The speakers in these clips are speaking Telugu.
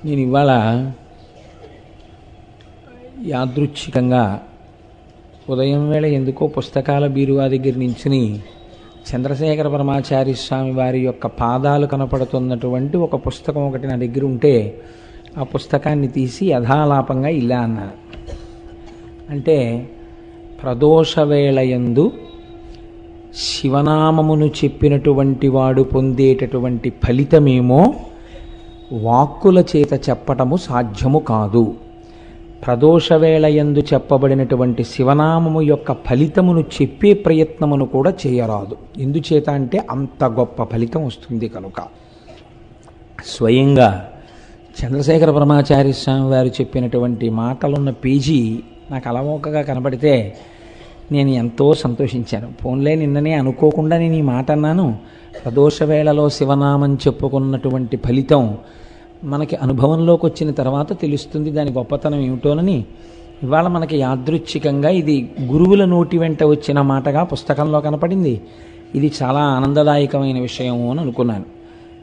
నేను ఇవాళ యాదృచ్ఛికంగా ఉదయం వేళ ఎందుకో పుస్తకాల బీరువా దగ్గర నించుని చంద్రశేఖర పరమాచార్య స్వామి వారి యొక్క పాదాలు కనపడుతున్నటువంటి ఒక పుస్తకం ఒకటి నా దగ్గర ఉంటే ఆ పుస్తకాన్ని తీసి యథాలాపంగా ఇలా అన్నాను. అంటే ప్రదోషవేళయందు శివనామమును చెప్పినటువంటి వాడు పొందేటటువంటి ఫలితమేమో వాక్కుల చేత చెప్పటము సాధ్యము కాదు. ప్రదోషవేళయందు చెప్పబడినటువంటి శివనామము యొక్క ఫలితమును చెప్పే ప్రయత్నమును కూడా చేయరాదు. ఎందుచేత అంటే అంత గొప్ప ఫలితం వస్తుంది కనుక. స్వయంగా చంద్రశేఖర పరమాచార్య స్వామి వారు చెప్పినటువంటి మాటలున్న పేజీ నాకు అలవోకగా కనబడితే నేను ఎంతో సంతోషించాను. ఫోన్లే నిన్ననే అనుకోకుండా నేను ఈ మాట అన్నాను. ప్రదోషవేళలో శివనామం చెప్పుకున్నటువంటి ఫలితం మనకి అనుభవంలోకి వచ్చిన తర్వాత తెలుస్తుంది దాని గొప్పతనం ఏమిటోనని. ఇవాళ మనకి యాదృచ్ఛికంగా ఇది గురువుల నోటి వెంట వచ్చిన మాటగా పుస్తకంలో కనపడింది. ఇది చాలా ఆనందదాయకమైన విషయము అని అనుకున్నాను.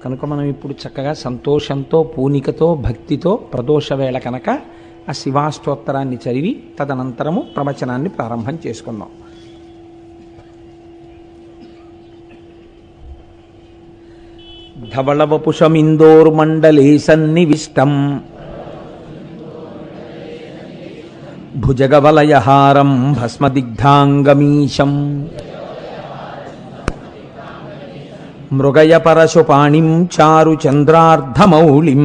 కనుక మనం ఇప్పుడు చక్కగా సంతోషంతో పూనికతో భక్తితో ప్రదోషవేళ కనుక ఆ శివాష్టోత్తరాన్ని చదివి తదనంతరము ప్రవచనాన్ని ప్రారంభం చేసుకుందాం. ధవళవపుషమిందోర్మండలే సన్నివిష్టం భుజగవలయహారం భస్మదిగ్ధాంగమీశం మృగయ పరశుపాణిం చారు చంద్రార్ధమౌళిం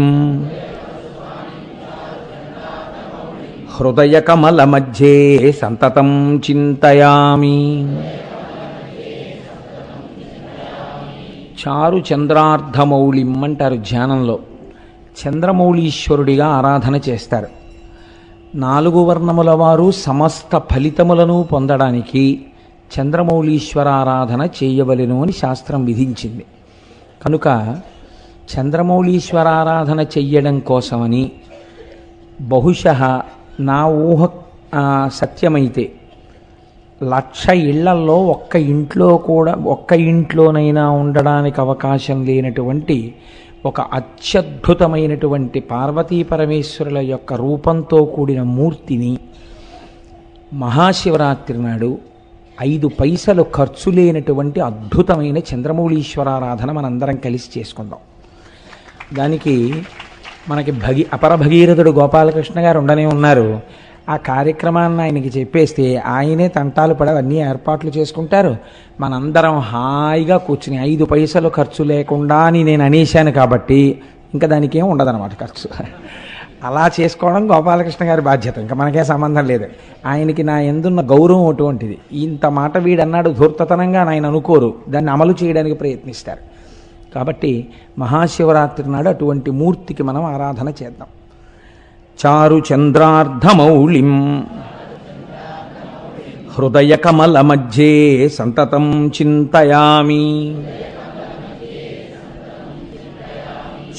హృదయ కమల మధ్యే సంతతం చింతయామి. చారు చంద్రార్ధమౌళిం అంటారు ధ్యానంలో. చంద్రమౌళీశ్వరుడిగా ఆరాధన చేస్తారు. 4 వర్ణముల వారు సమస్త ఫలితములను పొందడానికి చంద్రమౌళీశ్వరారాధన చేయవలెను అని శాస్త్రం విధించింది. కనుక చంద్రమౌళీశ్వరారాధన చెయ్యడం కోసమని బహుశः నా ఊహ సత్యమైతే 1,00,000 ఇళ్లల్లో ఒక్క ఇంట్లోనైనా ఉండడానికి అవకాశం లేనటువంటి ఒక అత్యద్భుతమైనటువంటి పార్వతీ పరమేశ్వరుల యొక్క రూపంతో కూడిన మూర్తిని మహాశివరాత్రి నాడు 5 పైసలు ఖర్చు లేనటువంటి అద్భుతమైన చంద్రమౌళీశ్వరారాధన మనందరం కలిసి చేసుకుందాం. దానికి మనకి అపర భగీరథుడు గోపాలకృష్ణ గారు ఉండనే ఉన్నారు. ఆ కార్యక్రమాన్ని ఆయనకి చెప్పేస్తే ఆయనే తంటాలు పడి అన్నీ ఏర్పాట్లు చేసుకుంటారు. మనందరం హాయిగా కూర్చుని 5 పైసలు ఖర్చు లేకుండా అని నేను అనేశాను కాబట్టి ఇంకా దానికి ఏం ఉండదన్నమాట ఖర్చు. అలా చేసుకోవడం గోపాలకృష్ణ గారి బాధ్యత, ఇంకా మనకే సంబంధం లేదు. ఆయనకి నా ఎందున్న గౌరవం అటువంటిది. ఇంత మాట వీడన్నాడు ధూర్తతనంగా ఆయన అనుకోరు, దాన్ని అమలు చేయడానికి ప్రయత్నిస్తారు. కాబట్టి మహాశివరాత్రి నాడు అటువంటి మూర్తికి మనం ఆరాధన చేద్దాం. చారు చంద్రార్ధమౌళిం హృదయ కమల మధ్యే సంతతం చింతయామి.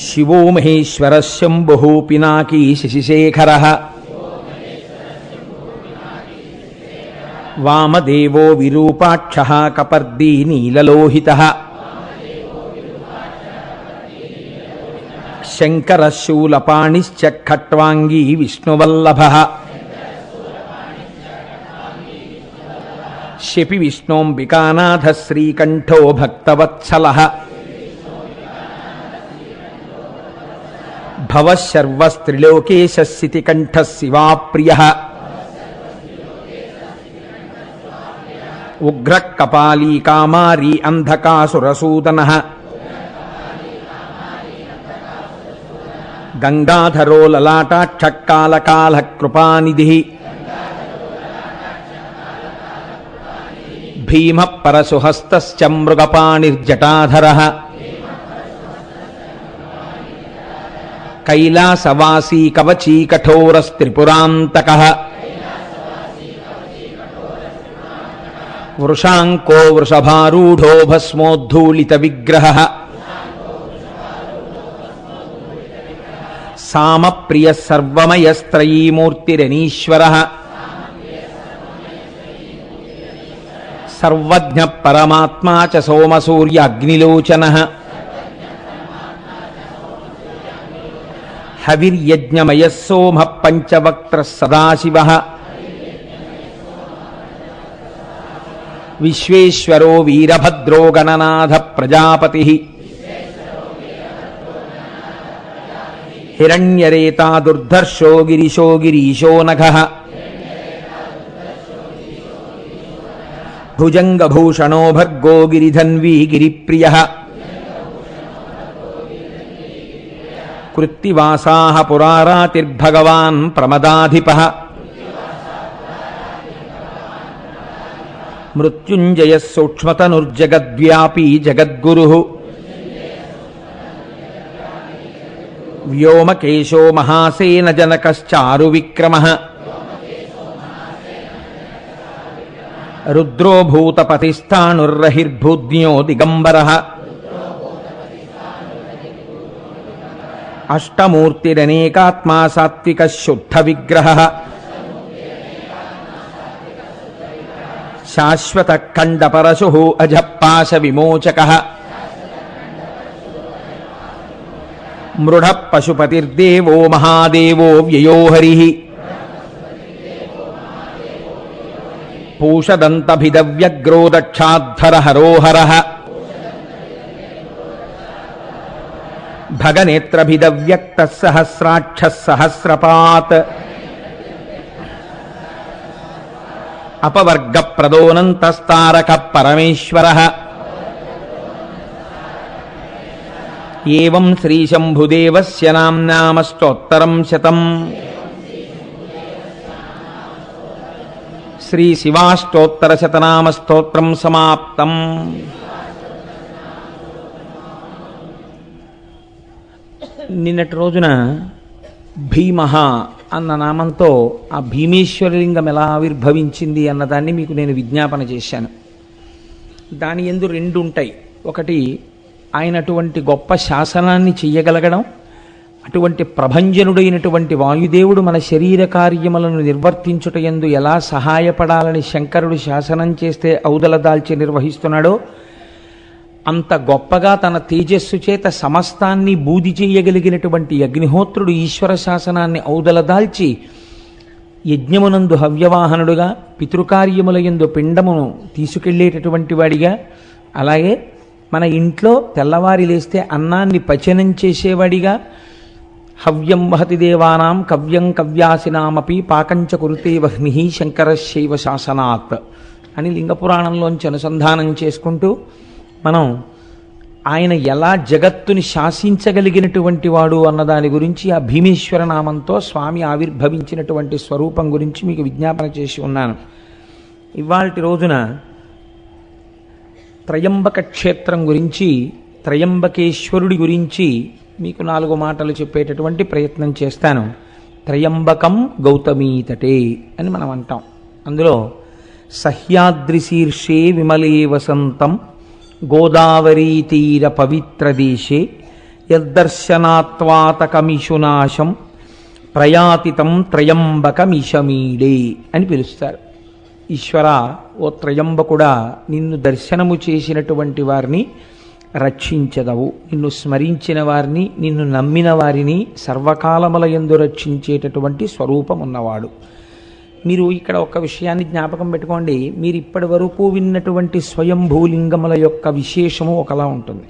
శివో మహేశ్వర శంభు పినాకీ శశిశేఖర వామదేవో విరూపాక్ష కపర్దీ నీలలోహిత శంకరశూలపాణిశ్చ ఖట్వాంగీ విష్ణువల్లభ శపి విష్ణోంబికానాథ శ్రీకంఠో భక్తవత్సల భవశర్వస్త్రిలోకేశ స్థితికంఠ శివాప్రియ ఉగ్ర కపాలీ కామారీ అంధకాసురసూదన గంగాధరో లలాటాక్షకాలకాల కృపానిధి భీమ పరశుహస్త మృగపాణిర్జటాధర కైలాసవాసీ కవచీ కఠోరస్త్రిపురాంతక వృషాంకో వృషభారూఢో భస్మోద్ధూళిత విగ్రహ సామప్రియ సర్వమయస్త్రయీమూర్తిరనీశ్వర సర్వజ్ఞ పరమాత్మా చ సోమసూర్య అగ్నిలోచన హవిర్యజ్ఞమయ సోమ పంచవక్త్ర సదాశివ విశ్వేశ్వరో వీరభద్రో గణనాథ ప్రజాపతి హిరణ్యరేతా దుర్ధర్షో గిరిశో గిరీశో నఘః భుజంగభూషణో భర్గో గిరిధన్వీ గిరిప్రియః కృత్తివాసాః పురారాతిర్భగవాన్ ప్రమదాధిపః మృత్యుంజయః సూక్ష్మతనుర్జగద్వ్యాపీ జగద్గురుః వ్యోమకేశో మహాసేన జనకశ్చారు విక్రమః రుద్రో భూతపతిస్థాణుర్రహిర్భూజ్ఞో దిగంబరః అష్టమూర్తిరనేకాత్మా సాత్వికः శుద్ధ విగ్రహः శాశ్వత ఖండపరశుః అజపాశ విమోచకః మృఢ పశుపతిర్దేవో మహాదేవో వ్యయో హరిః పూషదంతభిదవ్యగ్రో దక్షాద్ధర హరోహరః భగనేత్రభిదవ్యక్తః సహస్రాక్షः సహస్రపాత్ అపవర్గప్రదోనంతస్తారకః పరమేశ్వరః ఏవం శ్రీశంభుదేవస్య నామ్నామష్టోత్తరం శతం శ్రీశివాష్టోత్తరశతనామస్తోత్రం సమాప్తం. నిన్నటి రోజున భీమః అన్న నామంతో ఆ భీమేశ్వరలింగం ఎలా ఆవిర్భవించింది అన్నదాన్ని మీకు నేను విజ్ఞాపన చేశాను. దాని యందు రెండు ఉంటాయి. ఒకటి, ఆయన అటువంటి గొప్ప శాసనాన్ని చెయ్యగలగడం, అటువంటి ప్రభంజనుడైనటువంటి వాయుదేవుడు మన శరీర కార్యములను నిర్వర్తించుట యందు ఎలా సహాయపడాలని శంకరుడు శాసనం చేస్తే ఔదల దాల్చి నిర్వహిస్తున్నాడో అంత గొప్పగా తన తేజస్సు చేత సమస్తాన్ని బూది చేయగలిగినటువంటి అగ్నిహోత్రుడు ఈశ్వర శాసనాన్ని ఔదల దాల్చి యజ్ఞమునందు హవ్యవాహనుడుగా, పితృకార్యముల యందు పిండమును తీసుకెళ్లేటటువంటి వాడిగా, అలాగే మన ఇంట్లో తెల్లవారి లేస్తే అన్నాన్ని పచనం చేసేవాడిగా, హవ్యం వహతి దేవానాం కవ్యం కవ్యాసినామపి పాకంచ కురుతే వహ్ని శంకరశైవ శాసనాత్ అని లింగపురాణంలోంచి అనుసంధానం చేసుకుంటూ మనం ఆయన ఎలా జగత్తుని శాసించగలిగినటువంటి వాడు అన్నదాని గురించి ఆ భీమేశ్వర నామంతో స్వామి ఆవిర్భవించినటువంటి స్వరూపం గురించి మీకు విజ్ఞాపన చేసి ఉన్నాను. ఇవాల్టి రోజున త్రయంబక క్షేత్రం గురించి, త్రయంబకేశ్వరుడి గురించి మీకు 4 మాటలు చెప్పేటటువంటి ప్రయత్నం చేస్తాను. త్రయంబకం గౌతమీతటే అని మనం అంటాం. అందులో సహ్యాద్రి శీర్షే విమలే వసంతం గోదావరీ తీర పవిత్ర దేశే యద్దర్శనాత్వాతకమిషునాశం ప్రయాతితం త్రయంబకమిషమీడే అని పిలుస్తారు. ఈశ్వర, ఓ త్రయంబకుడా, నిన్ను దర్శనము చేసినటువంటి వారిని రక్షించదవు, నిన్ను స్మరించిన వారిని, నిన్ను నమ్మిన వారిని సర్వకాలములయందు రక్షించేటటువంటి స్వరూపం ఉన్నవాడు. మీరు ఇక్కడ ఒక విషయాన్ని జ్ఞాపకం పెట్టుకోండి. మీరు ఇప్పటి వరకు విన్నటువంటి స్వయంభూలింగముల యొక్క విశేషము ఒకలా ఉంటుంది.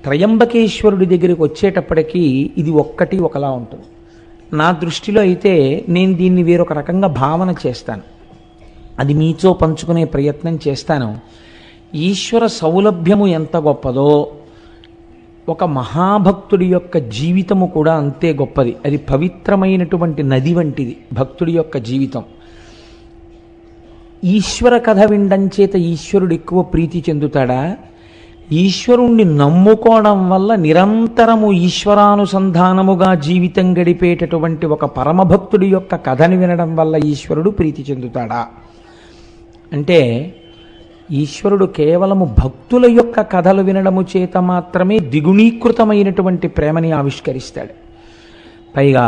త్రయంబకేశ్వరుడి దగ్గరికి వచ్చేటప్పటికీ ఇది ఒక్కటి ఒకలా ఉంటుంది. నా దృష్టిలో అయితే నేను దీన్ని వేరొక రకంగా భావన చేస్తాను, అది మీతో పంచుకునే ప్రయత్నం చేస్తాను. ఈశ్వర సౌలభ్యము ఎంత గొప్పదో ఒక మహాభక్తుడి యొక్క జీవితము కూడా అంతే గొప్పది. అది పవిత్రమైనటువంటి నది వంటిది భక్తుడి యొక్క జీవితం. ఈశ్వర కథ వినడం చేత ఈశ్వరుడు ఎక్కువ ప్రీతి చెందుతాడా? ఈశ్వరుణ్ణి నమ్ముకోవడం వల్ల నిరంతరము ఈశ్వరానుసంధానముగా జీవితం గడిపేటటువంటి ఒక పరమభక్తుడి యొక్క కథని వినడం వల్ల ఈశ్వరుడు ప్రీతి చెందుతాడా అంటే, ఈశ్వరుడు కేవలము భక్తుల యొక్క కథలు వినడము చేత మాత్రమే ద్విగుణీకృతమైనటువంటి ప్రేమని ఆవిష్కరిస్తాడు. పైగా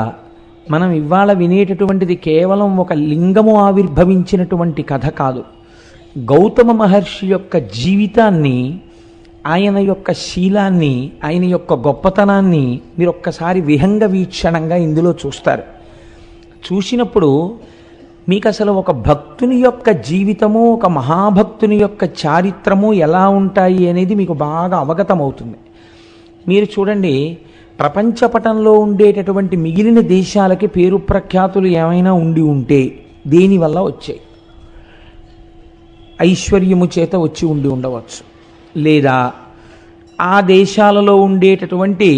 మనం ఇవాళ వినేటటువంటిది కేవలం ఒక లింగము ఆవిర్భవించినటువంటి కథ కాదు. గౌతమ మహర్షి యొక్క జీవితాన్ని ఆయన యొక్క శీలాన్ని, ఆయన యొక్క గొప్పతనాన్ని మీరు ఒక్కసారి విహంగ వీక్షణంగా ఇందులో చూస్తారు. చూసినప్పుడు మీకు అసలు ఒక భక్తుని యొక్క జీవితము, ఒక మహాభక్తుని యొక్క చారిత్రము ఎలా ఉంటాయి అనేది మీకు బాగా అవగతమవుతుంది. మీరు చూడండి, ప్రపంచపటంలో ఉండేటటువంటి మిగిలిన దేశాలకి పేరు ప్రఖ్యాతులు ఏమైనా ఉండి ఉంటే దేనివల్ల వచ్చాయి? ఐశ్వర్యము చేత వచ్చి ఉండి ఉండవచ్చు, లేదా ఆ దేశాలలో ఉండేటటువంటి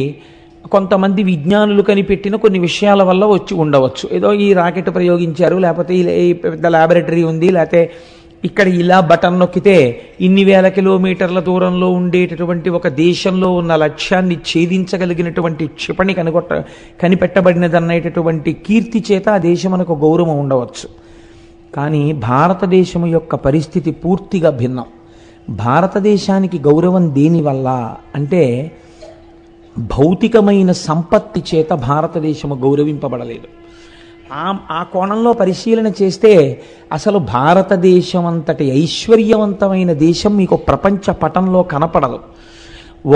కొంతమంది విజ్ఞానులు కనిపెట్టిన కొన్ని విషయాల వల్ల వచ్చి ఉండవచ్చు. ఏదో ఈ రాకెట్ ప్రయోగించారు, లేకపోతే ఈ పెద్ద ల్యాబొరేటరీ ఉంది, లేకపోతే ఇక్కడ ఇలా బటన్ నొక్కితే ఇన్ని వేల కిలోమీటర్ల దూరంలో ఉండేటటువంటి ఒక దేశంలో ఉన్న లక్ష్యాన్ని ఛేదించగలిగినటువంటి క్షిపణి కనిపెట్టబడినదన్నటువంటి కీర్తి చేత ఆ దేశమునకు గౌరవం ఉండవచ్చు. కానీ భారతదేశము యొక్క పరిస్థితి పూర్తిగా భిన్నం. భారతదేశానికి గౌరవం దేనివల్ల అంటే భౌతికమైన సంపత్తి చేత భారతదేశము గౌరవింపబడలేదు. ఆ కోణంలో పరిశీలన చేస్తే అసలు భారతదేశం అంతటి ఐశ్వర్యవంతమైన దేశం మీకు ప్రపంచ పటంలో కనపడదు.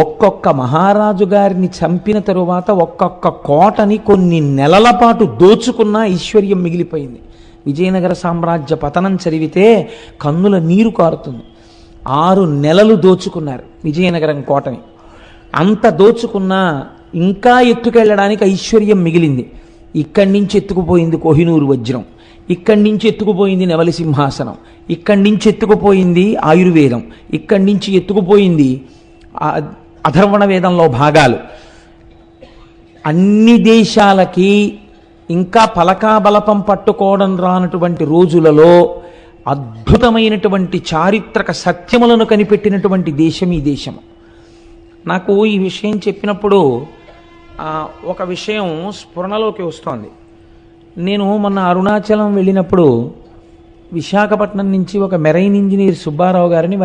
ఒక్కొక్క మహారాజు గారిని చంపిన తరువాత ఒక్కొక్క కోటని కొన్ని నెలల పాటు దోచుకున్న ఐశ్వర్యం మిగిలిపోయింది. విజయనగర సామ్రాజ్య పతనం చదివితే కన్నుల నీరు కారుతుంది. 6 నెలలు దోచుకున్నారు విజయనగరం కోటని. అంత దోచుకున్నా ఇంకా ఎత్తుకెళ్ళడానికి ఐశ్వర్యం మిగిలింది. ఇక్కడి నుంచి ఎత్తుకుపోయింది కోహినూరు వజ్రం, ఇక్కడి నుంచి ఎత్తుకుపోయింది నెమలి సింహాసనం, ఇక్కడి నుంచి ఎత్తుకుపోయింది ఆయుర్వేదం, ఇక్కడి నుంచి ఎత్తుకుపోయింది అథర్వణ వేదంలో భాగాలు. అన్ని దేశాలకి ఇంకా పలకాబలపం పట్టుకోవడం రానటువంటి రోజులలో అద్భుతమైనటువంటి చారిత్రక సత్యములను కనిపెట్టినటువంటి దేశం ఈ దేశము. నాకు ఈ విషయం చెప్పినప్పుడు ఒక విషయం స్ఫురణలోకి వస్తోంది. నేను మొన్న అరుణాచలం వెళ్ళినప్పుడు విశాఖపట్నం నుంచి ఒక మెరైన్ ఇంజనీర్ సుబ్బారావు గారిని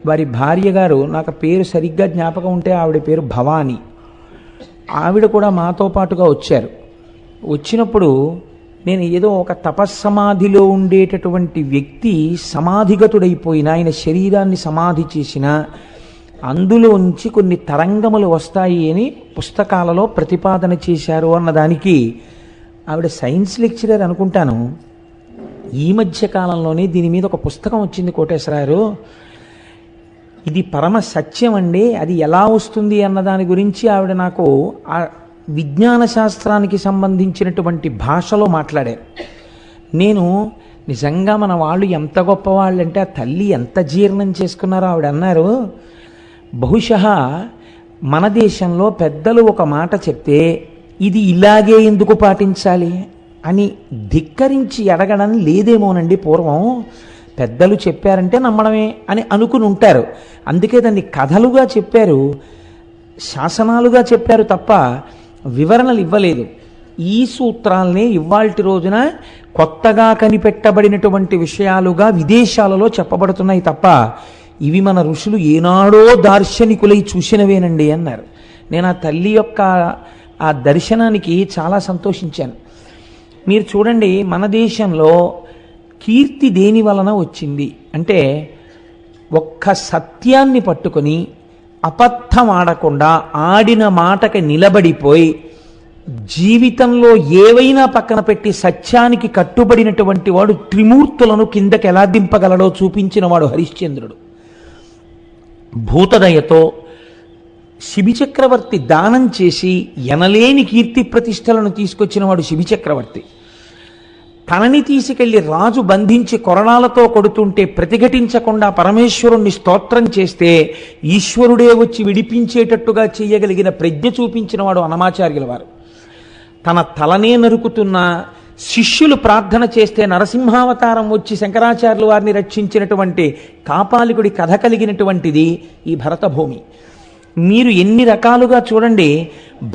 వారి భార్య గారు, నాకు పేరు సరిగ్గా జ్ఞాపకం ఉంటే ఆవిడ పేరు భవానీ, ఆవిడ కూడా మాతో పాటుగా వచ్చారు. వచ్చినప్పుడు నేను ఏదో ఒక తపస్సమాధిలో ఉండేటటువంటి వ్యక్తి సమాధిగతుడైపోయిన, ఆయన శరీరాన్ని సమాధి చేసిన అందులోంచి కొన్ని తరంగములు వస్తాయి అని పుస్తకాలలో ప్రతిపాదన చేశారు అన్నదానికి ఆవిడ సైన్స్ లెక్చరర్ అనుకుంటాను. ఈ మధ్య కాలంలోనే దీని మీద ఒక పుస్తకం వచ్చింది కోటేశ్వరారు, ఇది పరమ సత్యం అండి, అది ఎలా వస్తుంది అన్న దాని గురించి ఆవిడ నాకు ఆ విజ్ఞాన శాస్త్రానికి సంబంధించినటువంటి భాషలో మాట్లాడారు. నేను నిజంగా మన వాళ్ళు ఎంత గొప్పవాళ్ళు అంటే ఆ తల్లి ఎంత జీర్ణం చేసుకున్నారో ఆవిడ అన్నారు. బహుశः మన దేశంలో పెద్దలు ఒక మాట చెప్తే ఇది ఇలాగే ఎందుకు పాటించాలి అని ధిక్కరించి అడగడం లేదేమోనండి. పూర్వం పెద్దలు చెప్పారంటే నమ్మడమే అని అనుకుని ఉంటారు. అందుకే దాన్ని కథలుగా చెప్పారు, శాసనాలుగా చెప్పారు తప్ప వివరణలు ఇవ్వలేదు. ఈ సూత్రాలనే ఇవాల్టి రోజున కొత్తగా కనిపెట్టబడినటువంటి విషయాలుగా విదేశాలలో చెప్పబడుతున్నాయి తప్ప ఇవి మన ఋషులు ఏనాడో దార్శనికులై చూసినవేనండి అన్నారు. నేను ఆ తల్లి యొక్క ఆ దర్శనానికి చాలా సంతోషించాను. మీరు చూడండి, మన దేశంలో కీర్తి దేని వలన వచ్చింది అంటే ఒక్క సత్యాన్ని పట్టుకొని అబద్ధం ఆడకుండా ఆడిన మాటకి నిలబడిపోయి జీవితంలో ఏవైనా పక్కన పెట్టి సత్యానికి కట్టుబడినటువంటి వాడు త్రిమూర్తులను కిందకి ఎలా దింపగలడో చూపించిన వాడు హరిశ్చంద్రుడు. భూతదయతో శిబిచక్రవర్తి దానం చేసి ఎనలేని కీర్తి ప్రతిష్టలను తీసుకొచ్చిన వాడు శిబిచక్రవర్తి. తనని తీసుకెళ్లి రాజు బంధించి కొరడాలతో కొడుతుంటే ప్రతిఘటించకుండా పరమేశ్వరుణ్ణి స్తోత్రం చేస్తే ఈశ్వరుడే వచ్చి విడిపించేటట్టుగా చేయగలిగిన ప్రజ్ఞ చూపించిన వాడు అన్నమాచార్యుల వారు. తన తలనే నరుకుతున్న శిష్యులు ప్రార్థన చేస్తే నరసింహావతారం వచ్చి శంకరాచార్యుల వారిని రక్షించినటువంటి కాపాలికుడి కథ కలిగినటువంటిది ఈ భరతభూమి. మీరు ఎన్ని రకాలుగా చూడండి,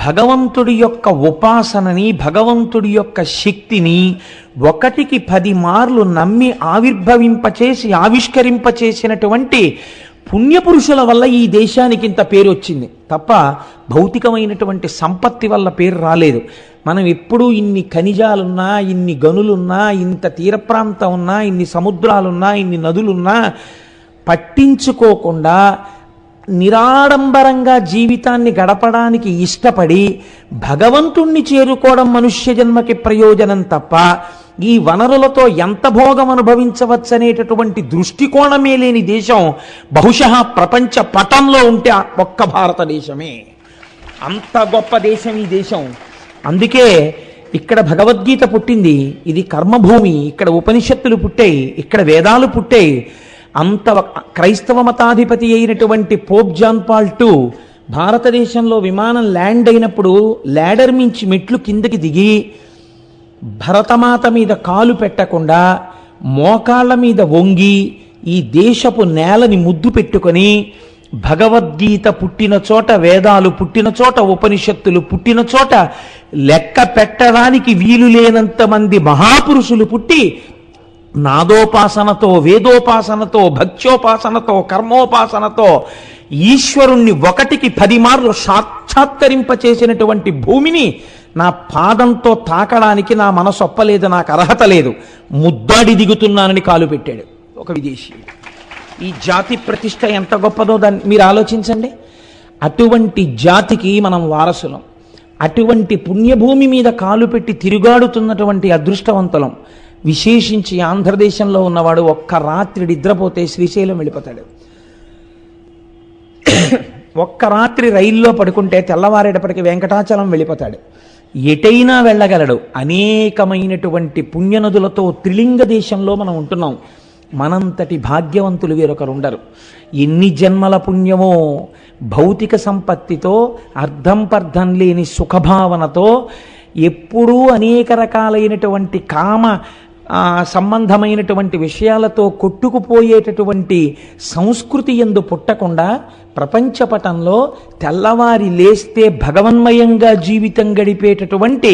భగవంతుడి యొక్క ఉపాసనని, భగవంతుడి యొక్క శక్తిని 1కి 10 మార్లు నమ్మి ఆవిర్భవింపచేసి ఆవిష్కరింపచేసినటువంటి పుణ్యపురుషుల వల్ల ఈ దేశానికి ఇంత పేరు వచ్చింది తప్ప భౌతికమైనటువంటి సంపత్తి వల్ల పేరు రాలేదు. మనం ఎప్పుడూ ఇన్ని ఖనిజాలున్నా, ఇన్ని గనులున్నా, ఇంత తీర ప్రాంతం ఉన్నా, ఇన్ని సముద్రాలున్నా, ఇన్ని నదులున్నా పట్టించుకోకుండా నిరాడంబరంగా జీవితాన్ని గడపడానికి ఇష్టపడి భగవంతుణ్ణి చేరుకోవడం మనుష్య జన్మకి ప్రయోజనం తప్ప ఈ వనరులతో ఎంత భోగం అనుభవించవచ్చనేటటువంటి దృష్టికోణమే లేని దేశం బహుశः ప్రపంచ పటంలో ఉంటే ఒక్క భారతదేశమే. అంత గొప్ప దేశం ఈ దేశం. అందుకే ఇక్కడ భగవద్గీత పుట్టింది. ఇది కర్మభూమి. ఇక్కడ ఉపనిషత్తులు పుట్టాయి, ఇక్కడ వేదాలు పుట్టాయి. అంత క్రైస్తవ మతాధిపతి అయినటువంటి పోప్ జాన్ పాల్ II భారతదేశంలో విమానం ల్యాండ్ అయినప్పుడు ల్యాడర్ మించి మెట్లు కిందకి దిగి భరతమాత మీద కాలు పెట్టకుండా మోకాళ్ళ మీద వంగి ఈ దేశపు నేలని ముద్దు పెట్టుకొని భగవద్గీత పుట్టిన చోట, వేదాలు పుట్టిన చోట, ఉపనిషత్తులు పుట్టిన చోట లెక్క పెట్టడానికి వీలు లేనంత మంది మహాపురుషులు పుట్టి నాదోపాసనతో, వేదోపాసనతో, భక్త్యోపాసనతో, కర్మోపాసనతో ఈశ్వరుణ్ణి 1కి 10 మార్లు సాక్షాత్కరింపచేసినటువంటి భూమిని నా పాదంతో తాకడానికి నా మనసు ఒప్పలేదు, నాకు అర్హత లేదు, ముద్దాడి దిగుతున్నానని కాలు పెట్టాడు ఒక విదేశీ. ఈ జాతి ప్రతిష్ట ఎంత గొప్పదో దాన్ని మీరు ఆలోచించండి. అటువంటి జాతికి మనం వారసులం. అటువంటి పుణ్యభూమి మీద కాలు పెట్టి తిరుగాడుతున్నటువంటి అదృష్టవంతులం. విశేషించి ఆంధ్రదేశంలో ఉన్నవాడు ఒక్క రాత్రి నిద్రపోతే శ్రీశైలం వెళ్ళిపోతాడు. ఒక్క రాత్రి రైల్లో పడుకుంటే తెల్లవారేటప్పటికి వెంకటాచలం వెళ్ళిపోతాడు. ఎటైనా వెళ్ళగలడు. అనేకమైనటువంటి పుణ్యనదులతో త్రిలింగ దేశంలో మనం ఉంటున్నాం. మనంతటి భాగ్యవంతులు వేరొకరు ఉండరు. ఎన్ని జన్మల పుణ్యమో భౌతిక సంపత్తితో, అర్థం పర్థం లేని సుఖభావనతో, ఎప్పుడూ అనేక రకాలైనటువంటి కామ సంబంధమైనటువంటి విషయాలతో కొట్టుకుపోయేటటువంటి సంస్కృతి యందు పుట్టకుండా ప్రపంచపటంలో తెల్లవారి లేస్తే భగవన్మయంగా జీవితం గడిపేటటువంటి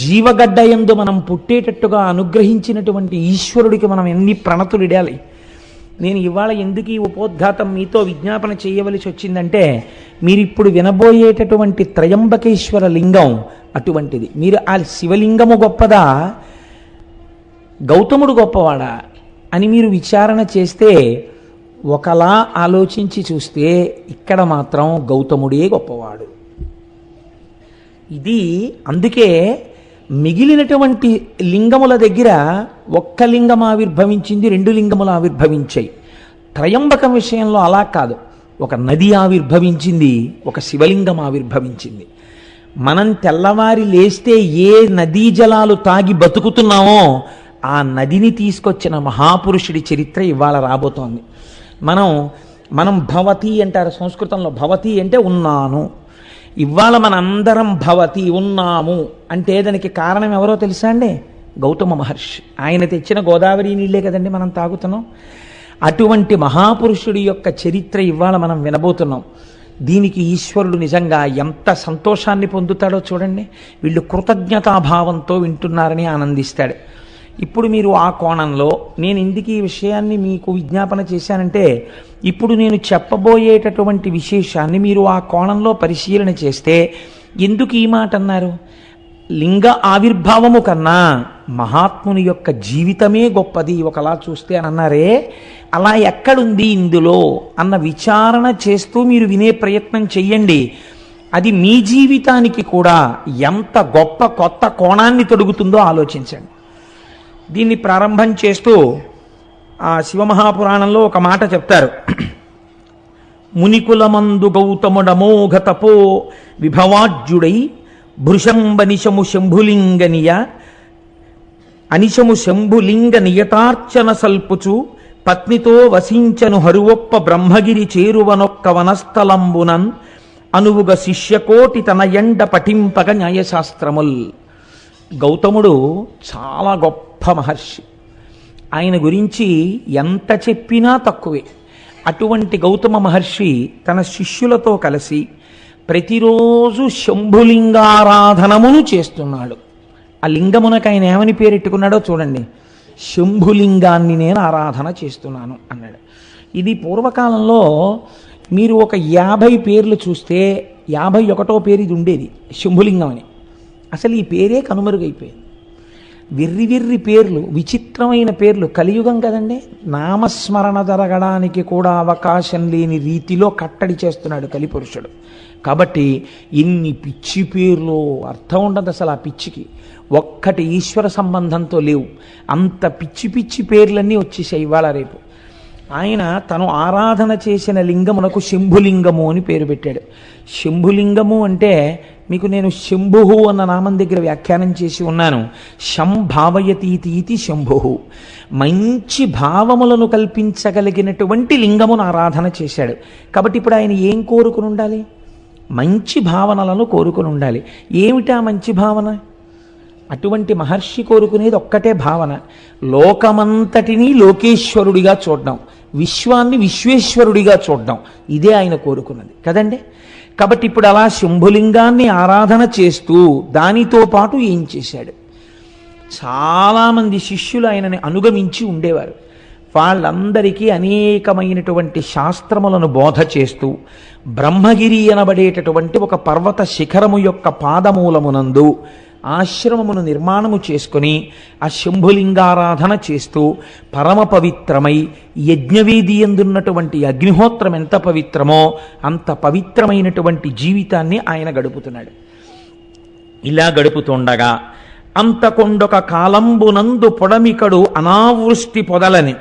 జీవగడ్డ యందు మనం పుట్టేటట్టుగా అనుగ్రహించినటువంటి ఈశ్వరుడికి మనం ఎన్ని ప్రణతులు ఇడాలి. నేను ఇవాళ ఎందుకు ఈ ఉపోద్ఘాతం మీతో విజ్ఞాపన చేయవలసి వచ్చిందంటే, మీరిప్పుడు వినబోయేటటువంటి త్రయంబకేశ్వర లింగం అటువంటిది. మీరు ఆ శివలింగము గొప్పదా, గౌతముడు గొప్పవాడా అని మీరు విచారణ చేస్తే, ఒకలా ఆలోచించి చూస్తే ఇక్కడ మాత్రం గౌతముడే గొప్పవాడు. ఇది అందుకే మిగిలినటువంటి లింగముల దగ్గర ఒక్క లింగం ఆవిర్భవించింది, 2 లింగములు ఆవిర్భవించాయి. త్రయంబకం విషయంలో అలా కాదు. ఒక నది ఆవిర్భవించింది, ఒక శివలింగం ఆవిర్భవించింది. మనం తెల్లవారి లేస్తే ఏ నదీ జలాలు తాగి బతుకుతున్నామో ఆ నదిని తీసుకొచ్చిన మహాపురుషుడి చరిత్ర ఇవాళ రాబోతోంది. మనం భవతి అంటారు సంస్కృతంలో. భవతి అంటే ఉన్నాను. ఇవాళ మనందరం భవతి ఉన్నాము అంటే దానికి కారణం ఎవరో తెలుసా అండి? గౌతమ మహర్షి. ఆయన తెచ్చిన గోదావరి నీళ్ళే కదండి మనం తాగుతున్నాం. అటువంటి మహాపురుషుడి యొక్క చరిత్ర ఇవాళ మనం వినబోతున్నాం. దీనికి ఈశ్వరుడు నిజంగా ఎంత సంతోషాన్ని పొందుతాడో చూడండి. వీళ్ళు కృతజ్ఞతాభావంతో వింటున్నారని ఆనందిస్తాడు. ఇప్పుడు మీరు ఆ కోణంలో నేను ఎందుకు ఈ విషయాన్ని మీకు విజ్ఞాపన చేశానంటే, ఇప్పుడు నేను చెప్పబోయేటటువంటి విశేషాన్ని మీరు ఆ కోణంలో పరిశీలన చేస్తే, ఎందుకు ఈ మాట అన్నారు? లింగ ఆవిర్భావము కన్నా మహాత్ముని యొక్క జీవితమే గొప్పది ఒకలా చూస్తే అని అన్నారే, అలా ఎక్కడుంది ఇందులో అన్న విచారణ చేస్తూ మీరు వినే ప్రయత్నం చెయ్యండి. అది మీ జీవితానికి కూడా ఎంత గొప్ప కొత్త కోణాన్ని తొడుగుతుందో ఆలోచించండి. దీన్ని ప్రారంభం చేస్తూ ఆ శివమహాపురాణంలో ఒక మాట చెప్తారు. మునికులమందు గౌతముడమోఘ తపో విభవాజ్యుడై భృశంబనిశము శంభులింగనియ అనిశము శంభులింగ నియతార్చన సల్పుచు పత్నితో వసించను హరువొప్ప బ్రహ్మగిరి చేరువనొక్క వనస్థలంబునన్ అనువుగ శిష్యకోటి తన ఎండ పఠింపగ న్యాయశాస్త్రముల్. గౌతముడు చాలా గొప్ప మహర్షి. ఆయన గురించి ఎంత చెప్పినా తక్కువే. అటువంటి గౌతమ మహర్షి తన శిష్యులతో కలిసి ప్రతిరోజు శంభులింగారాధనమును చేస్తున్నాడు. ఆ లింగమునకు ఆయన ఏమని పేరెట్టుకున్నాడో చూడండి. శంభులింగాన్ని నేను ఆరాధన చేస్తున్నాను అన్నాడు. ఇది పూర్వకాలంలో మీరు ఒక 50 పేర్లు చూస్తే 51వ పేరు ఇది ఉండేది, శంభులింగం అని. అసలు ఈ పేరే కనుమరుగైపోయింది. వెర్రి వెర్రి పేర్లు, విచిత్రమైన పేర్లు. కలియుగం కదండి, నామస్మరణ జరగడానికి కూడా అవకాశం లేని రీతిలో కట్టడి చేస్తున్నాడు కలిపురుషుడు. కాబట్టి ఇన్ని పిచ్చి పేర్లు, అర్థం ఉండదు అసలు ఆ పిచ్చికి. ఒక్కటి ఈశ్వర సంబంధంతో లేవు. అంత పిచ్చి పిచ్చి పేర్లన్నీ వచ్చేసాయి ఇవాళ రేపు. ఆయన తను ఆరాధన చేసిన లింగమునకు శంభులింగము అని పేరు పెట్టాడు. శంభులింగము అంటే మీకు నేను శంభుహు అన్న నామం దగ్గర వ్యాఖ్యానం చేసి ఉన్నాను. శంభావయతీతి శంభుహు, మంచి భావములను కల్పించగలిగినటువంటి లింగమును ఆరాధన చేశాడు. కాబట్టి ఇప్పుడు ఆయన ఏం కోరుకుని ఉండాలి? మంచి భావనలను కోరుకుని ఉండాలి. ఏమిటా మంచి భావన? అటువంటి మహర్షి కోరుకునేది ఒక్కటే భావన, లోకమంతటినీ లోకేశ్వరుడిగా చూడడం, విశ్వాన్ని విశ్వేశ్వరుడిగా చూడడం. ఇదే ఆయన కోరుకున్నది కదండి. కాబట్టి ఇప్పుడు అలా శంభులింగాన్ని ఆరాధన చేస్తూ దానితో పాటు ఏం చేశాడు? చాలామంది శిష్యులు ఆయనని అనుగమించి ఉండేవారు. వాళ్ళందరికీ అనేకమైనటువంటి శాస్త్రములను బోధ చేస్తూ బ్రహ్మగిరి అనబడేటటువంటి ఒక పర్వత శిఖరము యొక్క పాదమూలమునందు ఆశ్రమమును నిర్మాణము చేసుకుని ఆ శంభులింగారాధన చేస్తూ పరమ పవిత్రమై, యజ్ఞవేది ఎందున్నటువంటి అగ్నిహోత్రం ఎంత పవిత్రమో అంత పవిత్రమైనటువంటి జీవితాన్ని ఆయన గడుపుతున్నాడు. ఇలా గడుపుతుండగా అంతకొండొక కాలంబునందు పొడమికడు అనావృష్టి పొదలని,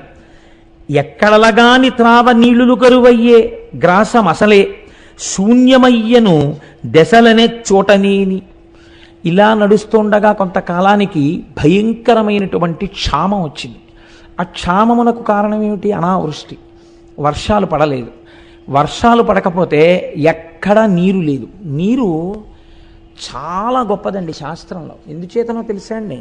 ఎక్కడలగాని త్రావ నీళ్లులు కరువయ్యే గ్రాసమసలే శూన్యమయ్యను దశలనే చోటనేని. ఇలా నడుస్తుండగా కొంతకాలానికి భయంకరమైనటువంటి క్షామం వచ్చింది. ఆ క్షామమునకు కారణం ఏమిటి? అనావృష్టి. వర్షాలు పడలేదు. వర్షాలు పడకపోతే ఎక్కడా నీరు లేదు. నీరు చాలా గొప్పదండి శాస్త్రంలో. ఎందుచేతనో తెలుసా అండి?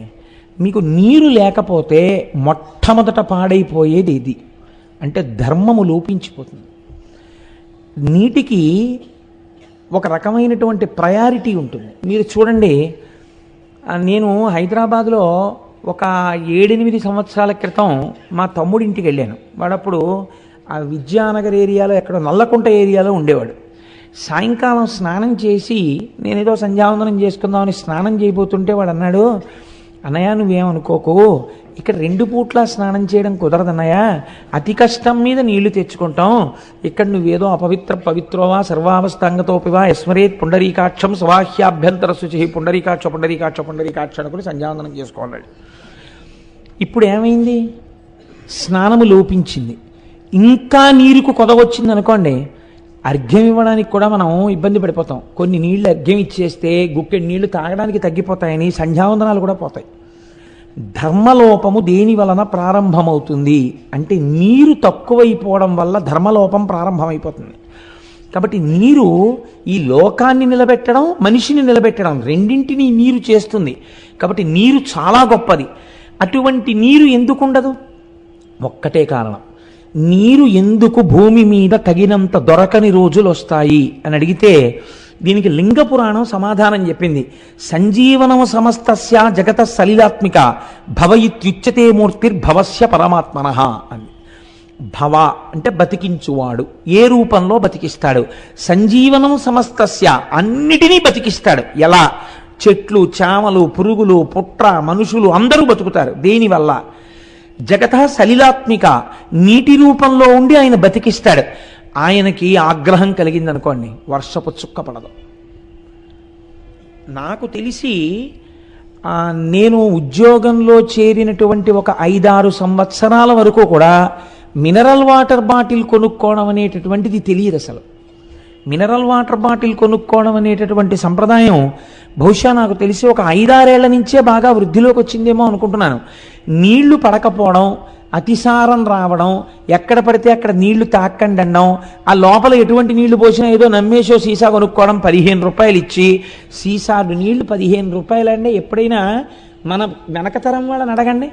మీకు నీరు లేకపోతే మొట్టమొదట పాడైపోయేది ఇది అంటే ధర్మము లోపించిపోతుంది. నీటికి ఒక రకమైనటువంటి ప్రయారిటీ ఉంటుంది. మీరు చూడండి, నేను హైదరాబాద్లో ఒక 7-8 సంవత్సరాల క్రితం మా తమ్ముడింటికి వెళ్ళాను. వాడప్పుడు ఆ విద్యానగర్ ఏరియాలో ఎక్కడో నల్లకుంట ఏరియాలో ఉండేవాడు. సాయంకాలం స్నానం చేసి నేనేదో సంధ్యావందనం చేసుకుందామని స్నానం చేయబోతుంటే వాడు అన్నాడు, అన్నయ్య నువ్వేమనుకోకు, ఇక్కడ 2 పూట్ల స్నానం చేయడం కుదరదన్నయ్య, అతి కష్టం మీద నీళ్లు తెచ్చుకుంటాం. ఇక్కడ నువ్వేదో పవిత్రోవా సర్వావస్థాంగతోపివా యస్మరేత్ పుండరీకాక్షం స్వాహ్యాభ్యంతర శుచి పుండరీకాక్ష పుండరీకాక్ష పుండరీకాక్ష అనుకుని సంధ్యావందనం చేసుకోన్నాడు. ఇప్పుడు ఏమైంది? స్నానము లోపించింది. ఇంకా నీరుకు కొదవచ్చింది అనుకోండి, అర్ఘ్యం ఇవ్వడానికి కూడా మనం ఇబ్బంది పడిపోతాం. కొన్ని నీళ్లు అర్ఘ్యం ఇచ్చేస్తే గుక్కెడి నీళ్లు తాగడానికి తగ్గిపోతాయని సంధ్యావందనాలు కూడా పోతాయి. ధర్మలోపము దేని వలన ప్రారంభమవుతుంది అంటే నీరు తక్కువైపోవడం వల్ల ధర్మలోపం ప్రారంభమైపోతుంది. కాబట్టి నీరు ఈ లోకాన్ని నిలబెట్టడం, మనిషిని నిలబెట్టడం రెండింటినీ నీరు చేస్తుంది. కాబట్టి నీరు చాలా గొప్పది. అటువంటి నీరు ఎందుకు ఉండదు? ఒక్కటే కారణం, నీరు ఎందుకు భూమి మీద తగినంత దొరకని రోజులు వస్తాయి అని అడిగితే దీనికి లింగ పురాణం సమాధానం చెప్పింది. సంజీవనము సమస్తస్య జగత సలిలాత్మిక భవయిత్యుచ్యతే మూర్తిర్భవస్య పరమాత్మనః అని. భవ అంటే బతికించువాడు, ఏ రూపంలో బతికిస్తాడు? సంజీవనం సమస్తస్య, అన్నిటినీ బతికిస్తాడు. ఎలా? చెట్లు, చామలు, పురుగులు, పుట్ర, మనుషులు అందరూ బతుకుతారు. దేనివల్ల? జగత సలిలాత్మిక, నీటి రూపంలో ఉండి ఆయన బతికిస్తాడు. ఆయనకి ఆగ్రహం కలిగిందనుకోండి, వర్షపు చుక్క పడదు. నాకు తెలిసి నేను ఉద్యోగంలో చేరినటువంటి ఒక 5-6 సంవత్సరాల వరకు కూడా మినరల్ వాటర్ బాటిల్ కొనుక్కోవడం అనేటటువంటిది తెలియదు అసలు. మినరల్ వాటర్ బాటిల్ కొనుక్కోవడం అనేటటువంటి సంప్రదాయం బహుశా నాకు తెలిసి ఒక 5-6 ఏళ్ల నుంచే బాగా వృద్ధిలోకి వచ్చిందేమో అనుకుంటున్నాను. నీళ్లు పడకపోవడం, అతిసారం రావడం, ఎక్కడ పడితే అక్కడ నీళ్లు తాక్కండి అనడం, ఆ లోపల ఎటువంటి నీళ్లు పోసినా ఏదో నమ్మేసో సీసా కొనుక్కోవడం, 15 రూపాయలు ఇచ్చి సీసాలు నీళ్లు 15 రూపాయలు అండి. ఎప్పుడైనా మన వెనకతరం వాళ్ళని అడగండి,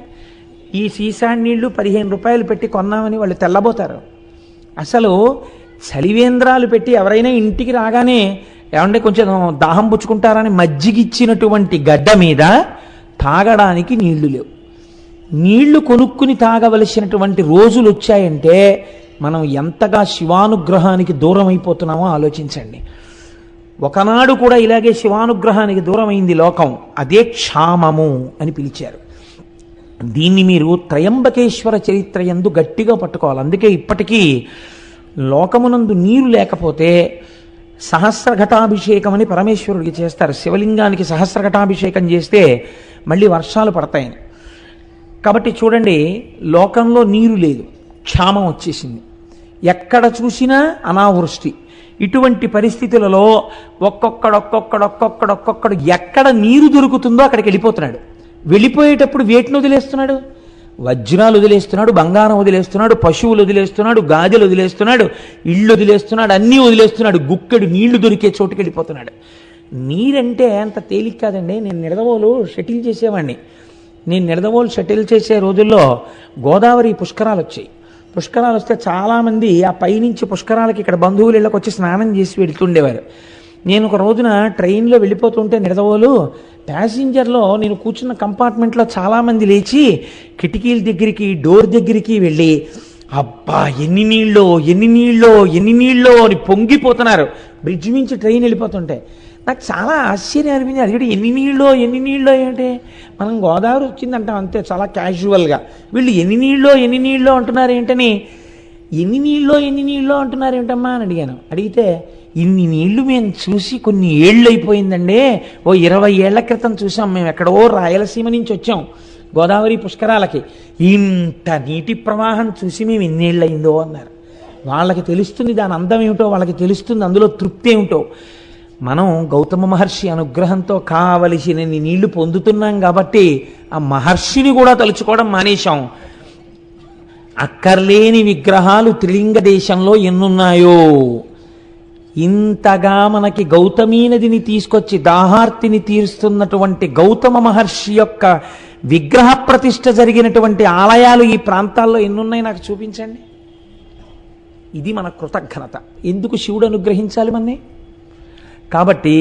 ఈ సీసా నీళ్లు 15 రూపాయలు పెట్టి కొన్నామని వాళ్ళు తెల్లబోతారు. అసలు చలివేంద్రాలు పెట్టి ఎవరైనా ఇంటికి రాగానే ఏమంటే కొంచెం దాహం పుచ్చుకుంటారని మజ్జిగిచ్చినటువంటి గడ్డ మీద తాగడానికి నీళ్లు లేవు. నీళ్లు కొనుక్కుని తాగవలసినటువంటి రోజులు వచ్చాయంటే మనం ఎంతగా శివానుగ్రహానికి దూరం అయిపోతున్నామో ఆలోచించండి. ఒకనాడు కూడా ఇలాగే శివానుగ్రహానికి దూరం అయింది లోకం. అదే క్షామము అని పిలిచారు. దీన్ని మీరు త్రయంబకేశ్వర చరిత్ర యందు గట్టిగా పట్టుకోవాలి. అందుకే ఇప్పటికీ లోకమునందు నీరు లేకపోతే సహస్రఘటాభిషేకం అని పరమేశ్వరుడికి చేస్తారు. శివలింగానికి సహస్రఘటాభిషేకం చేస్తే మళ్ళీ వర్షాలు పడతాయని. కాబట్టి చూడండి, లోకంలో నీరు లేదు, క్షామం వచ్చేసింది, ఎక్కడ చూసినా అనావృష్టి. ఇటువంటి పరిస్థితులలో ఒక్కొక్కడు ఎక్కడ నీరు దొరుకుతుందో అక్కడికి వెళ్ళిపోతున్నాడు. వెళ్ళిపోయేటప్పుడు వేటిని వదిలేస్తున్నాడు? వజ్రాలు వదిలేస్తున్నాడు, బంగారం వదిలేస్తున్నాడు, పశువులు వదిలేస్తున్నాడు, గాజులు వదిలేస్తున్నాడు, ఇళ్ళు వదిలేస్తున్నాడు, అన్నీ వదిలేస్తున్నాడు. గుక్కెడు నీళ్లు దొరికే చోటుకి వెళ్ళిపోతున్నాడు. నీరంటే అంత తేలిక కాదండి. నేను నిడదవోలు షటిల్ చేసేవాడిని. నేను నిడదవోలు షటిల్ చేసే రోజుల్లో గోదావరి పుష్కరాలు వచ్చాయి. పుష్కరాలు వస్తే చాలామంది ఆ పైనుంచి పుష్కరాలకి ఇక్కడ బంధువులు ఇళ్ళకి వచ్చి స్నానం చేసి వెళ్తుండేవారు. నేను ఒక రోజున ట్రైన్లో వెళ్ళిపోతుంటే నిడదవోలు ప్యాసింజర్లో నేను కూర్చున్న కంపార్ట్మెంట్లో చాలామంది లేచి కిటికీల దగ్గరికి, డోర్ దగ్గరికి వెళ్ళి అబ్బా ఎన్ని నీళ్ళో ఎన్ని నీళ్ళో ఎన్ని నీళ్ళో అని పొంగిపోతున్నారు. బ్రిడ్జ్ నుంచి ట్రైన్ వెళ్ళిపోతుంటే నాకు చాలా ఆశ్చర్యం అనిపించింది. అది ఎన్ని నీళ్ళో ఎన్ని నీళ్ళో ఏంటి, మనం గోదావరి వచ్చిందంటాం అంతే చాలా క్యాజువల్గా. వీళ్ళు ఎన్ని నీళ్ళో అంటున్నారు ఏంటని, ఎన్ని నీళ్ళో అంటున్నారు ఏంటమ్మా అని అడిగాను. అడిగితే ఇన్ని నీళ్లు మేము చూసి కొన్ని ఏళ్ళు అయిపోయిందండి, ఓ 20 ఏళ్ల క్రితం చూసాం, మేము ఎక్కడో రాయలసీమ నుంచి వచ్చాం గోదావరి పుష్కరాలకి, ఇంత నీటి ప్రవాహం చూసి మేము ఎన్నేళ్ళు అయిందో అన్నారు. వాళ్ళకి తెలుస్తుంది దాని అందం ఏమిటో, వాళ్ళకి తెలుస్తుంది అందులో తృప్తి ఏమిటో. మనం గౌతమ మహర్షి అనుగ్రహంతో కావలసినన్ని నీళ్లు పొందుతున్నాం కాబట్టి ఆ మహర్షిని కూడా తలుచుకోవడం మానేశాం. అక్కర్లేని విగ్రహాలు త్రిలింగ దేశంలో ఎన్నున్నాయో, ఇంతగా మనకి గౌతమీ నదిని తీసుకొచ్చి దాహార్తిని తీరుస్తున్నటువంటి గౌతమ మహర్షి యొక్క విగ్రహ ప్రతిష్ఠ జరిగినటువంటి ఆలయాలు ఈ ప్రాంతాల్లో ఎన్నున్నాయి నాకు చూపించండి. ఇది మన కృతజ్ఞత. ఎందుకు శివుడు అనుగ్రహించాలి మనని? కాబట్టి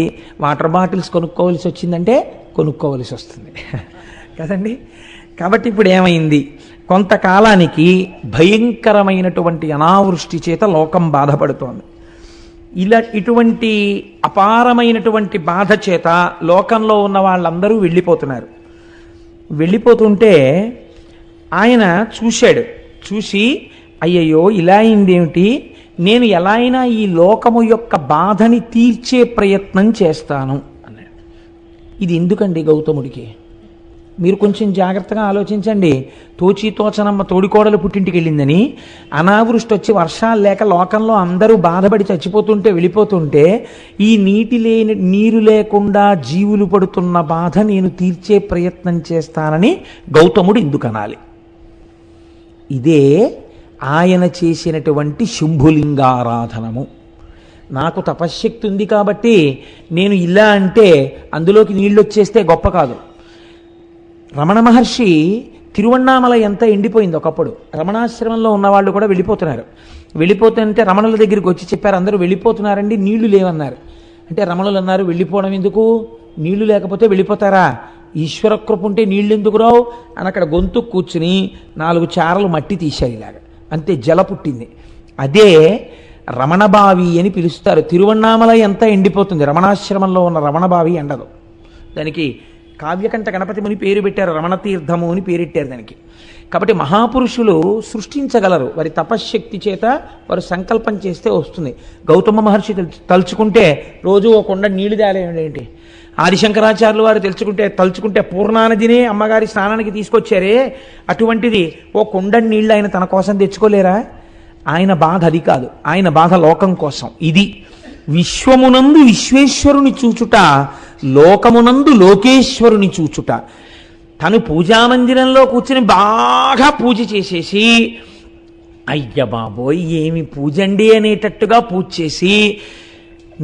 వాటర్ బాటిల్స్ కొనుక్కోవలసి వచ్చిందంటే కొనుక్కోవలసి వస్తుంది కదండి. కాబట్టి ఇప్పుడు ఏమైంది, కొంతకాలానికి భయంకరమైనటువంటి అనావృష్టి చేత లోకం బాధపడుతోంది. ఇటువంటి అపారమైనటువంటి బాధ చేత లోకంలో ఉన్న వాళ్ళందరూ వెళ్ళిపోతున్నారు. వెళ్ళిపోతుంటే ఆయన చూశాడు. చూసి అయ్యయ్యో ఇలా అయిందేమిటి, నేను ఎలా అయినా ఈ లోకము యొక్క బాధని తీర్చే ప్రయత్నం చేస్తాను అన్నాడు. ఇది ఎందుకండి గౌతముడికి? మీరు కొంచెం జాగ్రత్తగా ఆలోచించండి. తోచనమ్మ తోడికోడలు పుట్టింటికి వెళ్ళిందని అనావృష్టి వచ్చి వర్షాలు లేక లోకంలో అందరూ బాధపడి చచ్చిపోతుంటే వెళ్ళిపోతుంటే ఈ నీరు లేకుండా జీవులు పడుతున్న బాధ నేను తీర్చే ప్రయత్నం చేస్తానని గౌతముడు ఎందుకు అనాలి? ఇదే ఆయన చేసినటువంటి శంభులింగారాధనము. నాకు తపశ్శక్తి ఉంది కాబట్టి నేను ఇలా అంటే అందులోకి నీళ్ళు వచ్చేస్తే గొప్ప కాదు. రమణ మహర్షి తిరువణ్ణామల ఎంత ఎండిపోయింది ఒకప్పుడు. రమణాశ్రమంలో ఉన్నవాళ్ళు కూడా వెళ్ళిపోతున్నారు. వెళ్ళిపోతుంటే రమణుల దగ్గరికి వచ్చి చెప్పారు, అందరూ వెళ్ళిపోతున్నారండి, నీళ్లు లేవన్నారు. అంటే రమణులు అన్నారు, వెళ్ళిపోవడం ఎందుకు, నీళ్లు లేకపోతే వెళ్ళిపోతారా, ఈశ్వర కృప ఉంటే నీళ్ళు ఎందుకు రావు అని అక్కడ గొంతు కూర్చుని 4 చారలు మట్టి తీశారు. ఇలాగ అంతే జల పుట్టింది. అదే రమణబావి అని పిలుస్తారు. తిరువణ్ణామల ఎంత ఎండిపోతుంది, రమణాశ్రమంలో ఉన్న రమణబావి ఎండదు. దానికి కావ్యకంఠ గణపతి ముని పేరు పెట్టారు, రమణతీర్థము అని పేరెట్టారు దానికి. కాబట్టి మహాపురుషులు సృష్టించగలరు, వారి తపశ్శక్తి చేత వారు సంకల్పం చేస్తే వస్తుంది. గౌతమ మహర్షి తలుచుకుంటే రోజు ఒక కొండ నీళ్లు తేలేంటి, ఆదిశంకరాచార్యులు వారు తలుచుకుంటే పూర్ణానదినే అమ్మగారి స్నానానికి తీసుకొచ్చారే, అటువంటిది ఓ కొండ నీళ్ళు ఆయన తన కోసం తెచ్చుకోలేరా? ఆయన బాధ అది కాదు, ఆయన బాధ లోకం కోసం. ఇది విశ్వమునందు విశ్వేశ్వరుని చూచుట, లోకమునందు లోకేశ్వరుని చూచుట. తను పూజామందిరంలో కూర్చుని బాగా పూజ చేసేసి అయ్య బాబోయ్ ఏమి పూజండి అనేటట్టుగా పూజ చేసి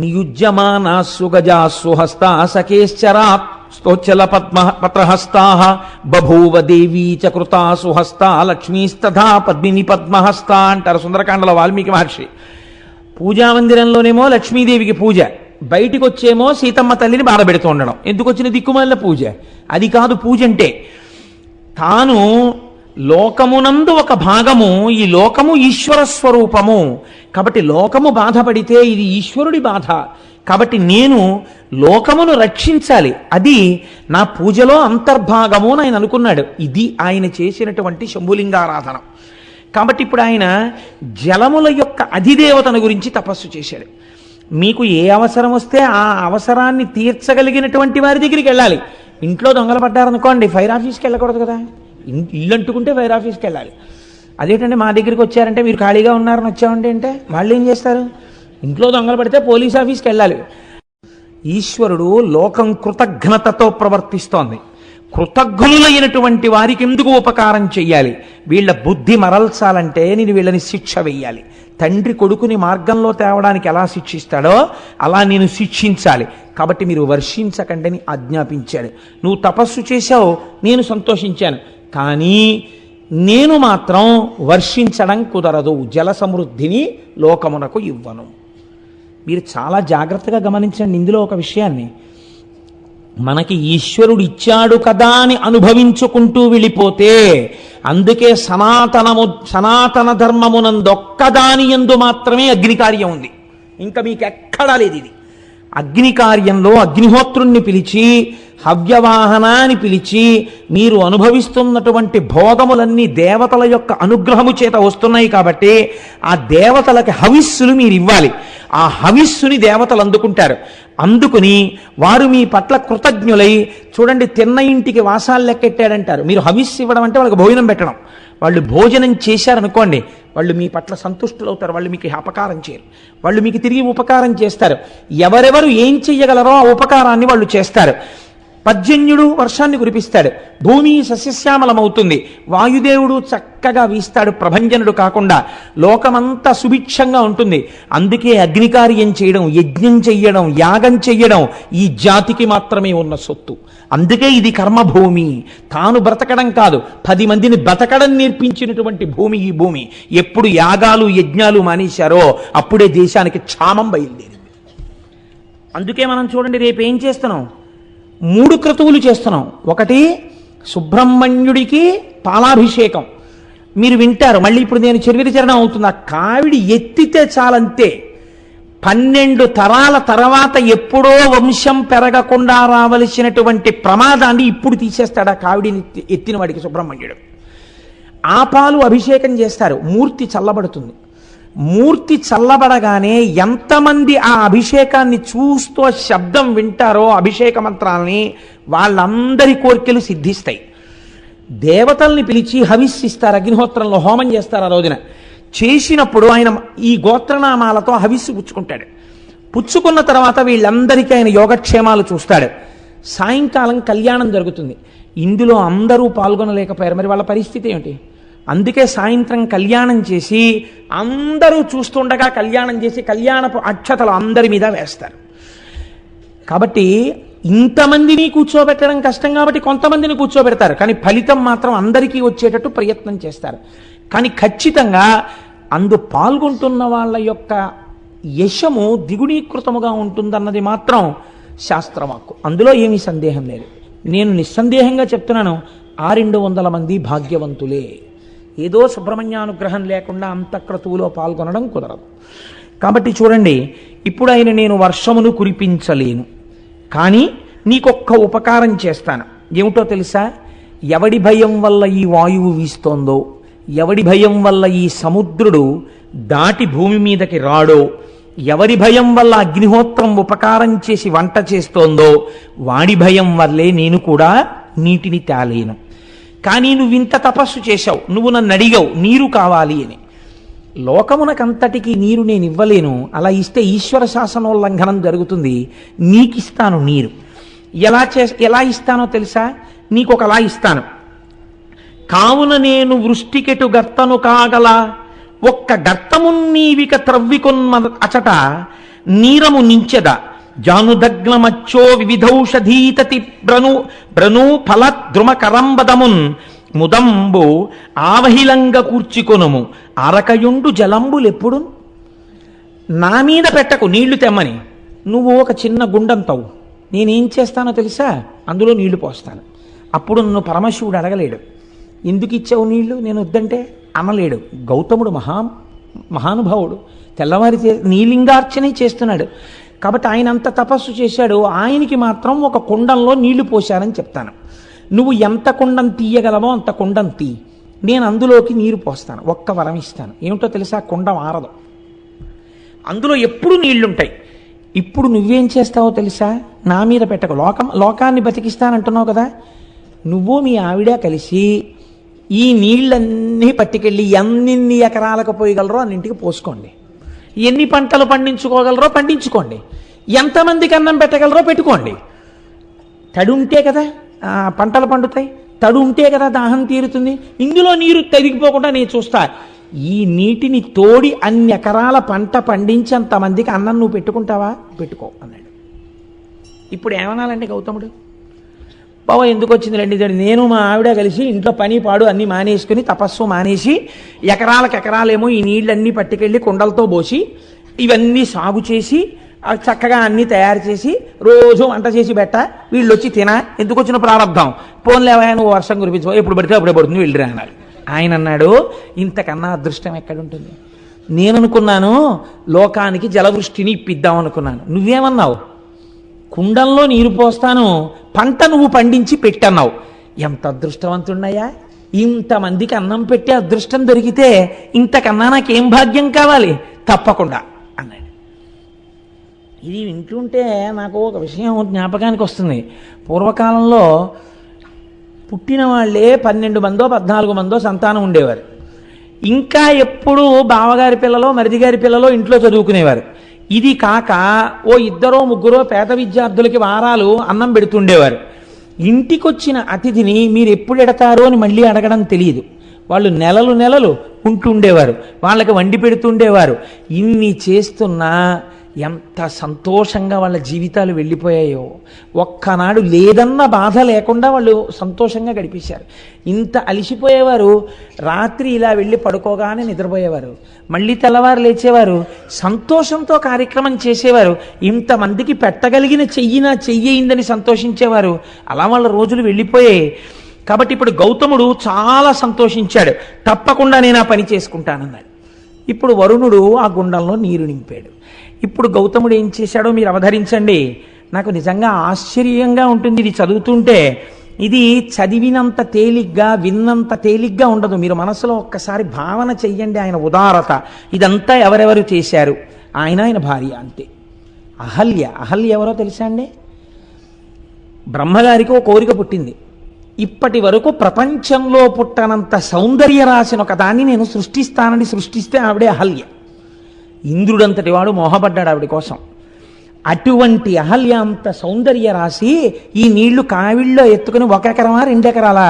నియుజ్యమానా సుగజాసు హస్తా సకేశ్చరా స్తోచల పత్రహస్తా బభూవ దేవీ చకృతాసు హస్తా లక్ష్మీస్తథా పద్మిని పద్మహస్త అంటారు సుందరకాండలో వాల్మీకి మహర్షి. పూజామందిరంలోనేమో లక్ష్మీదేవికి పూజ, బయటికి వచ్చేమో సీతమ్మ తల్లిని బాధపెడుతూ ఉండడం. ఎందుకు వచ్చిన దిక్కుమాలిన పూజ? అది కాదు పూజ అంటే. తాను లోకమునందు ఒక భాగము, ఈ లోకము ఈశ్వర స్వరూపము కాబట్టి లోకము బాధపడితే ఇది ఈశ్వరుడి బాధ, కాబట్టి నేను లోకమును రక్షించాలి, అది నా పూజలో అంతర్భాగము అని ఆయన అనుకున్నాడు. ఇది ఆయన చేసినటువంటి శంభులింగారాధన. కాబట్టి ఇప్పుడు ఆయన జలముల యొక్క అధిదేవతను గురించి తపస్సు చేశాడు. మీకు ఏ అవసరం వస్తే ఆ అవసరాన్ని తీర్చగలిగినటువంటి వారి దగ్గరికి వెళ్ళాలి. ఇంట్లో దొంగలు పడ్డారనుకోండి, ఫైర్ ఆఫీస్కి వెళ్ళకూడదు కదా, ఇల్లు అంటుకుంటే ఫైర్ ఆఫీస్కి వెళ్ళాలి. అదేంటంటే మా దగ్గరికి వచ్చారంటే మీరు ఖాళీగా ఉన్నారని వచ్చామంటే అంటే వాళ్ళు ఏం చేస్తారు? ఇంట్లో దొంగలు పడితే పోలీస్ ఆఫీస్కి వెళ్ళాలి. ఈశ్వరుడు లోకం కృతజ్ఞతతో ప్రవర్తిస్తోంది. కృతజ్ఞులైనటువంటి వారికి ఎందుకు ఉపకారం చెయ్యాలి? వీళ్ళ బుద్ధి మరల్చాలంటే నేను వీళ్ళని శిక్ష వెయ్యాలి. తండ్రి కొడుకుని మార్గంలో తేవడానికి ఎలా శిక్షిస్తాడో అలా నేను శిక్షించాలి. కాబట్టి మీరు వర్షించకండి అని ఆజ్ఞాపించాడు. నువ్వు తపస్సు చేశావు, నేను సంతోషించాను, కానీ నేను మాత్రం వర్షించడం కుదరదు, జల సమృద్ధిని లోకమునకు ఇవ్వను. మీరు చాలా జాగ్రత్తగా గమనించండి ఇందులో ఒక విషయాన్ని. మనకి ఈశ్వరుడు ఇచ్చాడు కదా అని అనుభవించుకుంటూ వెళ్ళిపోతే, అందుకే సనాతన ధర్మమునందొక్కదాని యందు మాత్రమే అగ్నికార్యం ఉంది, ఇంకా మీకు ఎక్కడా లేదు. ఇది అగ్నికార్యంలో అగ్నిహోత్రుణ్ణి పిలిచి హవ్యవాహనాన్ని పిలిచి మీరు అనుభవిస్తున్నటువంటి భోగములన్నీ దేవతల యొక్క అనుగ్రహము చేత వస్తున్నాయి కాబట్టి ఆ దేవతలకి హవిస్సులు మీరు ఇవ్వాలి. ఆ హవిస్సుని దేవతలు అందుకుంటారు. అందుకుని వారు మీ పట్ల కృతజ్ఞులై, చూడండి తిన్న ఇంటికి వాసాలు లెక్కెట్టాడంటారు. మీరు హవిస్సు ఇవ్వడం అంటే వాళ్ళకి భోజనం పెట్టడం. వాళ్ళు భోజనం చేశారనుకోండి, వాళ్ళు మీ పట్ల సంతుష్టులు అవుతారు, వాళ్ళు మీకు అపకారం చేయరు, వాళ్ళు మీకు తిరిగి ఉపకారం చేస్తారు. ఎవరెవరు ఏం చెయ్యగలరో ఆ ఉపకారాన్ని వాళ్ళు చేస్తారు. పర్జన్యుడు వర్షాన్ని కురిపిస్తాడు, భూమి సస్యశ్యామలమవుతుంది, వాయుదేవుడు చక్కగా వీస్తాడు, ప్రభంజనుడు కాకుండా లోకమంతా సుభిక్షంగా ఉంటుంది. అందుకే అగ్నికార్యం చేయడం, యజ్ఞం చెయ్యడం, యాగం చెయ్యడం ఈ జాతికి మాత్రమే ఉన్న సొత్తు. అందుకే ఇది కర్మభూమి. తాను బ్రతకడం కాదు, 10 మందిని బ్రతకడం నేర్పించినటువంటి భూమి ఈ భూమి. ఎప్పుడు యాగాలు యజ్ఞాలు మానేశారో అప్పుడే దేశానికి క్షామం బయలుదేరింది. అందుకే మనం చూడండి రేపు ఏం చేస్తున్నాం, 3 క్రతువులు చేస్తున్నాం. ఒకటి సుబ్రహ్మణ్యుడికి పాలాభిషేకం. మీరు వింటారు, మళ్ళీ ఇప్పుడు నేను చెరువిరి చరణం అవుతుంది. ఆ కావిడి ఎత్తితే చాలంతే, 12 తరాల తర్వాత ఎప్పుడో వంశం పెరగకుండా రావలసినటువంటి ప్రమాదాన్ని ఇప్పుడు తీసేస్తాడు ఆ కావిడిని ఎత్తిన వాడికి సుబ్రహ్మణ్యుడు. ఆ పాలు అభిషేకం చేస్తారు, మూర్తి చల్లబడుతుంది. మూర్తి చల్లబడగానే ఎంతమంది ఆ అభిషేకాన్ని చూస్తూ శబ్దం వింటారో అభిషేక మంత్రాలని, వాళ్ళందరి కోరికలు సిద్ధిస్తాయి. దేవతల్ని పిలిచి హవిస్సిస్తారు, అగ్నిహోత్రంలో హోమం చేస్తారు. ఆ రోజున చేసినప్పుడు ఆయన ఈ గోత్రనామాలతో హవిస్సు పుచ్చుకుంటాడు. పుచ్చుకున్న తర్వాత వీళ్ళందరికీ ఆయన యోగక్షేమాలు చూస్తాడు. సాయంకాలం కళ్యాణం జరుగుతుంది. ఇందులో అందరూ పాల్గొనలేకపోయారు, మరి వాళ్ళ పరిస్థితి ఏమిటి? అందుకే సాయంత్రం కళ్యాణం చేసి అందరూ చూస్తుండగా కళ్యాణం చేసి కళ్యాణపు అక్షతలు అందరి మీద వేస్తారు. కాబట్టి ఇంతమందిని కూర్చోబెట్టడం కష్టం కాబట్టి కొంతమందిని కూర్చోబెడతారు, కానీ ఫలితం మాత్రం అందరికీ వచ్చేటట్టు ప్రయత్నం చేస్తారు. కానీ ఖచ్చితంగా పాల్గొంటున్న వాళ్ళ యొక్క యశము ద్విగుణీకృతముగా ఉంటుందన్నది మాత్రం శాస్త్రవాక్కు. అందులో ఏమీ సందేహం లేదు. నేను నిస్సందేహంగా చెప్తున్నాను, 200 మంది భాగ్యవంతులే. ఏదో సుబ్రహ్మణ్యానుగ్రహం లేకుండా అంతఃక్రతువులో పాల్గొనడం కుదరదు. కాబట్టి చూడండి, ఇప్పుడు ఆయన నేను వర్షమును కురిపించలేను, కానీ నీకొక్క ఉపకారం చేస్తాను. ఏమిటో తెలుసా? ఎవడి భయం వల్ల ఈ వాయువు వీస్తోందో, ఎవడి భయం వల్ల ఈ సముద్రుడు దాటి భూమి మీదకి రాడో, ఎవరి భయం వల్ల అగ్నిహోత్రం ఉపకారం చేసి వంట చేస్తోందో వాడి భయం వల్లే నేను కూడా నీటిని తేలేను. కానీ నువ్వు ఇంత తపస్సు చేశావు, నువ్వు నన్ను అడిగావు నీరు కావాలి అని. లోకమునకంతటికీ నీరు నేను ఇవ్వలేను, అలా ఇస్తే ఈశ్వర శాసనోల్లంఘనం జరుగుతుంది. నీకిస్తాను నీరు. ఎలా ఇస్తానో తెలుసా? నీకొకలా ఇస్తాను. కావున నేను వృష్టికెటు గర్తను కాగల, ఒక్క గర్తమున్నీవిక త్రవ్వికొన్న అచట నీరము నించెద, జానుదగ్నమచ్చో వివిధౌషధీతతి బ్రను ఫల ద్రుమ కరంబదమున్ ముదంబు ఆవహిలంగ కూర్చికొనుము అరకయుండు జలంబులెప్పుడు. నా మీద పెట్టకు నీళ్లు తెమ్మని, నువ్వు ఒక చిన్న గుండంతవు, నేనేం చేస్తానో తెలుసా? అందులో నీళ్లు పోస్తాను. అప్పుడు నన్ను పరమశివుడు అడగలేడు, ఎందుకు ఇచ్చావు నీళ్లు నేను వద్దంటే అనలేడు. గౌతముడు మహానుభావుడు, తెల్లవారి నీలింగార్చనే చేస్తున్నాడు. కాబట్టి ఆయన అంత తపస్సు చేశాడు. ఆయనకి మాత్రం ఒక కుండంలో నీళ్లు పోశారని చెప్తాను. నువ్వు ఎంత కుండం తీయగలవో అంత కుండం తీ, నేను అందులోకి నీరు పోస్తాను, ఒక్క వరం ఇస్తాను. ఏమిటో తెలుసా? కుండం ఆరదు, అందులో ఎప్పుడు నీళ్లుంటాయి. ఇప్పుడు నువ్వేం చేస్తావో తెలుసా? నా మీద పెట్టకు, లోకాన్ని బతికిస్తానంటున్నావు కదా, నువ్వు మీ ఆవిడ కలిసి ఈ నీళ్ళన్నీ పట్టుకెళ్ళి ఎన్ని ఎకరాలకు పోయగలరో అన్నింటికి పోసుకోండి, ఎన్ని పంటలు పండించుకోగలరో పండించుకోండి, ఎంతమందికి అన్నం పెట్టగలరో పెట్టుకోండి. తడి ఉంటే కదా పంటలు పండుతాయి, తడు ఉంటే కదా దాహం తీరుతుంది. ఇందులో నీరు తరిగిపోకుండా నేను చూస్తా. ఈ నీటిని తోడి అన్ని ఎకరాల పంట పండించి అంతమందికి అన్నం నువ్వు పెట్టుకుంటావా? పెట్టుకో అన్నాడు. ఇప్పుడు ఏమనాలంటే గౌతముడు, బావ ఎందుకు వచ్చింది రండి, నేను మా ఆవిడ కలిసి ఇంట్లో పని పాడు అన్నీ మానేసుకుని తపస్సు మానేసి ఎకరాలకు ఎకరాలేమో ఈ నీళ్ళన్నీ పట్టుకెళ్ళి కుండలతో పోసి ఇవన్నీ సాగు చేసి చక్కగా అన్నీ తయారు చేసి రోజు వంట చేసి పెట్ట, వీళ్ళు వచ్చి తినా, ఎందుకు వచ్చిన ప్రారంభం, పోన్లేవా నువ్వు వర్షం కురిపించు, ఎప్పుడు పడితే అప్పుడే పడుతుంది వెళ్ళిరా అన్నాడు. ఆయన అన్నాడు, ఇంతకన్నా అదృష్టం ఎక్కడుంటుంది? నేననుకున్నాను లోకానికి జలవృష్టిని ఇప్పిద్దాం అనుకున్నాను, నువ్వేమన్నావు? కుండంలో నీరు పోస్తాను, పంట నువ్వు పండించి పెట్టన్నావు. ఎంత అదృష్టవంతున్నాయా! ఇంతమందికి అన్నం పెట్టే అదృష్టం దొరికితే ఇంతకన్నా నాకేం భాగ్యం కావాలి? తప్పకుండా అన్నాడు. ఇది వింటుంటే నాకు ఒక విషయం జ్ఞాపకానికి వస్తుంది. పూర్వకాలంలో పుట్టిన వాళ్ళే 12 మందో 14 మందో సంతానం ఉండేవారు. ఇంకా ఎప్పుడు బావగారి పిల్లలో మరిదిగారి పిల్లలో ఇంట్లో చదువుకునేవారు. ఇది కాక ఓ 2 3 పేద విద్యార్థులకి వారాలు అన్నం పెడుతుండేవారు. ఇంటికొచ్చిన అతిథిని మీరు ఎప్పుడు ఎడతారో అని మళ్ళీ అడగడం తెలియదు. వాళ్ళు నెలలు ఉంటుండేవారు, వాళ్ళకి వండి పెడుతుండేవారు. ఇన్ని చేస్తున్నా ఎంత సంతోషంగా వాళ్ళ జీవితాలు వెళ్ళిపోయాయో. ఒక్కనాడు లేదన్న బాధ లేకుండా వాళ్ళు సంతోషంగా గడిపేశారు. ఇంత అలిసిపోయేవారు, రాత్రి ఇలా వెళ్ళి పడుకోగానే నిద్రపోయేవారు, మళ్ళీ తెల్లవారు లేచేవారు, సంతోషంతో కార్యక్రమం చేసేవారు. ఇంతమందికి పెట్టగలిగిన చెయ్యిందని సంతోషించేవారు. అలా వాళ్ళ రోజులు వెళ్ళిపోయాయి. కాబట్టి ఇప్పుడు గౌతముడు చాలా సంతోషించాడు. తప్పకుండా నేను ఆ పని చేసుకుంటానన్నాడు. ఇప్పుడు వరుణుడు ఆ గుండంలో నీరు నింపాడు. ఇప్పుడు గౌతముడు ఏం చేశాడో మీరు అవధరించండి. నాకు నిజంగా ఆశ్చర్యంగా ఉంటుంది ఇది చదువుతుంటే. ఇది చదివినంత తేలిగ్గా విన్నంత తేలిగ్గా ఉండదు. మీరు మనసులో ఒక్కసారి భావన చెయ్యండి ఆయన ఉదారత. ఇదంతా ఎవరెవరు చేశారు? ఆయన భార్య అంతే. అహల్య ఎవరో తెలుసా అండి? బ్రహ్మగారికి ఒక కోరిక పుట్టింది. ఇప్పటి వరకు ప్రపంచంలో పుట్టనంత సౌందర్య రాశిని ఒక దాన్ని నేను సృష్టిస్తానని సృష్టిస్తే ఆవిడే అహల్య. ఇంద్రుడంతటి వాడు మోహపడ్డాడు ఆవిడ కోసం. అటువంటి అహల్య అంత సౌందర్య రాశి ఈ నీళ్లు కావిళ్ళలో ఎత్తుకుని 1 ఎకరమా 2 ఎకరాలా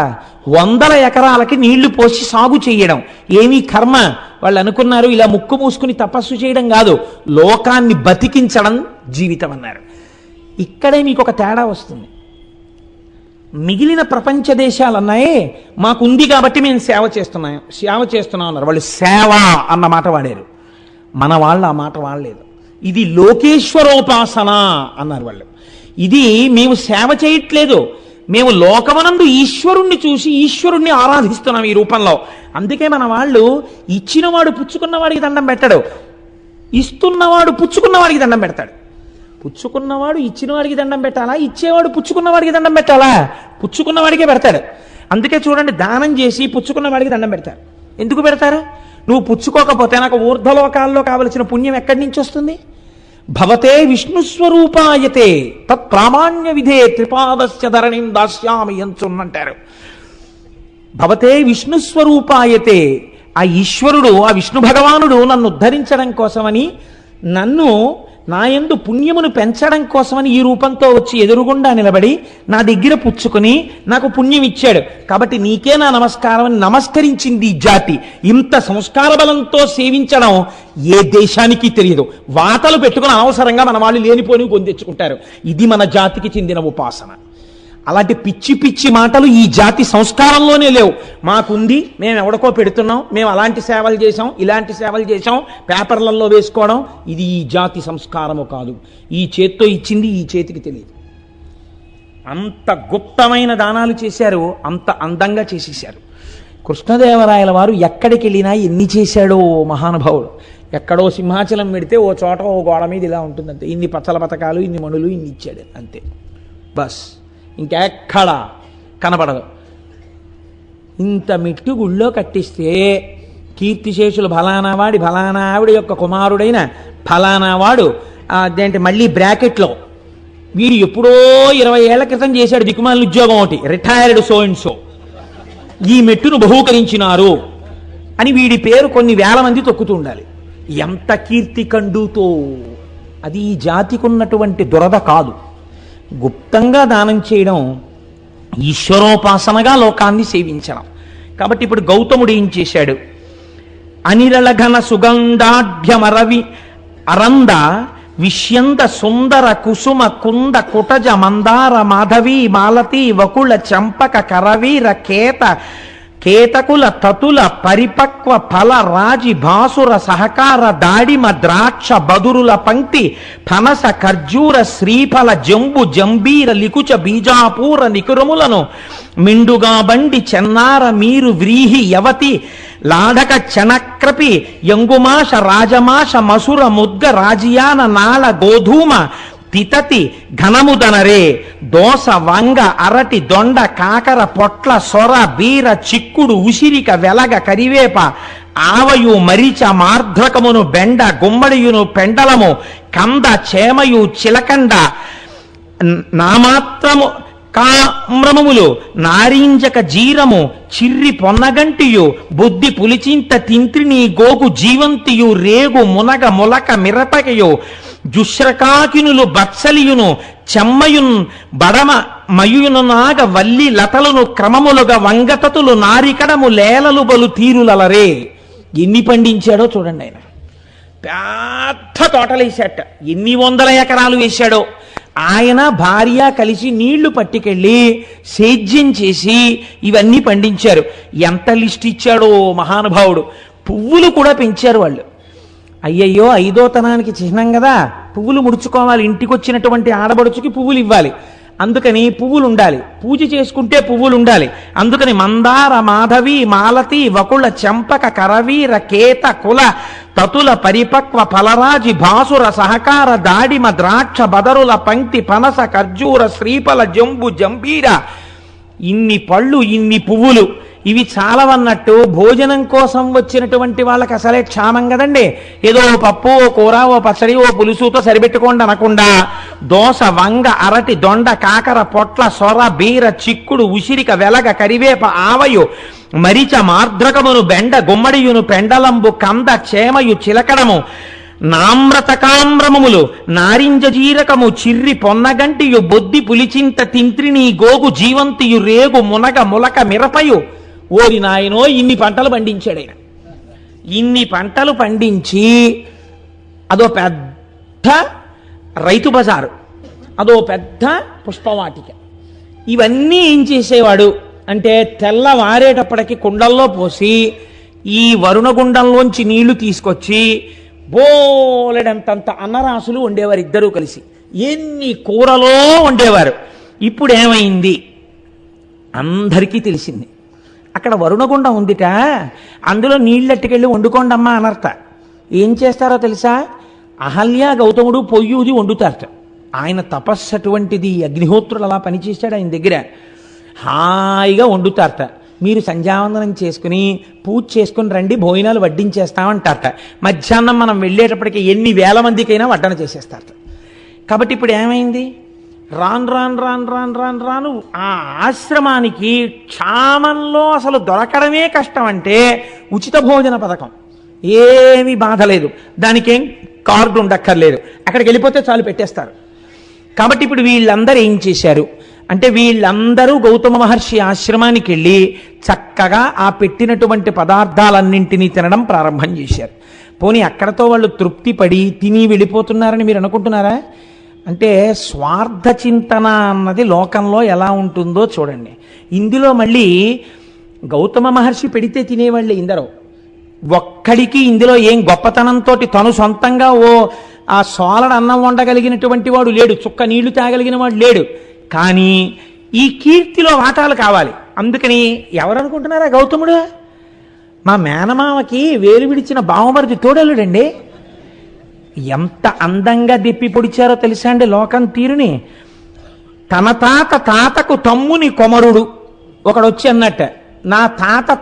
100 ఎకరాలకి నీళ్లు పోసి సాగు చేయడం ఏమీ కర్మ. వాళ్ళు అనుకున్నారు ఇలా ముక్కు మూసుకుని తపస్సు చేయడం కాదు, లోకాన్ని బతికించడం జీవితం అన్నారు. ఇక్కడే మీకు ఒక తేడా వస్తుంది. మిగిలిన ప్రపంచ దేశాలు అన్నాయే మాకుంది కాబట్టి మేము సేవ చేస్తున్నాం అన్నారు. వాళ్ళు సేవ అన్న మాట వాడారు. మన వాళ్ళు ఆ మాట వాడలేదు. ఇది లోకేశ్వరోపాసన అన్నారు వాళ్ళు. ఇది మేము సేవ చేయట్లేదు, మేము లోకమనందు ఈశ్వరుణ్ణి చూసి ఈశ్వరుణ్ణి ఆరాధిస్తున్నాం ఈ రూపంలో. అందుకే మన వాళ్ళు ఇచ్చినవాడు పుచ్చుకున్నవాడికి దండం పెట్టడు, ఇస్తున్నవాడు పుచ్చుకున్నవాడికి దండం పెడతాడు. పుచ్చుకున్నవాడు ఇచ్చినవాడికి దండం పెట్టాలా, ఇచ్చేవాడు పుచ్చుకున్నవాడికి దండం పెట్టాలా? పుచ్చుకున్నవాడికే పెడతాడు. అందుకే చూడండి, దానం చేసి పుచ్చుకున్నవాడికి దండం పెడతారు. ఎందుకు పెడతారు? నువ్వు పుచ్చుకోకపోతే నాకు ఊర్ధ్వలోకాల్లో కావలసిన పుణ్యం ఎక్కడి నుంచి వస్తుంది? భవతే విష్ణుస్వరూపాయతే తత్ ప్రామాణ్య విధే త్రిపాదస్య ధరణిం దాస్యామి అంటారు. భవతే విష్ణుస్వరూపాయతే, ఆ ఈశ్వరుడు ఆ విష్ణు భగవానుడు నన్ను ఉద్ధరించడం కోసమని, నన్ను నాయందు పుణ్యమును పెంచడం కోసమని ఈ రూపంతో వచ్చి ఎదురుగుండా నిలబడి నా దగ్గర పుచ్చుకుని నాకు పుణ్యం ఇచ్చాడు. కాబట్టి నీకే నా నమస్కారం అని నమస్కరించింది ఈ జాతి. ఇంత సంస్కార బలంతో సేవించడం ఏ దేశానికి తెలియదు. వాతలు పెట్టుకుని అవసరంగా మన వాళ్ళు లేనిపోని గొంతెచ్చుకుంటారు. ఇది మన జాతికి చెందిన ఉపాసన. అలాంటి పిచ్చి పిచ్చి మాటలు ఈ జాతి సంస్కారంలోనే లేవు. మాకుంది, మేము ఎవడికో పెడుతున్నాం, మేము అలాంటి సేవలు చేసాం, ఇలాంటి సేవలు చేసాం, పేపర్లలో వేసుకోవడం, ఇది ఈ జాతి సంస్కారము కాదు. ఈ చేత్తో ఇచ్చింది ఈ చేతికి తెలియదు. అంత గుప్తమైన దానాలు చేశారు, అంత అందంగా చేసేశారు. కృష్ణదేవరాయల వారు ఎక్కడికి వెళ్ళినా ఎన్ని చేశాడో మహానుభావుడు. ఎక్కడో సింహాచలం పెడితే ఓ చోట ఓ గోడ మీద ఇలా ఉంటుంది అంతే. ఇన్ని పచ్చల పథకాలు, ఇన్ని మణులు, ఇన్ని ఇచ్చాడు అంతే, బస్. ఇంకెక్కడా కనపడదు. ఇంత మిట్టు గుళ్ళో కట్టిస్తే కీర్తిశేషులు ఫలానా వాడి ఫలానా ఆవిడ యొక్క కుమారుడైన ఫలానా వాడు అదేంటి మళ్ళీ బ్రాకెట్లో వీడు ఎప్పుడో 20 ఏళ్ల క్రితం చేశాడు దిక్కుమాలిన ఉద్యోగం ఒకటి, రిటైర్డ్ సో అండ్ సో, ఈ మెట్టును బహూకరించినారు అని వీడి పేరు కొన్ని వేల మంది తొక్కుతూ ఉండాలి. ఎంత కీర్తి కండుతో! అది ఈ జాతికి ఉన్నటువంటి దురద కాదు. గుప్తంగా దానం చేయడం ఈశ్వరోపాసనగా లోకాన్ని సేవించడం. కాబట్టి ఇప్పుడు గౌతముడు ఏం చేశాడు? అనిరళఘన సుగంధాఢ్యమరవి అరంద విష్యంద సుందర కుసుమ కుంద కుటజ మందార మాధవి మాలతి వకుళ చంపక కరవీర కేతకుల తతుల పరిపక్వ ఫల రాజి భాసుర సహకార దాడిమ ద్రాక్ష బదురుల పంక్తి ఫనస ఖర్జూర శ్రీఫల జంబు జంబీర లికుచ బీజాపూర నికురములను మిండుగా బండి చెన్నార మీరు వ్రీహి యవతి లాఢక చనక్రపి యంగుమాష రాజమాష మసుర ముద్గ రాజియాన నాళ గోధూమ తితతి ఘనముదనరే దోస వంగ అరటి దొండ కాకర పొట్ల సొర బీర చిక్కుడు ఉసిరిక వెలగ కరివేప ఆవయు మరిచ మార్ధ్రకమును బెండ గుమ్మడియును పెండలము కంద చేమయు చిలకండ నామాత్రము కామ్రమములు నారింజక జీరము చిర్రి పొన్నగంటియు బుద్ధి పులిచింత తింత్రిని గోగు జీవంతియు రేగు మునగ ములక మిరపకయు జుశ్రకాకినులు బత్సలియును చెమ్మయున్ బడమ మయును నాగ వల్లి లతలను క్రమములుగా వంగతతులు నారికడము లేలలు బలు తీరులలరే. ఎన్ని పండించాడో చూడండి. ఆయన పెద్ద తోటలు వేసాట, ఎన్ని 100 ఎకరాలు వేశాడో. ఆయన భార్య కలిసి నీళ్లు పట్టుకెళ్ళి సేద్యం చేసి ఇవన్నీ పండించారు. ఎంత లిస్ట్ ఇచ్చాడో మహానుభావుడు. పువ్వులు కూడా పెంచారు వాళ్ళు. అయ్యయ్యో 5వ తనానికి చిహ్నం కదా, పువ్వులు ముడుచుకోవాలి, ఇంటికి వచ్చినటువంటి ఆడబడుచుకి పువ్వులు ఇవ్వాలి, అందుకని పువ్వులు ఉండాలి, పూజ చేసుకుంటే పువ్వులు ఉండాలి. అందుకని మందార మాధవి మాలతి వకుళ చంపక కరవీర కేత కుల తతుల పరిపక్వ ఫలరాజి భాసుర సహకార దాడిమ ద్రాక్ష బదరుల పంక్తి పనస ఖర్జూర శ్రీఫల జంబు జంబీర, ఇన్ని పళ్ళు ఇన్ని పువ్వులు. ఇవి చాలవన్నట్టు భోజనం కోసం వచ్చినటువంటి వాళ్ళకి అసలే క్షామం కదండి. ఏదో ఓ పప్పు, ఓ కూర, ఓ పచ్చడి, ఓ పులుసుతో సరిపెట్టుకోండి అనకుండా దోస వంగ అరటి దొండ కాకర పొట్ల సొర బీర చిక్కుడు ఉసిరిక వెలగ కరివేప ఆవయు మరిచ మార్ద్రకమును బెండ గుమ్మడియును పెండలంబు కంద చేమయు చిలకడము నామ్రతకామ్రమములు నారింజ జీరకము చిర్రి పొన్నగంటియు బొద్ది పులిచింత తింత్రిని గోగు జీవంతియు రేగు మునగ ములక మిరపయు. ఓరి నాయనో, ఇన్ని పంటలు పండించాడు ఆయన. ఇన్ని పంటలు పండించి అదో పెద్ద రైతు బజారు, అదో పెద్ద పుష్పవాటిక. ఇవన్నీ ఏం చేసేవాడు అంటే తెల్లవారేటప్పటికి కుండల్లో పోసి ఈ వరుణగుండంలోంచి నీళ్లు తీసుకొచ్చి బోలెడంతంత అన్నరాసులు వండేవారు ఇద్దరూ కలిసి. ఎన్ని కూరలో వండేవారు. ఇప్పుడు ఏమైంది? అందరికీ తెలిసింది. అక్కడ వరుణగుండం ఉందిట, అందులో నీళ్ళెట్టుకెళ్ళి వండుకోండమ్మా అనర్త. ఏం చేస్తారో తెలుసా? అహల్య గౌతముడు పొయ్యూది వండుతారట. ఆయన తపస్సు అటువంటిది. అగ్నిహోత్రులు అలా పనిచేశాడు ఆయన దగ్గర. హాయిగా వండుతారట. మీరు సంధ్యావందనం చేసుకుని పూజ చేసుకుని రండి, భోజనాలు వడ్డించేస్తామంటారట. మధ్యాహ్నం మనం వెళ్ళేటప్పటికి ఎన్ని వేల మందికైనా వడ్డన చేసేస్తారట. కాబట్టి ఇప్పుడు ఏమైంది? రాను రాను రాను రాను రాను రాను ఆ ఆశ్రమానికి క్షామంలో అసలు దొరకడమే కష్టం. అంటే ఉచిత భోజన పథకం ఏమీ బాధ లేదు, దానికేం కార్డు ఉండక్కర్లేదు, అక్కడికి వెళ్ళిపోతే చాలు పెట్టేస్తారు. కాబట్టి ఇప్పుడు వీళ్ళందరూ ఏం చేశారు అంటే వీళ్ళందరూ గౌతమ మహర్షి ఆశ్రమానికి వెళ్ళి చక్కగా ఆ పెట్టినటువంటి పదార్థాలన్నింటినీ తినడం ప్రారంభం చేశారు. పోనీ అక్కడతో వాళ్ళు తృప్తి పడి తిని వెళ్ళిపోతున్నారని మీరు అనుకుంటున్నారా? అంటే స్వార్థ చింతన అన్నది లోకంలో ఎలా ఉంటుందో చూడండి. ఇందులో మళ్ళీ గౌతమ మహర్షి పెడితే తినేవాళ్ళే ఇందరూ. ఒక్కడికి ఇందులో ఏం గొప్పతనంతో తను సొంతంగా ఆ సోలడ అన్నం వండగలిగినటువంటి వాడు లేడు, చుక్క నీళ్లు తాగలిగిన వాడు లేడు. కానీ ఈ కీర్తిలో వాటాలు కావాలి. అందుకని ఎవరనుకుంటున్నారా? గౌతముడు మా మేనమామకి వేలు విడిచిన బావమరిది తోడలుడండి. ఎంత అందంగా దిప్పి పొడిచారో తెలుసా అండి లోకం తీరుని. తన తాతకు తమ్ముని కొమరుడు ఒకడొచ్చి అన్నట్ట, నా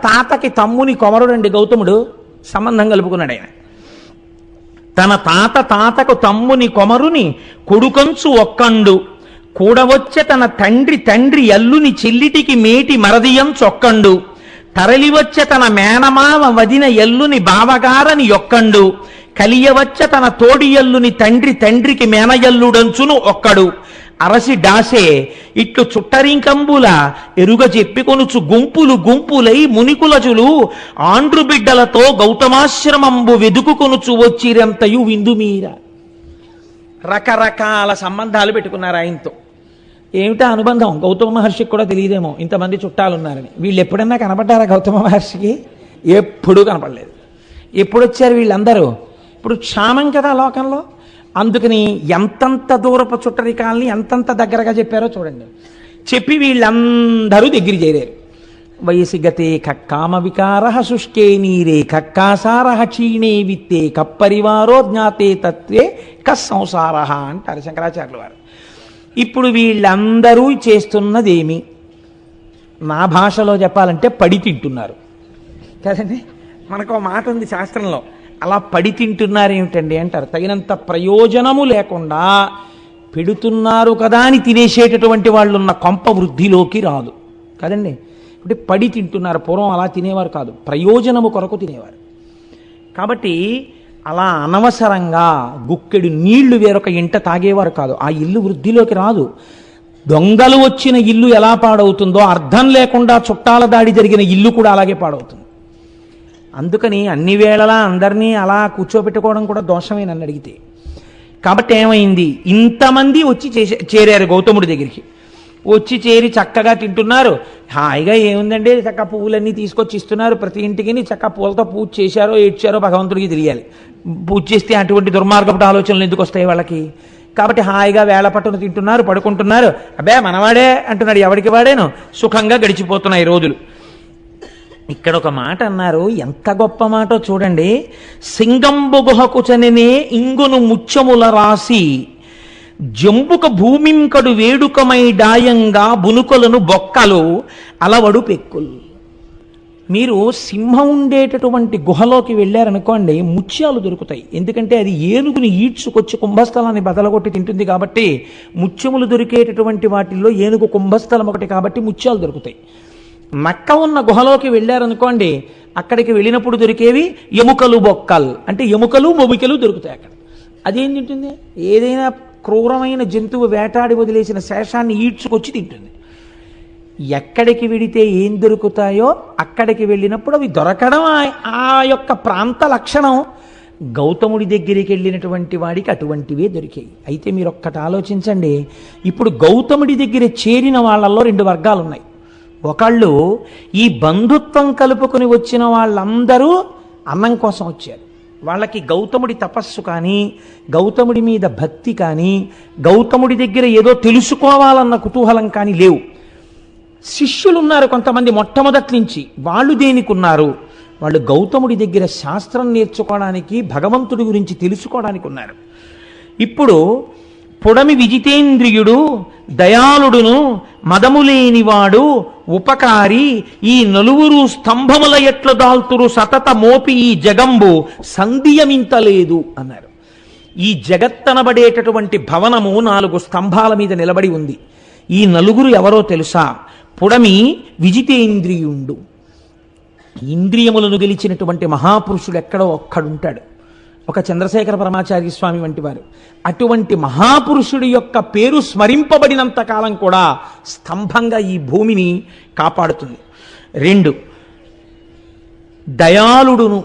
తాతకి తమ్ముని కొమరుడు అండి గౌతముడు. సంబంధం కలుపుకున్నాడు ఆయన. తన తాతకు తమ్ముని కొమరుని కొడుకంచు ఒక్కండు కూడవచ్చే తన తండ్రి ఎల్లుని చెల్లిటికి మేటి మరదియం చొక్కండు తరలివచ్చే తన మేనమావ వదిన ఎల్లుని బావగారని యొక్కండు కలియవచ్చ తన తోడి ఎల్లుని తండ్రికి మేనయల్లుడంచును ఒక్కడు అరసి డాసే ఇట్లు చుట్టరింకంబుల ఎరుగ చెప్పికొనుచు గుంపులై మునికులజులు ఆండ్రు బిడ్డలతో గౌతమాశ్రమంబు వెదుకుకొనుచు వచ్చిరంతయు విందుమీర. రకరకాల సంబంధాలు పెట్టుకున్నారు ఆయనతో. ఏమిటా అనుబంధం గౌతమ మహర్షికి కూడా తెలియదేమో ఇంతమంది చుట్టాలున్నారని. వీళ్ళు ఎప్పుడన్నా కనపడ్డారా గౌతమ మహర్షికి? ఎప్పుడూ కనపడలేదు. ఎప్పుడు వచ్చారు వీళ్ళందరూ? ఇప్పుడు క్షామం కదా లోకంలో. అందుకని ఎంతంత దూరపు చుట్టరికాలని ఎంతంత దగ్గరగా చెప్పారో చూడండి. చెప్పి వీళ్ళందరూ దగ్గర చేరారు. వయసి గతే కక్కామ వికార శుష్కే నీరే కక్కాసార క్షీణే విత్తే కప్పరివారో జ్ఞాతే తత్వే కస్సంసార అంటారు శంకరాచార్యుల వారు. ఇప్పుడు వీళ్ళందరూ చేస్తున్నదేమి? నా భాషలో చెప్పాలంటే పడి తింటున్నారు కదండి. మనకు ఒక మాట ఉంది శాస్త్రంలో, అలా పడి తింటున్నారు ఏమిటండి అంటారు. తగినంత ప్రయోజనము లేకుండా పెడుతున్నారు కదా అని తినేసేటటువంటి వాళ్ళు ఉన్న కొంప వృద్ధిలోకి రాదు కదండి. అంటే పడి తింటున్నారు. పూర్వం అలా తినేవారు కాదు, ప్రయోజనము కొరకు తినేవారు. కాబట్టి అలా అనవసరంగా గుక్కెడు నీళ్లు వేరొక ఇంట తాగేవారు కాదు. ఆ ఇల్లు వృద్ధిలోకి రాదు. దొంగలు వచ్చిన ఇల్లు ఎలా పాడవుతుందో అర్థం లేకుండా చుట్టాల దాడి జరిగిన ఇల్లు కూడా అలాగే పాడవుతుంది. అందుకని అన్ని వేళలా అందరినీ అలా కూర్చోబెట్టుకోవడం కూడా దోషమే నన్ను అడిగితే. కాబట్టి ఏమైంది, ఇంతమంది వచ్చి చేరారు గౌతముడి దగ్గరికి. వచ్చి చేరి చక్కగా తింటున్నారు. హాయిగా ఏముందండి, చక్క పువ్వులన్నీ తీసుకొచ్చి ఇస్తున్నారు ప్రతి ఇంటికి. చక్క పూలతో పూజ చేశారో ఏడ్చారో భగవంతుడికి తెలియాలి. పూజ చేస్తే అటువంటి దుర్మార్గపు ఆలోచనలు ఎందుకు వస్తాయి వాళ్ళకి? కాబట్టి హాయిగా వేళ పట్టును తింటున్నారు, పడుకుంటున్నారు. అబ్బే మనవాడే అంటున్నాడు, ఎవరికి వాడేను. సుఖంగా గడిచిపోతున్నాయి రోజులు. ఇక్కడ ఒక మాట అన్నారు, ఎంత గొప్ప మాటో చూడండి. సింగంబు గుహకు చనినే ఇంగును ముత్యముల రాసి జంబుక భూమింకడు వేడుకమై డాయంగా బునుకలను బొక్కలు అలవడు పెక్కులు. మీరు సింహం ఉండేటటువంటి గుహలోకి వెళ్ళారనుకోండి, ముత్యాలు దొరుకుతాయి. ఎందుకంటే అది ఏనుగుని ఈడ్చుకొచ్చి కుంభస్థలాన్ని బదలగొట్టి తింటుంది కాబట్టి. ముత్యములు దొరికేటటువంటి వాటిల్లో ఏనుగు కుంభస్థలం ఒకటి కాబట్టి ముత్యాలు దొరుకుతాయి. నక్క ఉన్న గుహలోకి వెళ్ళారనుకోండి, అక్కడికి వెళ్ళినప్పుడు దొరికేవి ఎముకలు బొక్కలు, అంటే ఎముకలు మొబికలు దొరుకుతాయి అక్కడ. అదేం తింటుంది? ఏదైనా క్రూరమైన జంతువు వేటాడి వదిలేసిన శేషాన్ని ఈడ్చుకొచ్చి తింటుంది. ఎక్కడికి వెడితే ఏం దొరుకుతాయో అక్కడికి వెళ్ళినప్పుడు అవి దొరకడం ఆ యొక్క ప్రాంత లక్షణం. గౌతముడి దగ్గరికి వెళ్ళినటువంటి వాడికి అటువంటివే దొరికాయి. అయితే మీరు ఒక్కటి ఆలోచించండి. ఇప్పుడు గౌతముడి దగ్గర చేరిన వాళ్ళల్లో రెండు వర్గాలు ఉన్నాయి. ఒకళ్ళు ఈ బంధుత్వం కలుపుకొని వచ్చిన వాళ్ళందరూ అన్నం కోసం వచ్చారు. వాళ్ళకి గౌతముడి తపస్సు కానీ, గౌతముడి మీద భక్తి కానీ, గౌతముడి దగ్గర ఏదో తెలుసుకోవాలన్న కుతూహలం కానీ లేవు. శిష్యులు ఉన్నారు కొంతమంది మొట్టమొదటి నుంచి. వాళ్ళు దేనికి ఉన్నారు? వాళ్ళు గౌతముడి దగ్గర శాస్త్రం నేర్చుకోవడానికి, భగవంతుడి గురించి తెలుసుకోవడానికి ఉన్నారు. ఇప్పుడు పొడమి విజితేంద్రియుడు, దయాళుడును, మదములేనివాడు, ఉపకారి, ఈ నలుగురు స్తంభముల ఎట్లు దాల్తురు సతత మోపి ఈ జగంబు సంధియమింతలేదు అన్నారు. ఈ జగత్తనబడేటటువంటి భవనము 4 స్తంభాల మీద నిలబడి ఉంది. ఈ నలుగురు ఎవరో తెలుసా? పుడమి విజితేంద్రియుండు. ఇంద్రియములను గెలిచినటువంటి మహాపురుషుడు ఎక్కడో ఒక్కడుంటాడు, ఒక చంద్రశేఖర పరమాచార్య స్వామి వంటి వారు. అటువంటి మహాపురుషుడి యొక్క పేరు స్మరింపబడినంత కాలం కూడా స్తంభంగా ఈ భూమిని కాపాడుతుంది. 2, దయాళుడును,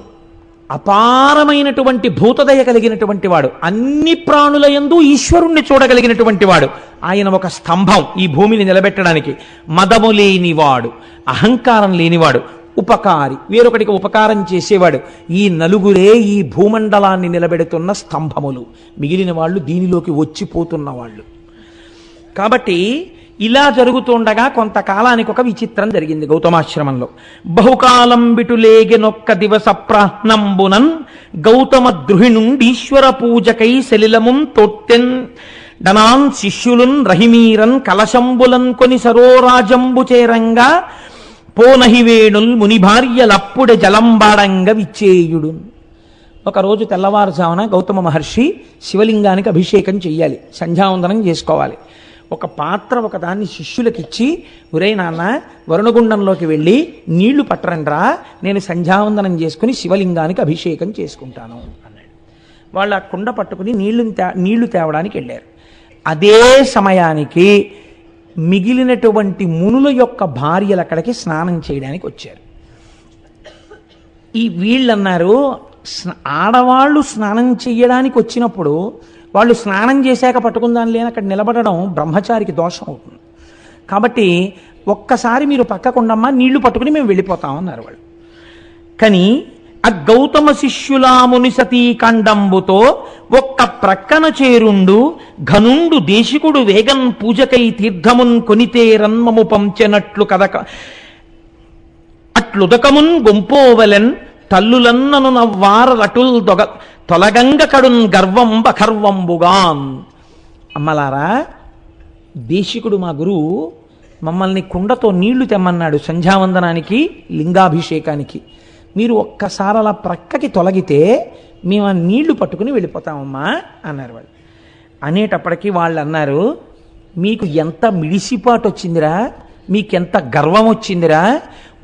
అపారమైనటువంటి భూతదయ కలిగినటువంటి వాడు, అన్ని ప్రాణుల యందు ఈశ్వరుణ్ణి చూడగలిగినటువంటి వాడు. ఆయన ఒక స్తంభం ఈ భూమిని నిలబెట్టడానికి. మదము లేనివాడు, అహంకారం లేనివాడు, ఉపకారి, వేరొకటికి ఉపకారం చేసేవాడు. ఈ నలుగురే ఈ భూమండలాన్ని నిలబెడుతున్న స్తంభములు. మిగిలిన వాళ్ళు దీనిలోకి వచ్చిపోతున్న వాళ్ళు. కాబట్టి ఇలా జరుగుతుండగా కొంతకాలానికి ఒక విచిత్రం జరిగింది గౌతమాశ్రమంలో. బహుకాలం బిటులేగెనొక్క దివస ప్రాహ్నంబునన్ గౌతమ ద్రుహిణుండీశ్వర పూజకై సలిలముం తొట్టెన్ డనాన్ శిష్యులున్ రహిమీరన్ కలశంబులన్ కొని సరోరాజంబు చేరంగా పోనహివేణుల్ ముని భార్యలప్పుడే జలంబాడంగ విచ్చేయుడు. ఒకరోజు తెల్లవారుజామున గౌతమ మహర్షి శివలింగానికి అభిషేకం చెయ్యాలి, సంధ్యావందనం చేసుకోవాలి. ఒక పాత్ర ఒకదాన్ని శిష్యులకిచ్చి, ఒరే నాన్న వరుణగుండంలోకి వెళ్ళి నీళ్లు పట్టరండ్రా, నేను సంధ్యావందనం చేసుకుని శివలింగానికి అభిషేకం చేసుకుంటాను అన్నాడు. వాళ్ళు ఆ కుండ పట్టుకుని నీళ్లు తేవడానికి వెళ్ళారు. అదే సమయానికి మిగిలినటువంటి మునుల యొక్క భార్యలు అక్కడికి స్నానం చేయడానికి వచ్చారు. ఈ వీళ్ళన్నారు, ఆడవాళ్ళు స్నానం చేయడానికి వచ్చినప్పుడు వాళ్ళు స్నానం చేశాక పట్టుకుందాని లేని అక్కడ నిలబడడం బ్రహ్మచారికి దోషం అవుతుంది. కాబట్టి ఒక్కసారి మీరు పక్కకుండమ్మా, నీళ్లు పట్టుకుని మేము వెళ్ళిపోతామన్నారు వాళ్ళు. కానీ ఆ గౌతమ శిష్యులాముని సతీకాండంబుతో ఒక్క ప్రక్కన చేరుండు ఘనుండు దేశికుడు వేగన్ పూజకై తీర్థమున్ కొనితే రన్మము పంచెనట్లు కదక అట్లుదకమున్ గొంపోవలెన్ తల్లులన్నను నవ్వారలటుల్ తొలగంగ కడున్ గర్వం బఖర్వంబుగాన్. అమ్మలారా, దేశికుడు మా గురువు మమ్మల్ని కుండతో నీళ్లు తెమ్మన్నాడు సంధ్యావందనానికి, లింగాభిషేకానికి. మీరు ఒక్కసారి అలా ప్రక్కకి తొలగితే మేము ఆ నీళ్లు పట్టుకుని వెళ్ళిపోతామమ్మా అన్నారు వాళ్ళు. అనేటప్పటికీ వాళ్ళు అన్నారు, మీకు ఎంత మిడిసిపాటు వచ్చిందిరా, మీకెంత గర్వం వచ్చిందిరా,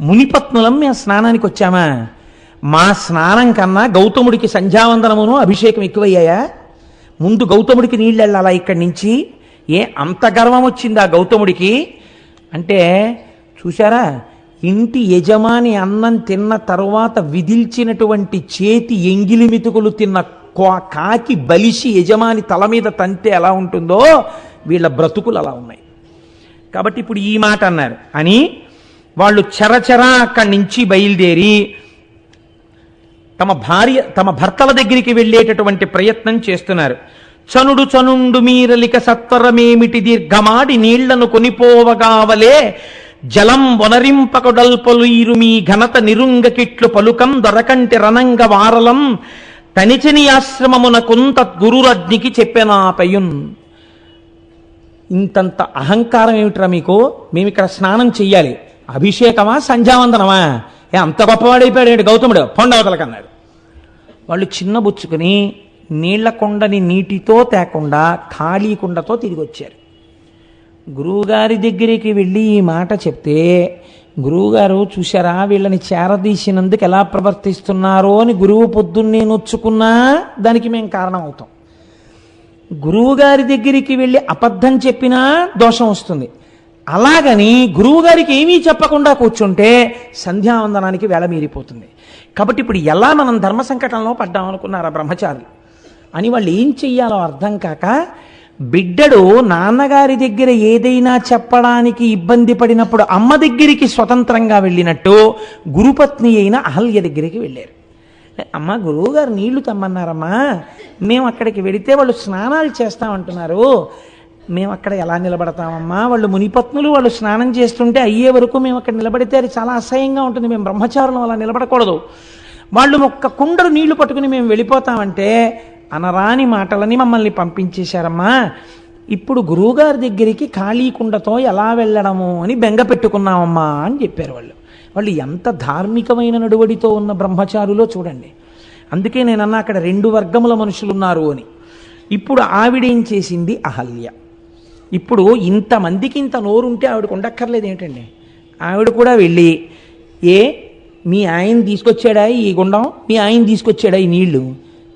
మునిపత్నులం మేము స్నానానికి వచ్చామా? మా స్నానం కన్నా గౌతముడికి సంధ్యావందనమును అభిషేకం ఎక్కువయ్యాయా? ముందు గౌతముడికి నీళ్ళు వెళ్ళాలా ఇక్కడి నుంచి? అంత గర్వం వచ్చిందా గౌతముడికి అంటే? చూశారా, ఇంటి యజమాని అన్నం తిన్న తరువాత విదిల్చినటువంటి చేతి ఎంగిలి మెతుకులు తిన్న కాకి బలిసి యజమాని తల మీద తంతే ఎలా ఉంటుందో వీళ్ళ బ్రతుకులు అలా ఉన్నాయి. కాబట్టి ఇప్పుడు ఈ మాట అన్నారు అని వాళ్ళు చరచరా అక్కడి నుంచి బయలుదేరి తమ భర్తల దగ్గరికి వెళ్ళేటటువంటి ప్రయత్నం చేస్తున్నారు. చనుండు మీరలిక సత్వరమేమిటి దీర్ఘమాడి నీళ్లను కొనిపోవగావలే జలం వనరింపకొడల్పలుయిరు మీ ఘనత నిరుంగకిట్లు పలుకం దొరకంటి రణంగ వారలం తనిచని ఆశ్రమమునకుంత గురురజ్ఞికి చెప్పెనాపయున్. ఇంతంత అహంకారం ఏమిట్రా మీకు? మేము ఇక్కడ స్నానం చెయ్యాలి, అభిషేకమా సంధ్యావందనమా? అంత గొప్పవాడైపోయాడు గౌతముడు, పొండవతలకన్నాడు. వాళ్ళు చిన్నబుచ్చుకుని నీళ్ల కొండని నీటితో తేకుండా ఖాళీ కుండతో తిరిగి వచ్చారు. గురువుగారి దగ్గరికి వెళ్ళి ఈ మాట చెప్తే, గురువుగారు చూశారా వీళ్ళని చేరదీసినందుకు ఎలా ప్రవర్తిస్తున్నారో అని గురువు పొద్దున్నే నొచ్చుకున్నా దానికి మేము కారణం అవుతాం. గురువుగారి దగ్గరికి వెళ్ళి అబద్ధం చెప్పినా దోషం వస్తుంది. అలాగని గురువుగారికి ఏమీ చెప్పకుండా కూర్చుంటే సంధ్యావందనానికి వేళ మీరిపోతుంది. కాబట్టి ఇప్పుడు ఎలా మనం ధర్మ సంకటంలో పడ్డామనుకున్నారా బ్రహ్మచారులు అని వాళ్ళు ఏం చెయ్యాలో అర్థం కాక, బిడ్డడు నాన్నగారి దగ్గర ఏదైనా చెప్పడానికి ఇబ్బంది పడినప్పుడు అమ్మ దగ్గరికి స్వతంత్రంగా వెళ్ళినట్టు గురుపత్ని అయిన అహల్య దగ్గరికి వెళ్ళారు. అమ్మ, గురువుగారు నీళ్లు తెమ్మన్నారమ్మా, మేము అక్కడికి వెడితే వాళ్ళు స్నానాలు చేస్తామంటున్నారు, మేము అక్కడ ఎలా నిలబడతామమ్మా? వాళ్ళు మునిపత్నులు, వాళ్ళు స్నానం చేస్తుంటే అయ్యే వరకు మేము అక్కడ నిలబడితే అది చాలా అసహ్యంగా ఉంటుంది, మేము బ్రహ్మచారులం అలా నిలబడకూడదు. వాళ్ళు ఒక్క కుండరు నీళ్లు పట్టుకుని మేము వెళ్ళిపోతామంటే అనరాని మాటలని మమ్మల్ని పంపించేశారమ్మా. ఇప్పుడు గురువుగారి దగ్గరికి ఖాళీ కుండతో ఎలా వెళ్ళడము అని బెంగ పెట్టుకున్నామమ్మా అని చెప్పారు వాళ్ళు. వాళ్ళు ఎంత ధార్మికమైన నడువడితో ఉన్న బ్రహ్మచారులో చూడండి. అందుకే నేనన్నా అక్కడ 2 వర్గముల మనుషులు ఉన్నారు అని. ఇప్పుడు ఆవిడేం చేసింది? అహల్య. ఇప్పుడు ఇంతమందికి ఇంత నోరుంటే ఆవిడకు ఉండక్కర్లేదు ఏంటండి? ఆవిడ కూడా వెళ్ళి, మీ ఆయన తీసుకొచ్చాడా ఈ గుండం, మీ ఆయన తీసుకొచ్చాడా ఈ నీళ్లు,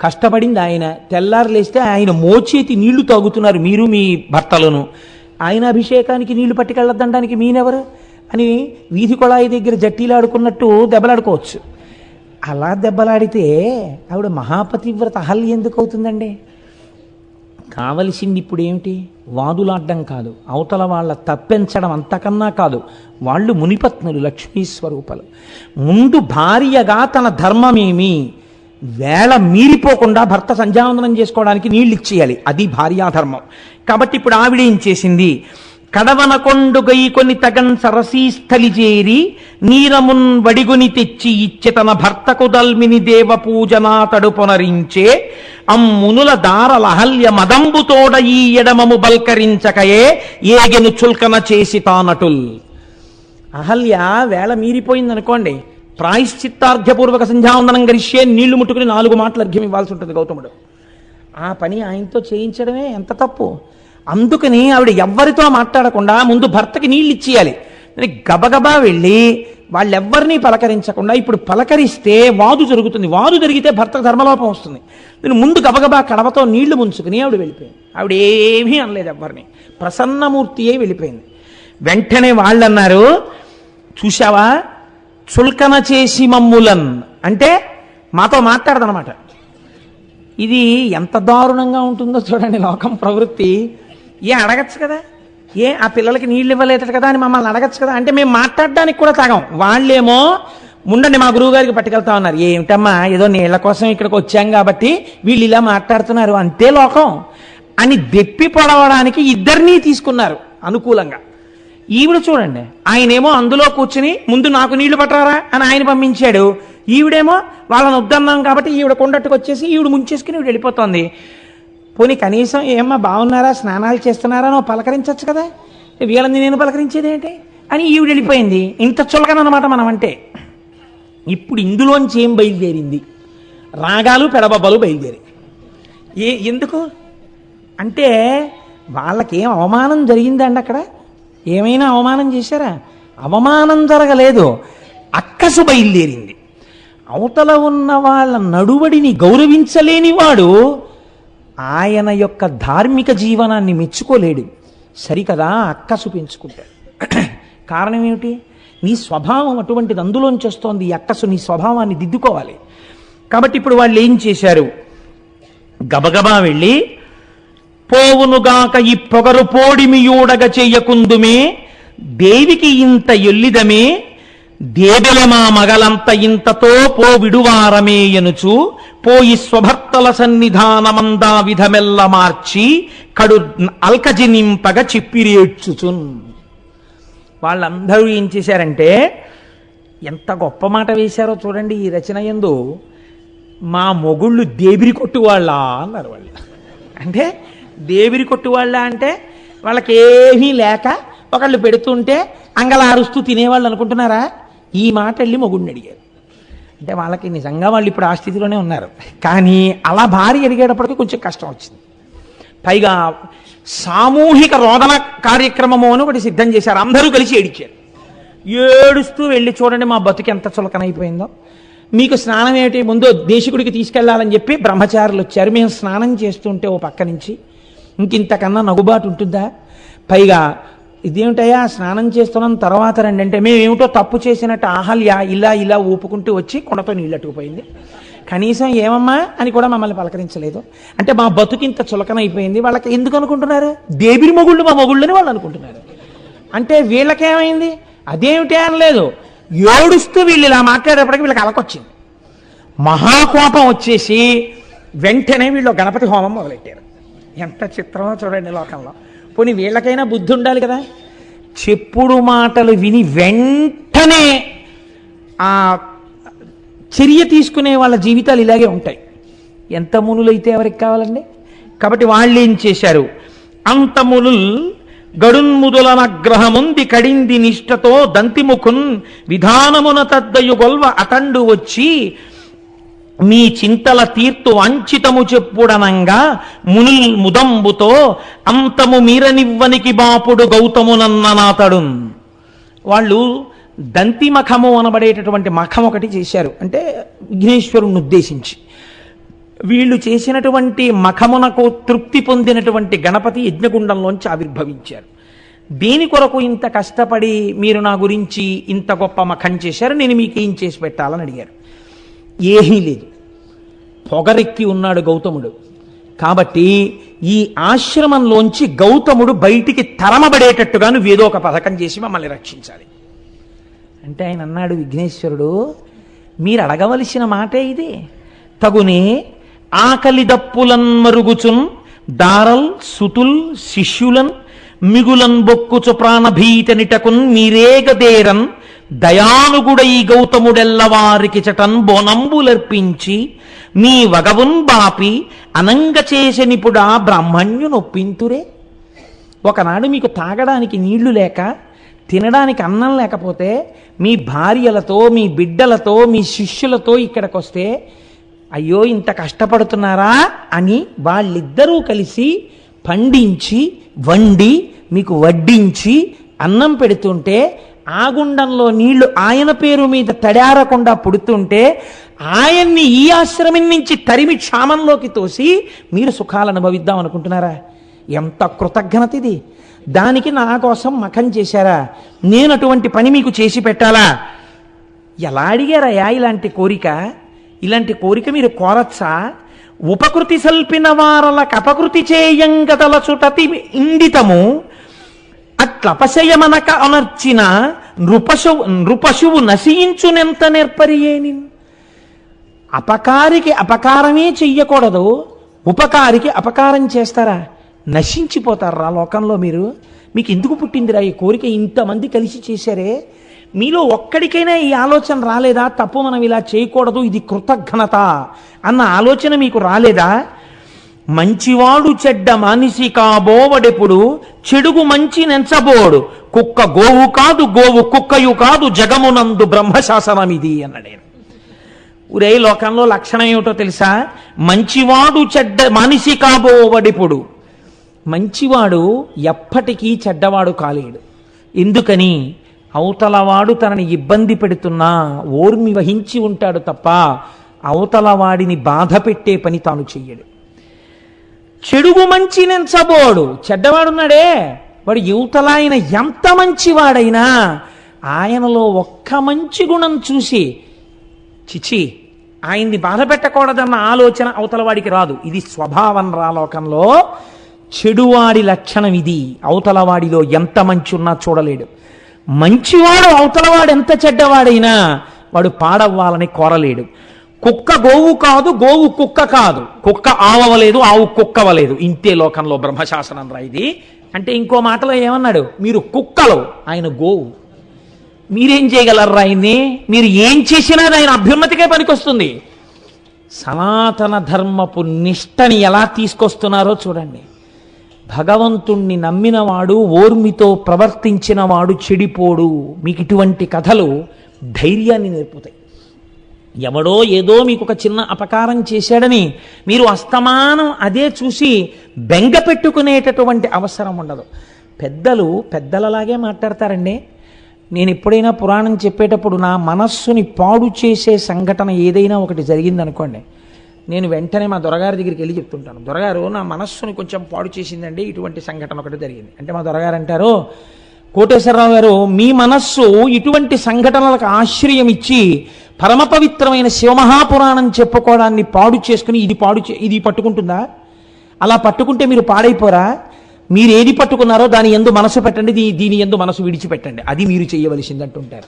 కష్టపడింది ఆయన, తెల్లారు లేస్తే ఆయన మోచేతి నీళ్లు తాగుతున్నారు మీరు మీ భర్తలను, ఆయన అభిషేకానికి నీళ్లు పట్టుకెళ్ళొద్దనడానికి మీనెవరు అని వీధి కొళాయి దగ్గర జట్టీలాడుకున్నట్టు దెబ్బలాడుకోవచ్చు. అలా దెబ్బలాడితే ఆవిడ మహాపతివ్రత అహల్య ఎందుకు అవుతుందండి? కావలసింది ఇప్పుడు ఏమిటి? వాదులాడ్డం కాదు, అవతల వాళ్ళ తప్పించడం అంతకన్నా కాదు. వాళ్ళు మునిపత్నులు, లక్ష్మీ స్వరూపాలు. ముందు భార్యగా తన ధర్మమేమి వేళ మీరిపోకుండా భర్త సంధ్యావందనం చేసుకోవడానికి నీళ్ళు ఇచ్చేయాలి, అది భార్యాధర్మం. కాబట్టి ఇప్పుడు ఆవిడ ఏం చేసింది? కడవన కొండు గైకొని తగన్ సరసీస్థలి చేరి నీరమున్ వడిగుని తెచ్చి ఇచ్చి తన భర్తకు దల్మిని దేవ పూజనాతడు పునరించే అమ్మునుల దారలహల్య మదంబుతోడ ఈ ఎడమము బల్కరించకయే ఏగెను చుల్కన చేసి తానటుల్. అహల్య వేళ మీరిపోయిందనుకోండి, ప్రాయశ్చిత్తార్ఘ్యపూర్వక సంధ్యావందనం గరిష్యే నీళ్లు ముట్టుకుని 4 మాటలు అర్ఘ్యం ఇవ్వాల్సి ఉంటుంది గౌతముడు. ఆ పని ఆయనతో చేయించడమే ఎంత తప్పు. అందుకని ఆవిడ ఎవ్వరితో మాట్లాడకుండా ముందు భర్తకి నీళ్ళు ఇచ్చేయాలి. గబగబా వెళ్ళి వాళ్ళెవ్వరినీ పలకరించకుండా, ఇప్పుడు పలకరిస్తే వాదు జరుగుతుంది, వాదు జరిగితే భర్తకు ధర్మలోపం వస్తుంది. నేను ముందు గబగబా కడవతో నీళ్లు ముంచుకుని ఆవిడ వెళ్ళిపోయింది. ఆవిడ ఏమీ అనలేదు ఎవ్వరిని, ప్రసన్నమూర్తియే వెళ్ళిపోయింది. వెంటనే వాళ్ళు అన్నారు, చూశావా చుల్కన చేసి మమ్ములన్ అంటే మాతో మాట్లాడదనమాట. ఇది ఎంత దారుణంగా ఉంటుందో చూడండి లోకం ప్రవృత్తి. అడగచ్చు కదా, ఆ పిల్లలకి నీళ్ళు ఇవ్వలేదు కదా అని మమ్మల్ని అడగచ్చు కదా అంటే మేము మాట్లాడడానికి కూడా తాగం. వాళ్ళేమో ఉండండి మా గురువు గారికి పట్టుకెళ్తా ఉన్నారు. ఏమిటమ్మా ఏదో నీళ్ల కోసం ఇక్కడికి వచ్చాం కాబట్టి వీళ్ళు ఇలా మాట్లాడుతున్నారు అంతే లోకం అని దెప్పి పొడవడానికి ఇద్దరినీ తీసుకున్నారు అనుకూలంగా. ఈవిడ చూడండి, ఆయనేమో అందులో కూర్చుని ముందు నాకు నీళ్లు పట్టరారా అని ఆయన పంపించాడు. ఈవిడేమో వాళ్ళని వద్దన్నాం కాబట్టి ఈవిడ కొండట్టుకు వచ్చేసి ఈవిడ ముంచేసుకుని ఈవిడ వెళ్ళిపోతుంది. పోనీ కనీసం ఏమ్మా బాగున్నారా, స్నానాలు చేస్తున్నారా నువ్వు పలకరించవచ్చు కదా, వీళ్ళని నేను పలకరించేది ఏంటి అని ఈవిడ వెళ్ళిపోయింది. ఇంత చులకనమాట మనం అంటే. ఇప్పుడు ఇందులోంచి ఏం బయలుదేరింది? రాగాలు పెడబబ్బలు బయలుదేరి. ఎందుకు అంటే వాళ్ళకేం అవమానం జరిగిందండి అక్కడ? ఏమైనా అవమానం చేశారా? అవమానం జరగలేదు, అక్కసు బయలుదేరింది. అవతల ఉన్న వాళ్ళ నడువడిని గౌరవించలేని వాడు ఆయన యొక్క ధార్మిక జీవనాన్ని మెచ్చుకోలేడు. సరికదా, అక్కసు పెంచుకుంటాడు. కారణం ఏమిటి? నీ స్వభావం అటువంటిది, అందులోంచి వస్తోంది ఈ అక్కసు. నీ స్వభావాన్ని దిద్దుకోవాలి. కాబట్టి ఇప్పుడు వాళ్ళు ఏం చేశారు? గబగబా వెళ్ళి పోవునుగాక ఈ పొగరు పోడిమియూడగ చెయ్యకుందుమే దేవికి ఇంత ఎల్లిదమే దేబెల మా మగలంత ఇంతతో పో విడువారమే ఎనుచు పోయి స్వభర్తల సన్నిధానమందా విధమెల్ల మార్చి కడు అల్కజినింపగ చిప్పిరేడ్చుచున్. వాళ్ళందరూ ఏం చేశారంటే ఎంత గొప్ప మాట వేశారో చూడండి ఈ రచన యందు. మా మొగుళ్ళు దేబిరి కొట్టువాళ్ళ అన్నారు వాళ్ళు. అంటే దేవిరి కొట్టువాళ్ళ అంటే వాళ్ళకేమీ లేక ఒకళ్ళు పెడుతుంటే అంగలారుస్తూ తినేవాళ్ళు అనుకుంటున్నారా? ఈ మాట వెళ్ళి మొగుడిని అడిగారు. అంటే వాళ్ళకి నిజంగా వాళ్ళు ఇప్పుడు ఆ స్థితిలోనే ఉన్నారు. కానీ అలా భార్య అడిగేటప్పటికీ కొంచెం కష్టం వచ్చింది. పైగా సామూహిక రోదన కార్యక్రమము అని ఒకటి సిద్ధం చేశారు. అందరూ కలిసి ఏడిచారు. ఏడుస్తూ వెళ్ళి చూడండి మా బతుకు ఎంత చులకనైపోయిందో. మీకు స్నానం ఏమిటి, ముందు దేశికుడికి తీసుకెళ్లాలని చెప్పి బ్రహ్మచారులు వచ్చారు. మేము స్నానం చేస్తుంటే ఓ పక్క నుంచి ఇంకింతకన్నా నగుబాటు ఉంటుందా? పైగా ఇదేమిటయ్యా స్నానం చేస్తున్నాం తర్వాత రండి అంటే మేమేమిటో తప్పు చేసినట్టు అహల్య ఇలా ఇలా ఊపుకుంటూ వచ్చి కుండతో నీళ్ళు అట్టుకుపోయింది. కనీసం ఏమమ్మా అని కూడా మమ్మల్ని పలకరించలేదు. అంటే మా బతుకింత చులకనైపోయింది. వాళ్ళకి ఎందుకు అనుకుంటున్నారు? దేబిరి మొగుళ్ళు మా మొగుళ్ళని వాళ్ళు అనుకుంటున్నారు. అంటే వీళ్ళకేమైంది? అదేమిటి అనలేదు. ఏడుస్తూ వీళ్ళు ఇలా మాట్లాడేప్పటికీ వీళ్ళకి అలకొచ్చింది. మహాకోపం వచ్చేసి వెంటనే వీళ్ళు గణపతి హోమం మొదలెట్టారు. ఎంత చిత్రమో చూడండి లోకంలో. పోనీ వీళ్ళకైనా బుద్ధి ఉండాలి కదా. చెప్పుడు మాటలు విని వెంటనే ఆ చర్య తీసుకునే వాళ్ళ జీవితాలు ఇలాగే ఉంటాయి. ఎంత మునులైతే ఎవరికి కావాలండి? కాబట్టి వాళ్ళు ఏం చేశారు? అంత మునుల్ గడున్ముదులనగ్రహముంది కడింది నిష్టతో దంతిముఖున్ విధానమున తద్దయు గొల్వ అతండు వచ్చి మీ చింతల తీర్తు అంచితము చెప్పుడనంగా మునుల్ ముదంబుతో అంతము మీరనివ్వనికి బాపుడు గౌతమునన్ననాతడున్. వాళ్ళు దంతి మఖము అనబడేటటువంటి మఖం ఒకటి చేశారు. అంటే విఘ్నేశ్వరుణ్ణి ఉద్దేశించి వీళ్ళు చేసినటువంటి మఖమునకు తృప్తి పొందినటువంటి గణపతి యజ్ఞగుండంలోంచి ఆవిర్భవించారు. దేని కొరకు ఇంత కష్టపడి మీరు నా గురించి ఇంత గొప్ప మఖం చేశారు, నేను మీకు ఏం చేసి పెట్టాలని అడిగారు. ఏమీ లేదు, పొగరెక్కి ఉన్నాడు గౌతముడు. కాబట్టి ఈ ఆశ్రమంలోంచి గౌతముడు బయటికి తరమబడేటట్టుగా నువ్వు ఏదో ఒక పథకం చేసి మమ్మల్ని రక్షించాలి అంటే ఆయన అన్నాడు, విఘ్నేశ్వరుడు మీరు అడగవలసిన మాటే ఇది. తగునే ఆకలి దప్పులన్ మరుగుచున్ దారల్ సుతుల్ శిష్యులన్ మిగులన్ బొక్కుచు ప్రాణభీతనిటకున్ మీరేగదేరన్ దయానుగుడై గౌతముడెల్లవారికి చటన్ బోనంబులర్పించి మీ వగవున్ బాపి అనంగ చేసనిపుడా బ్రాహ్మణ్యునొప్పింతురే. ఒకనాడు మీకు తాగడానికి నీళ్లు లేక, తినడానికి అన్నం లేకపోతే మీ భార్యలతో, మీ బిడ్డలతో, మీ శిష్యులతో ఇక్కడికి వస్తే అయ్యో ఇంత కష్టపడుతున్నారా అని వాళ్ళిద్దరూ కలిసి పండించి వండి మీకు వడ్డించి అన్నం పెడుతుంటే ఆ గుండంలో నీళ్లు ఆయన పేరు మీద తడారకుండా పుడుతుంటే ఆయన్ని ఈ ఆశ్రమం నుంచి తరిమి క్షామంలోకి తోసి మీరు సుఖాలు అనుభవిద్దాం అనుకుంటున్నారా? ఎంత కృతజ్ఞత ఇది! దానికి నా కోసం మఖం చేశారా? నేను అటువంటి పని మీకు చేసి పెట్టాలా? ఎలా అడిగారయ్యా ఇలాంటి కోరిక? ఇలాంటి కోరిక మీరు కోరచ్చా? ఉపకృతి సల్పిన వారలకు అపకృతి చేయంగదల చుటతి ఇండితము అట్లపశయమనక అనర్చిన నృపశువు నశించునెంత నేర్పరియేని. అపకారికి అపకారమే చెయ్యకూడదు, ఉపకారికి అపకారం చేస్తారా? నశించిపోతారా లోకంలో మీరు? మీకు ఎందుకు పుట్టిందిరా ఈ కోరిక? ఇంతమంది కలిసి చేశారే, మీలో ఒక్కడికైనా ఈ ఆలోచన రాలేదా? తప్పు మనం ఇలా చేయకూడదు, ఇది కృతజ్ఞత అన్న ఆలోచన మీకు రాలేదా? మంచివాడు చెడ్డ మానిసి కాబోవడెప్పుడు చెడుగు మంచి నెంచబోడు. కుక్క గోవు కాదు, గోవు కుక్కయు కాదు, జగమునందు బ్రహ్మశాసనం ఇది అన్నాడు. ఊరే లోకంలో లక్షణం ఏమిటో తెలుసా? మంచివాడు చెడ్డ మానిసి కాబోవడెప్పుడు. మంచివాడు ఎప్పటికీ చెడ్డవాడు కాలేడు. ఎందుకని? అవతలవాడు తనని ఇబ్బంది పెడుతున్నా ఓర్మి వహించి ఉంటాడు తప్ప అవతలవాడిని బాధ పెట్టే పని తాను చెయ్యడు. చెడుగు మంచి నెంచబోడు. చెడ్డవాడున్నాడే వాడు యువతల ఆయన ఎంత మంచివాడైనా ఆయనలో ఒక్క మంచి గుణం చూసి చిచి ఆయన్ని బాధ పెట్టకూడదన్న ఆలోచన అవతలవాడికి రాదు. ఇది స్వభావం రా లోకంలో. చెడువాడి లక్షణం ఇది. అవతలవాడిలో ఎంత మంచి ఉన్నా చూడలేడు. మంచివాడు అవతలవాడు ఎంత చెడ్డవాడైనా వాడు పాడవ్వాలని కోరలేడు. కుక్క గోవు కాదు, గోవు కుక్క కాదు, కుక్క ఆవవలేదు, ఆవు కుక్కవలేదు. ఇంతే లోకంలో బ్రహ్మశాసనం రా ఇది. అంటే ఇంకో మాటలో ఏమన్నాడు? మీరు కుక్కలు, ఆయన గోవు. మీరేం చేయగలరు ఆయన్ని? మీరు ఏం చేసినా ఆయన అభ్యున్నతికే పనికొస్తుంది. సనాతన ధర్మపు నిష్టని ఎలా తీసుకొస్తున్నారో చూడండి. భగవంతుణ్ణి నమ్మినవాడు, ఓర్మితో ప్రవర్తించినవాడు చెడిపోడు. మీకు ఇటువంటి కథలు ధైర్యాన్ని నేర్పుతాయి. ఎవడో ఏదో మీకు ఒక చిన్న అపకారం చేశాడని మీరు అస్తమానం అదే చూసి బెంగ పెట్టుకునేటటువంటి అవసరం ఉండదు. పెద్దలు పెద్దలలాగే మాట్లాడతారండి. నేను ఎప్పుడైనా పురాణం చెప్పేటప్పుడు నా మనస్సుని పాడు చేసే సంఘటన ఏదైనా ఒకటి జరిగిందనుకోండి, నేను వెంటనే మా దొరగారి దగ్గరికి వెళ్ళి చెప్తుంటాను, దొరగారు నా మనస్సుని కొంచెం పాడు చేసిందండి, ఇటువంటి సంఘటన ఒకటి జరిగింది అంటే మా దొరగారు అంటారు, కోటేశ్వరరావు గారు మీ మనస్సు ఇటువంటి సంఘటనలకు ఆశ్రయం ఇచ్చి పరమ పవిత్రమైన శివమహాపురాణం చెప్పుకోవడాన్ని పాడు చేసుకుని ఇది పట్టుకుంటుందా? అలా పట్టుకుంటే మీరు పాడైపోరా? మీరు ఏది పట్టుకున్నారో దాని యందు మనసు పెట్టండి, దీని యందు మనసు విడిచిపెట్టండి, అది మీరు చేయవలసిందంటుంటారు.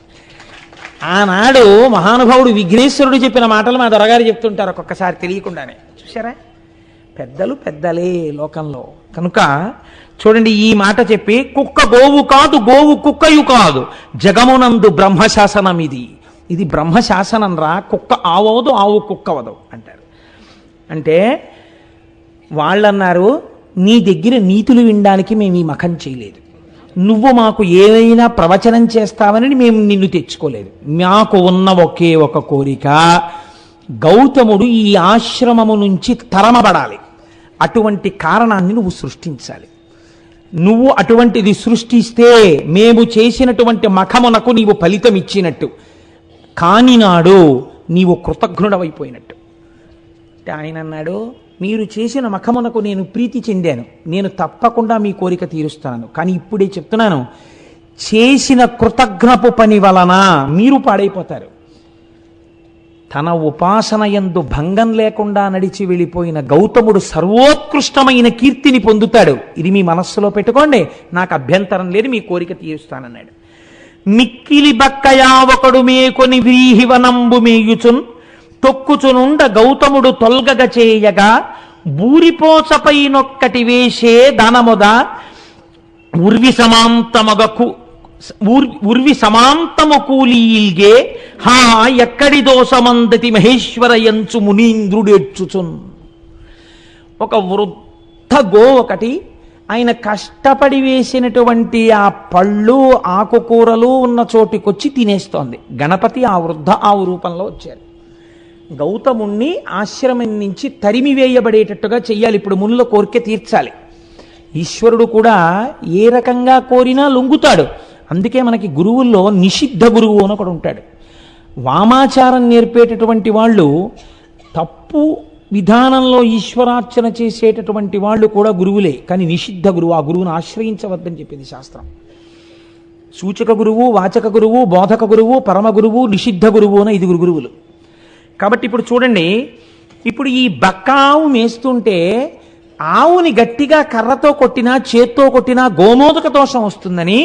ఆనాడు మహానుభావుడు విఘ్నేశ్వరుడు చెప్పిన మాటలు మా దొరగారు చెప్తుంటారు ఒక్కొక్కసారి తెలియకుండానే. చూసారా? పెద్దలు పెద్దలే లోకంలో. కనుక చూడండి, ఈ మాట చెప్పి కుక్క గోవు కాదు, గోవు కుక్కయు కాదు, జగమునందు బ్రహ్మశాసనం ఇది బ్రహ్మశాసనం రా. కుక్క ఆవదు, ఆవు కుక్కవదు అంటారు. అంటే వాళ్ళన్నారు, నీ దగ్గర నీతులు వినడానికి మేము ఈ మఖం చేయలేదు, నువ్వు మాకు ఏదైనా ప్రవచనం చేస్తావని మేము నిన్ను తెచ్చుకోలేదు. మాకు ఉన్న ఒకే ఒక కోరిక, గౌతముడు ఈ ఆశ్రమము నుంచి తరమబడాలి. అటువంటి కారణాన్ని నువ్వు సృష్టించాలి. నువ్వు అటువంటిది సృష్టిస్తే మేము చేసినటువంటి మఖమునకు నీవు ఫలితం ఇచ్చినట్టు, కాని నాడు నీవు కృతజ్ఞుడవైపోయినట్టు. అంటే ఆయన అన్నాడు, మీరు చేసిన మఖమునకు నేను ప్రీతి చెందాను, నేను తప్పకుండా మీ కోరిక తీరుస్తాను. కానీ ఇప్పుడే చెప్తున్నాను, చేసిన కృతజ్ఞపు పని వలన మీరు పాడైపోతారు. తన ఉపాసన యందు భంగం లేకుండా నడిచి వెళ్ళిపోయిన గౌతముడు సర్వోత్కృష్టమైన కీర్తిని పొందుతాడు. ఇది మీ మనస్సులో పెట్టుకోండి, నాకు అభ్యంతరం లేదు, మీ కోరిక తీరుస్తానన్నాడు. మిక్కిలి బక్కయా ఒకడు మేకొని వ్రీహివనంబు మేయుచున్ తొక్కుచునుండ గౌతముడు తొల్గగ చేయగా బూరిపోచపై నొక్కటి వేసే దానముద ఉర్వి సమాంతము కూలీల్గే హా ఎక్కడి దోషమందతి మహేశ్వర యంచు మునీంద్రుడేడ్చుచున్. ఒక వృద్ధ గో ఒకటి ఆయన కష్టపడి వేసినటువంటి ఆ పళ్ళు ఆకుకూరలు ఉన్న చోటికొచ్చి తినేస్తోంది. గణపతి ఆ వృద్ధ ఆవు రూపంలో వచ్చారు. గౌతముణ్ణి ఆశ్రమం నుంచి తరిమివేయబడేటట్టుగా చెయ్యాలి. ఇప్పుడు మునుల కోరిక తీర్చాలి. ఈశ్వరుడు కూడా ఏ రకంగా కోరినా లొంగుతాడు. అందుకే మనకి గురువుల్లో నిషిద్ధ గురువు అని ఒకడు ఉంటాడు. వామాచారం నేర్పేటటువంటి వాళ్ళు, తప్పు విధానంలో ఈశ్వరార్చన చేసేటటువంటి వాళ్ళు కూడా గురువులే. కానీ నిషిద్ధ గురువు, ఆ గురువును ఆశ్రయించవద్దని చెప్పింది శాస్త్రం. సూచక గురువు, వాచక గురువు, బోధక గురువు, పరమ గురువు, నిషిద్ధ గురువు అని 5 గురువులు. కాబట్టి ఇప్పుడు చూడండి, ఇప్పుడు ఈ బక్కావు మేస్తుంటే ఆవుని గట్టిగా కర్రతో కొట్టినా చేత్తో కొట్టినా గోమోదక దోషం వస్తుందని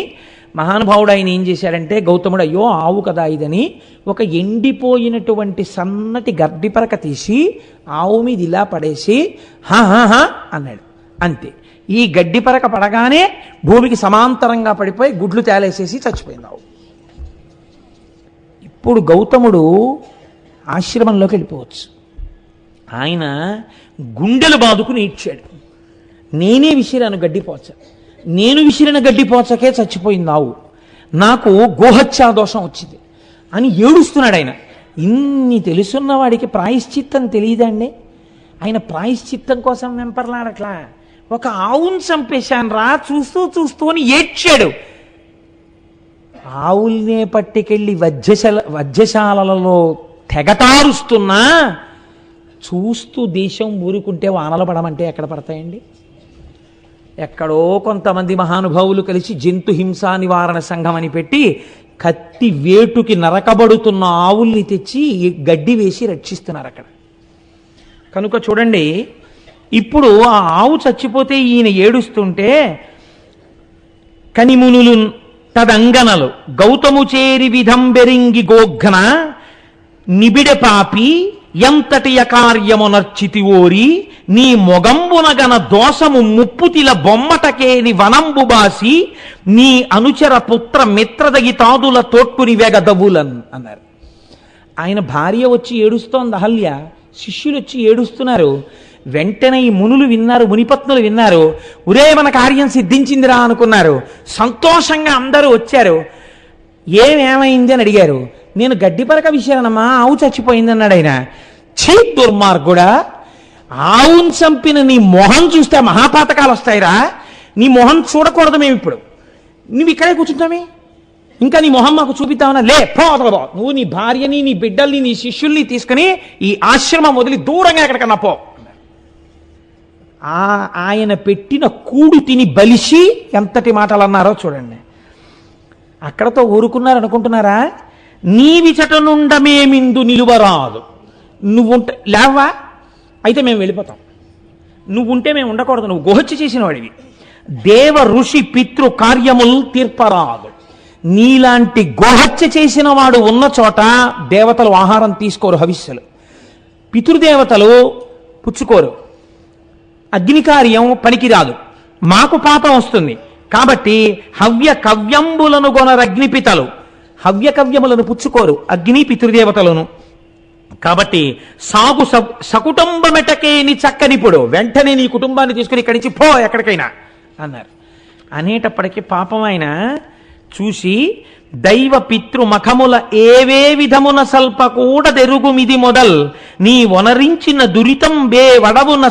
మహానుభావుడు ఆయన ఏం చేశాడంటే, గౌతముడు అయ్యో ఆవు కదా ఇదని ఒక ఎండిపోయినటువంటి సన్నటి గడ్డిపరక తీసి ఆవు మీద ఇలా పడేసి హా అన్నాడు. అంతే. ఈ గడ్డిపరక పడగానే భూమికి సమాంతరంగా పడిపోయి గుడ్లు తేలేసేసి చచ్చిపోయింది ఆవు. ఇప్పుడు గౌతముడు ఆశ్రమంలోకి వెళ్ళిపోవచ్చు. ఆయన గుండెలు బాదుకుని ఇచ్చాడు. నేనే విసిరాను గడ్డిపోచ, నేను విసిరిన గడ్డిపోచకే చచ్చిపోయింది ఆవు, నాకు గోహత్యా దోషం వచ్చింది అని ఏడుస్తున్నాడు ఆయన. ఇన్ని తెలుసున్న వాడికి ప్రాయశ్చిత్తం తెలియదండి. ఆయన ప్రాయశ్చిత్తం కోసం వెంపర్లాడట్లా. ఒక ఆవును చంపేశాను రా చూస్తూ అని ఏడ్చాడు. ఆవుల్నే పట్టుకెళ్ళి వజ్రశాలలో తెగటారుస్తున్నా చూస్తూ దేశం ఊరుకుంటే వానలు పడమంటే ఎక్కడ పడతాయండి? ఎక్కడో కొంతమంది మహానుభావులు కలిసి జంతు హింసా నివారణ సంఘం అని పెట్టి కత్తి వేటుకి నరకబడుతున్న ఆవుల్ని తెచ్చి గడ్డి వేసి రక్షిస్తున్నారు అక్కడ. కనుక చూడండి, ఇప్పుడు ఆ ఆవు చచ్చిపోతే ఈయన ఏడుస్తుంటే కనిమునులు తదంగనలు గౌతము చేరి విధం బెరింగి గోఘ్న నిబిడ పాపి ఎంతటి అకార్యమునర్చితి ఓరి నీ మొగంబునగన దోషము ముప్పుతిల బొమ్మటకేని వనంబు బాసి నీ అనుచర పుత్ర మిత్రదగి తాదుల తోట్టుని వెగదవులన్ అన్నారు. ఆయన భార్య వచ్చి ఏడుస్తోంది అహల్య, శిష్యులు వచ్చి ఏడుస్తున్నారు. వెంటనే ఈ మునులు విన్నారు, మునిపత్నులు విన్నారు. ఒరే మన కార్యం సిద్ధించిందిరా అనుకున్నారు. సంతోషంగా అందరూ వచ్చారు. ఏమైంది అని అడిగారు. నేను గడ్డిపరక విషయానమ్మా, ఆవు చచ్చిపోయింది అన్నాడు ఆయన. ఛీ దుర్మార్గుడా, ఆవును చంపిన నీ మొహం చూస్తే మహాపాతకాలు వస్తాయిరా. నీ మొహం చూడకూడదు మేము ఇప్పుడు. నువ్వు ఇక్కడే కూర్చుంటామే, ఇంకా నీ మొహం మాకు చూపిద్దామన్నా? లే పో, నువ్వు నీ భార్యని, నీ బిడ్డల్ని, నీ శిష్యుల్ని తీసుకుని ఈ ఆశ్రమం వదిలి దూరంగా ఎక్కడికన్నా పో. ఆయన పెట్టిన కూడు తిని బలిసి ఎంతటి మాటలు అన్నారో చూడండి. అక్కడతో ఊరుకున్నారు అనుకుంటున్నారా? నీవిచట నుండమేమిందు నిలువరాదు. నువ్వుంటే లేవా, అయితే మేము వెళ్ళిపోతాం. నువ్వుంటే మేము ఉండకూడదు, నువ్వు గోహత్య చేసిన వాడివి. దేవ ఋషి పితృ కార్యములు తీర్పరాదు. నీలాంటి గోహత్య చేసిన వాడు ఉన్న చోట దేవతలు ఆహారం తీసుకోరు, హవిస్సులు. పితృదేవతలు పుచ్చుకోరు. అగ్నికార్యం పనికిరాదు, మాకు పాపం వస్తుంది. కాబట్టి హవ్య కవ్యంబులను గొనరగ్నిపితలు, హవ్య కవ్యములను పుచ్చుకోరు అగ్ని పితృదేవతలను. కాబట్టి సాగు సకుటుంబమెటకేని చక్కనిప్పుడు వెంటనే నీ కుటుంబాన్ని తీసుకుని ఇక్కడి నుంచి పో ఎక్కడికైనా అన్నారు. అనేటప్పటికీ పాపం ఆయన చూసి దైవ పితృ మఖముల ఏవే విధమున సల్ప కూడా తెరుగుమిది మొదల్ నీ వనరించిన దురితం బే వడవున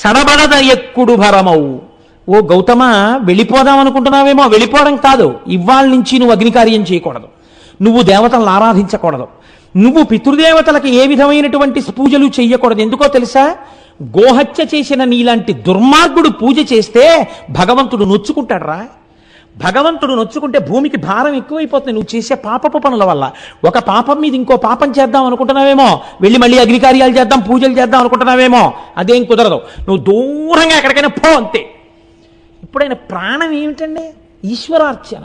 సడబడద ఎక్కుడు భరమవు. ఓ గౌతమ, వెళ్ళిపోదాం అనుకుంటున్నావేమో, వెళ్ళిపోవడం కాదు. ఇవాళ నుంచి నువ్వు అగ్నికార్యం చేయకూడదు, నువ్వు దేవతలను ఆరాధించకూడదు, నువ్వు పితృదేవతలకు ఏ విధమైనటువంటి పూజలు చెయ్యకూడదు. ఎందుకో తెలుసా? గోహత్య చేసిన నీలాంటి దుర్మార్గుడు పూజ చేస్తే భగవంతుడు నొచ్చుకుంటాడు రా. భగవంతుడు నొచ్చుకుంటే భూమికి భారం ఎక్కువైపోతుంది నువ్వు చేసే పాపపు పనుల వల్ల. ఒక పాపం మీద ఇంకో పాపం చేద్దాం అనుకుంటున్నావేమో, వెళ్ళి మళ్ళీ అగ్నికార్యాలు చేద్దాం, పూజలు చేద్దాం అనుకుంటున్నావేమో, అదేం కుదరదు. నువ్వు దూరంగా ఎక్కడికైనా పో, అంతే. ఇప్పుడు ఆయన ప్రాణం ఏమిటండి? ఈశ్వరార్చన.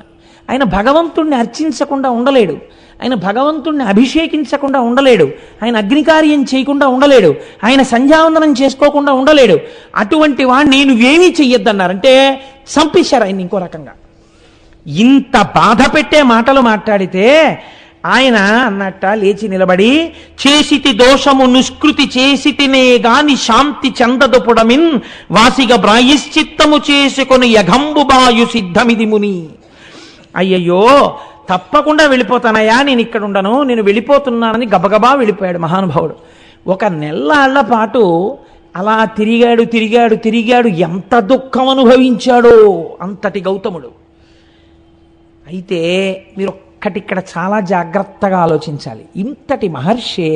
ఆయన భగవంతుణ్ణి అర్చించకుండా ఉండలేడు, ఆయన భగవంతుణ్ణి అభిషేకించకుండా ఉండలేడు, ఆయన అగ్నికార్యం చేయకుండా ఉండలేడు, ఆయన సంధ్యావందనం చేసుకోకుండా ఉండలేడు. అటువంటి వాడిని నువ్వేమీ చెయ్యొద్దన్నారంటే చంపేశారు ఆయన ఇంకో రకంగా. ఇంత బాధ పెట్టే మాటలు మాట్లాడితే ఆయన అన్నట్ట లేచి నిలబడి, చేసితి దోషము నిష్కృతి చేసితినే గాని శాంతి చందదుపుడమిన్ వాసిగ ప్రాయశ్చిత్తము చేసుకొని యఘంబు బాయు సిద్ధమిది ముని. అయ్యయ్యో తప్పకుండా వెళ్ళిపోతానయ్యా, నేను ఇక్కడ ఉండను, నేను వెళ్ళిపోతున్నానని గబగబా వెళ్ళిపోయాడు మహానుభావుడు. 1 నెల్లాళ్ల పాటు అలా తిరిగాడు. ఎంత దుఃఖం అనుభవించాడో అంతటి గౌతముడు. అయితే మీరు ఒక్కటిక్కడ చాలా జాగ్రత్తగా ఆలోచించాలి. ఇంతటి మహర్షే,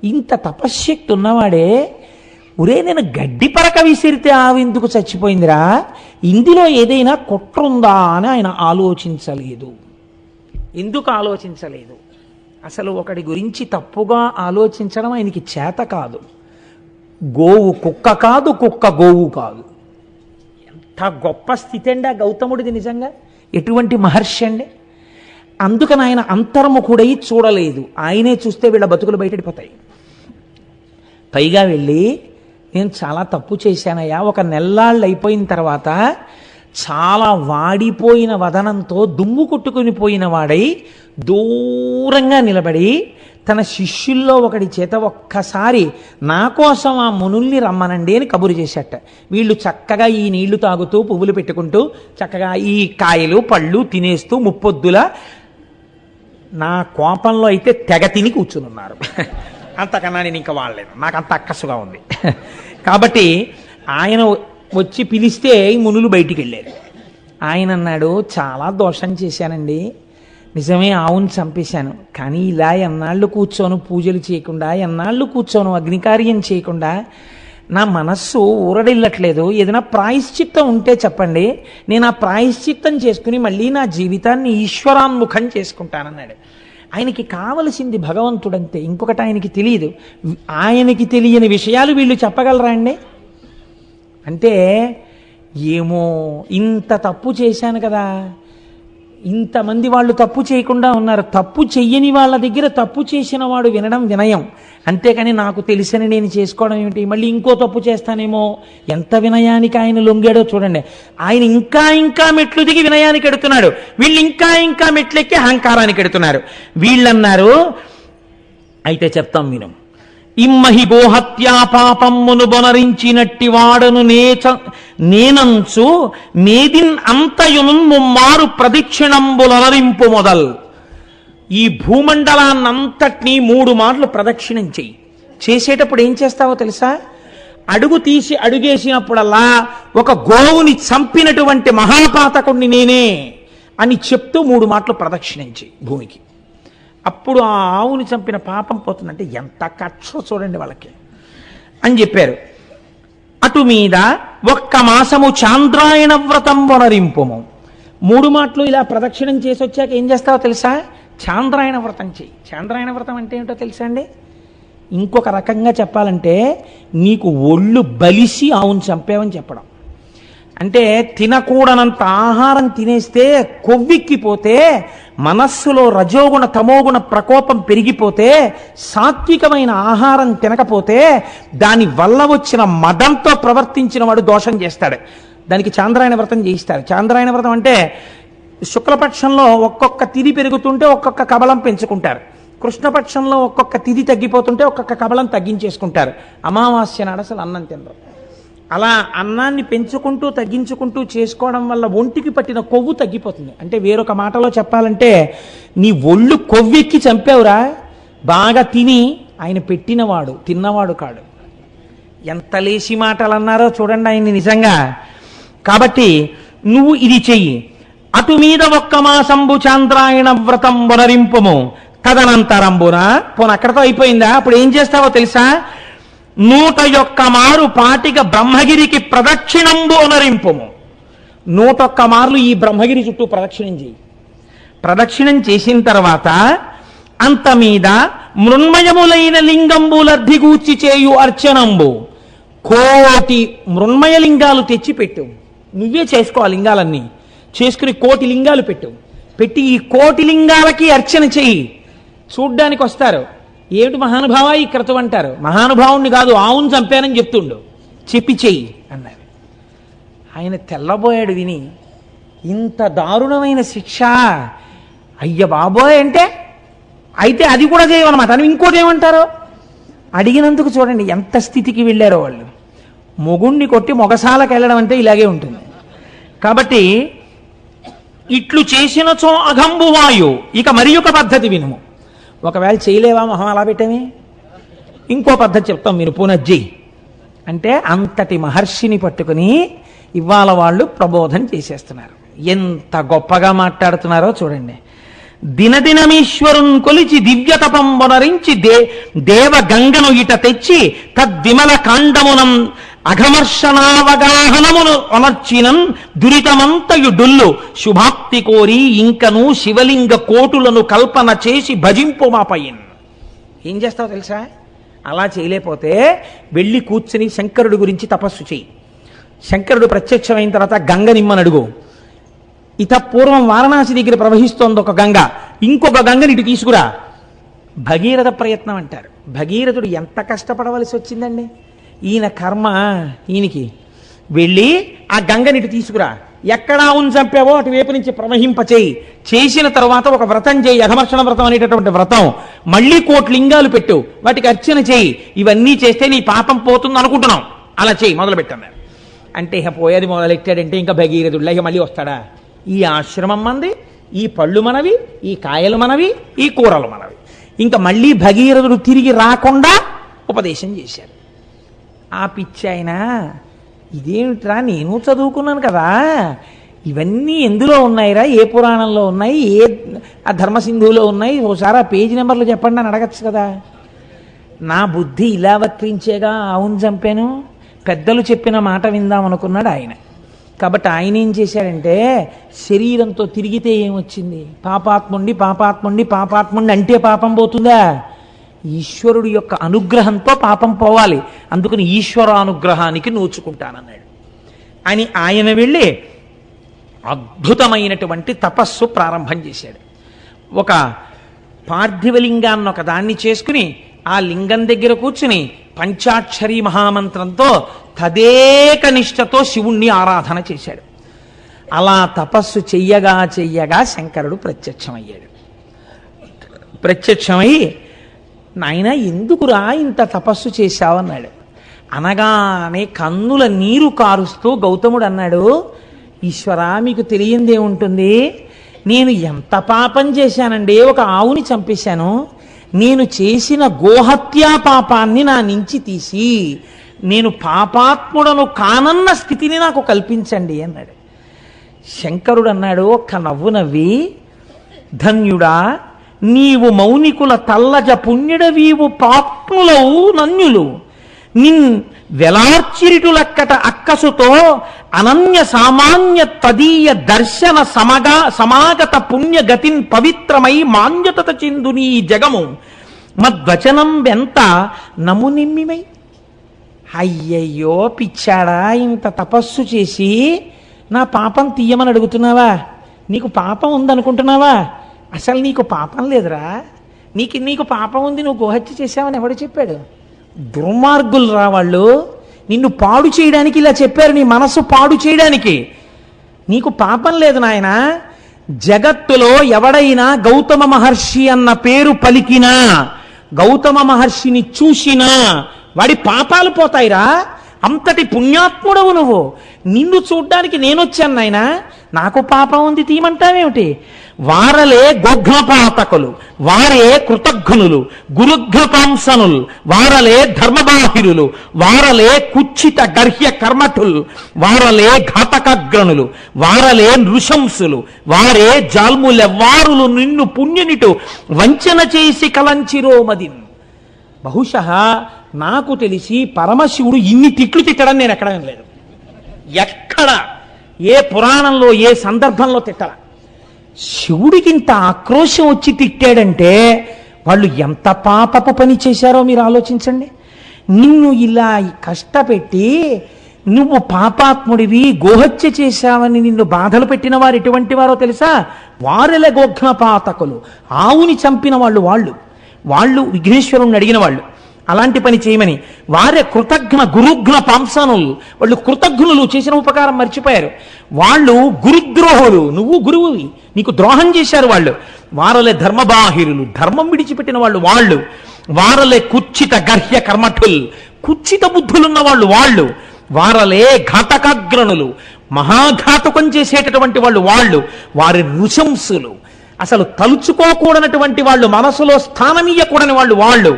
ఇంత తపశ్శక్తి ఉన్నవాడే, ఒరే నేను గడ్డి పరక విసిరితే ఆవెందుకు చచ్చిపోయిందిరా, ఇందులో ఏదైనా కుట్రుందా అని ఆయన ఆలోచించలేదు. ఎందుకు ఆలోచించలేదు? అసలు ఒకడి గురించి తప్పుగా ఆలోచించడం ఆయనకి చేత కాదు. గోవు కుక్క కాదు, కుక్క గోవు కాదు. ఎంత గొప్ప స్థితి అండి ఆ గౌతముడిది నిజంగా. ఎటువంటి మహర్షి అండి. అందుకని ఆయన అంతర్ముఖుడై చూడలేదు. ఆయనే చూస్తే వీళ్ళ బతుకులు బయటపడిపోతాయి. పైగా వెళ్ళి నేను చాలా తప్పు చేశానయ్యా, 1 నెల్లాళ్ళు అయిపోయిన తర్వాత చాలా వాడిపోయిన వదనంతో దుమ్ము కొట్టుకుని పోయిన వాడై దూరంగా నిలబడి తన శిష్యుల్లో ఒకడి చేత ఒక్కసారి నా కోసం ఆ మునుల్ని రమ్మనండి అని కబురు చేశాట. వీళ్ళు చక్కగా ఈ నీళ్లు తాగుతూ పువ్వులు పెట్టుకుంటూ చక్కగా ఈ కాయలు పళ్ళు తినేస్తూ ముప్పొద్దుల నా కోపంలో అయితే తెగ తిని కూర్చునున్నారు. అంతకన్నా నేను ఇంకా వాడలేను, నాకు అంత అక్కసుగా ఉంది. కాబట్టి ఆయన వచ్చి పిలిస్తే ఈ మునులు బయటికి వెళ్ళారు. ఆయన అన్నాడు, చాలా దోషం చేశానండి, నిజమే ఆవును చంపేశాను, కానీ ఇలా ఎన్నాళ్ళు కూర్చోను పూజలు చేయకుండా, ఎన్నాళ్ళు కూర్చోను అగ్నికార్యం చేయకుండా, నా మనస్సు ఊరడిల్లట్లేదు. ఏదైనా ప్రాయశ్చిత్తం ఉంటే చెప్పండి, నేను ఆ ప్రాయశ్చిత్తం చేసుకుని మళ్ళీ నా జీవితాన్ని ఈశ్వరాన్ముఖం చేసుకుంటానన్నాడు. ఆయనకి కావలసింది భగవంతుడంతే, ఇంకొకటి ఆయనకి తెలియదు. ఆయనకి తెలియని విషయాలు వీళ్ళు చెప్పగలరా అండి? అంటే ఏమో ఇంత తప్పు చేశాను కదా, ఇంతమంది వాళ్ళు తప్పు చేయకుండా ఉన్నారు, తప్పు చెయ్యని వాళ్ళ దగ్గర తప్పు చేసిన వాడు వినడం వినయం, అంతేకాని నాకు తెలిసని నేను చేసుకోవడం ఏమిటి, మళ్ళీ ఇంకో తప్పు చేస్తానేమో. ఎంత వినయానికి ఆయన లొంగాడో చూడండి. ఆయన ఇంకా ఇంకా మెట్లు దిగి వినయానికి ఎడుతున్నాడు, వీళ్ళు ఇంకా ఇంకా మెట్లెక్కి అహంకారానికి ఎడుతున్నారు. వీళ్ళన్నారు, అయితే చెప్తాం విను. ఇమ్మహి గోహత్యా పాపమ్మును బొనరించినట్టి వాడను నేనంచు మేదిన్ అంతయును ముమ్మారు ప్రదక్షిణంబులనరింపు మొదల్. ఈ భూమండలాన్నంతటినీ 3 మార్లు ప్రదక్షిణం చెయ్యి. చేసేటప్పుడు ఏం చేస్తావో తెలుసా? అడుగు తీసి అడుగేసినప్పుడల్లా ఒక గోవుని చంపినటువంటి మహాపాతకుడిని నేనే అని చెప్తూ 3 మార్లు ప్రదక్షిణం చెయ్యి భూమికి. అప్పుడు ఆ ఆవుని చంపిన పాపం పోతుందంటే ఎంత కక్ష చూడండి వాళ్ళకి అని చెప్పారు. అటు మీద 1 మాసము చాంద్రాయణ వ్రతం వనరింపుము. 3 మాటలు ఇలా ప్రదక్షిణం చేసి వచ్చాక ఏం చేస్తావో తెలుసా? చాంద్రాయణ వ్రతం చెయ్యి. చాంద్రాయణ వ్రతం అంటే ఏమిటో తెలుసా అండి? ఇంకొక రకంగా చెప్పాలంటే నీకు ఒళ్ళు బలిసి ఆవును చంపావని చెప్పడం. అంటే తినకూడనంత ఆహారం తినేస్తే కొవ్వెక్కిపోతే, మనస్సులో రజోగుణ తమోగుణ ప్రకోపం పెరిగిపోతే, సాత్వికమైన ఆహారం తినకపోతే దాని వల్ల వచ్చిన మదంతో ప్రవర్తించిన వాడు దోషం చేస్తాడు. దానికి చాంద్రాయణ వ్రతం చేయిస్తారు. చాంద్రాయణ వ్రతం అంటే శుక్లపక్షంలో ఒక్కొక్క తిథి పెరుగుతుంటే ఒక్కొక్క కబలం పెంచుకుంటారు, కృష్ణపక్షంలో ఒక్కొక్క తిథి తగ్గిపోతుంటే ఒక్కొక్క కబలం తగ్గించేసుకుంటారు. అమావాస్య నాడు అసలు అన్నం తినరు. అలా అన్నాన్ని పెంచుకుంటూ తగ్గించుకుంటూ చేసుకోవడం వల్ల ఒంటికి పట్టిన కొవ్వు తగ్గిపోతుంది. అంటే వేరొక మాటలో చెప్పాలంటే నీ ఒళ్ళు కొవ్వెక్కి చంపావురా, బాగా తిని ఆయన పెట్టినవాడు తిన్నవాడు కాడు. ఎంత లేసి మాటలు అన్నారో చూడండి ఆయన్ని నిజంగా. కాబట్టి నువ్వు ఇది చెయ్యి. అటు మీద 1 మాసంబు చాంద్రాయణ వ్రతం వనరింపుము. తదనంతరంబున పోను అక్కడతో అయిపోయిందా? అప్పుడు ఏం చేస్తావో తెలుసా? 101 మారు పాటిగా బ్రహ్మగిరికి ప్రదక్షిణంబు అనరింపుము. 101 మార్లు ఈ బ్రహ్మగిరి చుట్టూ ప్రదక్షిణం చేయి. ప్రదక్షిణం చేసిన తర్వాత అంత మీద మృన్మయములైన లింగంబులర్ధిగూర్చి చేయు అర్చనంబు. 1,000,000 మృన్మయ లింగాలు తెచ్చి పెట్టు. నువ్వే చేసుకో ఆ లింగాలన్నీ. చేసుకుని 1,000,000 లింగాలు పెట్టి ఈ 1,000,000 లింగాలకి అర్చన చెయ్యి. చూడ్డానికి వస్తారు, ఏమిటి మహానుభావ ఈ క్రతువు అంటారు. మహానుభావుణ్ణి కాదు, ఆవును చంపానని చెప్తుండు, చెప్పి చెయ్యి అన్నారు. ఆయన తెల్లబోయాడు విని. ఇంత దారుణమైన శిక్ష, అయ్య బాబోయ్ అంటే అయితే అది కూడా చేయమన్నమాట అని ఇంకోటి ఏమంటారు అడిగినందుకు. చూడండి ఎంత స్థితికి వెళ్ళారో వాళ్ళు. మొగుణ్ణి కొట్టి మొగసాలకు వెళ్ళడం అంటే ఇలాగే ఉంటుంది. కాబట్టి ఇట్లు చేసినచో అఘంబువాయు. ఇక మరి ఒక పద్ధతి వినుము. ఒకవేళ చేయలేవా మొహం అలా పెట్టమే, ఇంకో పద్ధతి చెప్తాం, మీరు పునజ్జి అంటే అంతటి మహర్షిని పట్టుకుని ఇవాళ వాళ్ళు ప్రబోధం చేసేస్తున్నారు. ఎంత గొప్పగా మాట్లాడుతున్నారో చూడండి. దినదినమీశ్వరున్ కొలిచి దివ్య తపంబొనరించి దేవ గంగను ఇట తెచ్చి తద్విమల కాండమునం అఘమర్షణావగాహనమును అనర్చినన్ దురితమంతయు డొల్లు శుభాప్తి కోరి ఇంకను శివలింగ కోటులను కల్పన చేసి భజింపు మాపయిన్. ఏం చేస్తావు తెలుసా? అలా చేయలేకపోతే వెళ్ళి కూర్చుని శంకరుడి గురించి తపస్సు చేయి. శంకరుడు ప్రత్యక్షమైన తర్వాత గంగ నిమ్మని అడుగు. ఇత పూర్వం వారణాసి దగ్గర ప్రవహిస్తోంది ఒక గంగ, ఇంకొక గంగని ఇటు తీసుకురా. భగీరథ ప్రయత్నం అంటారు. భగీరథుడు ఎంత కష్టపడవలసి వచ్చిందండి. ఈయన కర్మ ఈయనకి. వెళ్ళి ఆ గంగని ఇటు తీసుకురా, ఎక్కడ ఆవును చంపావో అటువైపు నుంచి ప్రవహింపచేయి. చేసిన తర్వాత ఒక వ్రతం చేయి, అఘమర్షణ వ్రతం అనేటటువంటి వ్రతం. మళ్ళీ 1,000 లింగాలు పెట్టు, వాటికి అర్చన చేయి. ఇవన్నీ చేస్తే నీ పాపం పోతుంది అనుకుంటున్నాం, అలా చేయి మొదలు పెట్టన్నారు. అంటే ఇక పోయేది మొదలెట్టాడంటే ఇంకా భగీరథుడిలా ఇక మళ్ళీ వస్తాడా? ఈ ఆశ్రమం మనది, ఈ పళ్ళు మనవి, ఈ కాయలు మనవి, ఈ కూరలు మనవి. ఇంకా మళ్ళీ భగీరథుడు తిరిగి రాకుండా ఉపదేశం చేశారు. ఆ పిచ్చి ఆయన, ఇదేమిట్రా నేను చదువుకున్నాను కదా, ఇవన్నీ ఎందులో ఉన్నాయిరా, ఏ పురాణంలో ఉన్నాయి, ఏ ఆ ధర్మసింధువులో ఉన్నాయి, ఓసారి ఆ పేజీ నెంబర్లు చెప్పండి అని అడగచ్చు కదా. నా బుద్ధి ఇలా వర్తించేగా అవును చంపాను, పెద్దలు చెప్పిన మాట విందాం అనుకున్నాడు ఆయన. కాబట్టి ఆయన ఏం చేశాడంటే శరీరంతో తిరిగితే ఏమొచ్చింది? పాపాత్ముండి పాపాత్ముండి పాపాత్ముండి అంటే పాపం పోతుందా? ఈశ్వరుడు యొక్క అనుగ్రహంతో పాపం పోవాలి. అందుకని ఈశ్వరానుగ్రహానికి నోచుకుంటానన్నాడు అని ఆయన వెళ్ళి అద్భుతమైనటువంటి తపస్సు ప్రారంభం చేశాడు. ఒక పార్థివలింగాన్ని ఒక దాన్ని చేసుకుని ఆ లింగం దగ్గర కూర్చుని పంచాక్షరీ మహామంత్రంతో తదేక నిష్టతో శివుణ్ణి ఆరాధన చేశాడు. అలా తపస్సు చెయ్యగా చెయ్యగా శంకరుడు ప్రత్యక్షమయ్యాడు. ప్రత్యక్షమై, నాయన ఎందుకురా ఇంత తపస్సు చేశావన్నాడు. అనగానే కన్నుల నీరు కారుస్తూ గౌతముడు అన్నాడు, ఈశ్వరా మీకు తెలియందేముంటుంది, నేను ఎంత పాపం చేశానండి. ఒక ఆవుని చంపేశాను. నేను చేసిన గోహత్యా పాపాన్ని నా నుంచి తీసి నేను పాపాత్ముడను కానన్న స్థితిని నాకు కల్పించండి అన్నాడు. శంకరుడు అన్నాడు ఒక్క నవ్వు నవ్వి, ధన్యుడా నీవు మౌనికుల తల్లజ పుణ్యుడవీవు పాప్ములవు నన్యులు నిన్ వెలార్చిరిటులక్కట అక్కసుతో అనన్య సామాన్య తదీయ దర్శన సమాగత పుణ్యగతిన్ పవిత్రమై మాన్యతత చెందుని జగము మద్వచనం వెంత నమునిమ్మిమై. అయ్యయ్యో పిచ్చాడా, ఇంత తపస్సు చేసి నా పాపం తీయమని అడుగుతున్నావా? నీకు పాపం ఉందనుకుంటున్నావా? అసలు నీకు పాపం లేదురా. నీకు పాపం ఉంది, నువ్వు గోహత్య చేశావని ఎవడు చెప్పాడు? దుర్మార్గులు రా వాళ్ళు. నిన్ను పాడు చేయడానికి ఇలా చెప్పారు, నీ మనసు పాడు చేయడానికి. నీకు పాపం లేదు నాయన. జగత్తులో ఎవడైనా గౌతమ మహర్షి అన్న పేరు పలికినా, గౌతమ మహర్షిని చూసినా వాడి పాపాలు పోతాయిరా. అంతటి పుణ్యాత్ముడవు నువ్వు. నిన్ను చూడ్డానికి నేనొచ్చాను నాయనా, నాకు పాపం ఉంది తీయమంటావేమిటి? వారలే గోఘ్నపాతకులు, వారే కృతఘ్నులు, గురుఘ్నకాంసనులు, వారలే ధర్మబాహిరులు, వారలే కుచ్చిత గర్హ్య కర్మఠులు, వారలే ఘాతకగ్రణులు, వారలే నృశంసులు, వారే జాల్ములెవ్వారులు నిన్ను పుణ్యునిటు వంచన చేసి కలంచిరోమదిన్. బహుశः నాకు తెలిసి పరమశివుడు ఇన్ని తిట్లు తిట్టడం నేను ఎక్కడ వినలేదు. ఎక్కడ ఏ పురాణంలో ఏ సందర్భంలో తిట్టరా. శివుడికి ఇంత ఆక్రోశం వచ్చి తిట్టాడంటే వాళ్ళు ఎంత పాపపు పని చేశారో మీరు ఆలోచించండి. నిన్ను ఇలా కష్టపెట్టి నువ్వు పాపాత్ముడివి, గోహత్య చేశావని నిన్ను బాధలు పెట్టిన వారు ఎటువంటి వారో తెలుసా? వారెల గోఘ్నపాతకులు, ఆవుని చంపిన వాళ్ళు విఘ్నేశ్వరుణ్ణి అడిగిన వాళ్ళు. అలాంటి పని చేయమని. వారే కృతజ్ఞ గురుఘ్న పాంసానులు, వాళ్ళు కృతజ్ఞులు, చేసిన ఉపకారం మర్చిపోయారు. వాళ్ళు గురుద్రోహులు, నువ్వు గురువువి, నీకు ద్రోహం చేశారు వాళ్ళు. వారలే ధర్మబాహిరులు, ధర్మం విడిచిపెట్టిన వాళ్ళు. వారలే కుచ్చిత గర్హ్య కర్మఠుల్, కుచ్చిత బుద్ధులున్న వాళ్ళు. వారలే ఘాతకాగ్రణులు, మహాఘాతకం చేసేటటువంటి వాళ్ళు. వారి నృశంసులు, అసలు తలుచుకోకూడనటువంటి వాళ్ళు, మనసులో స్థానమీయకూడని వాళ్ళు.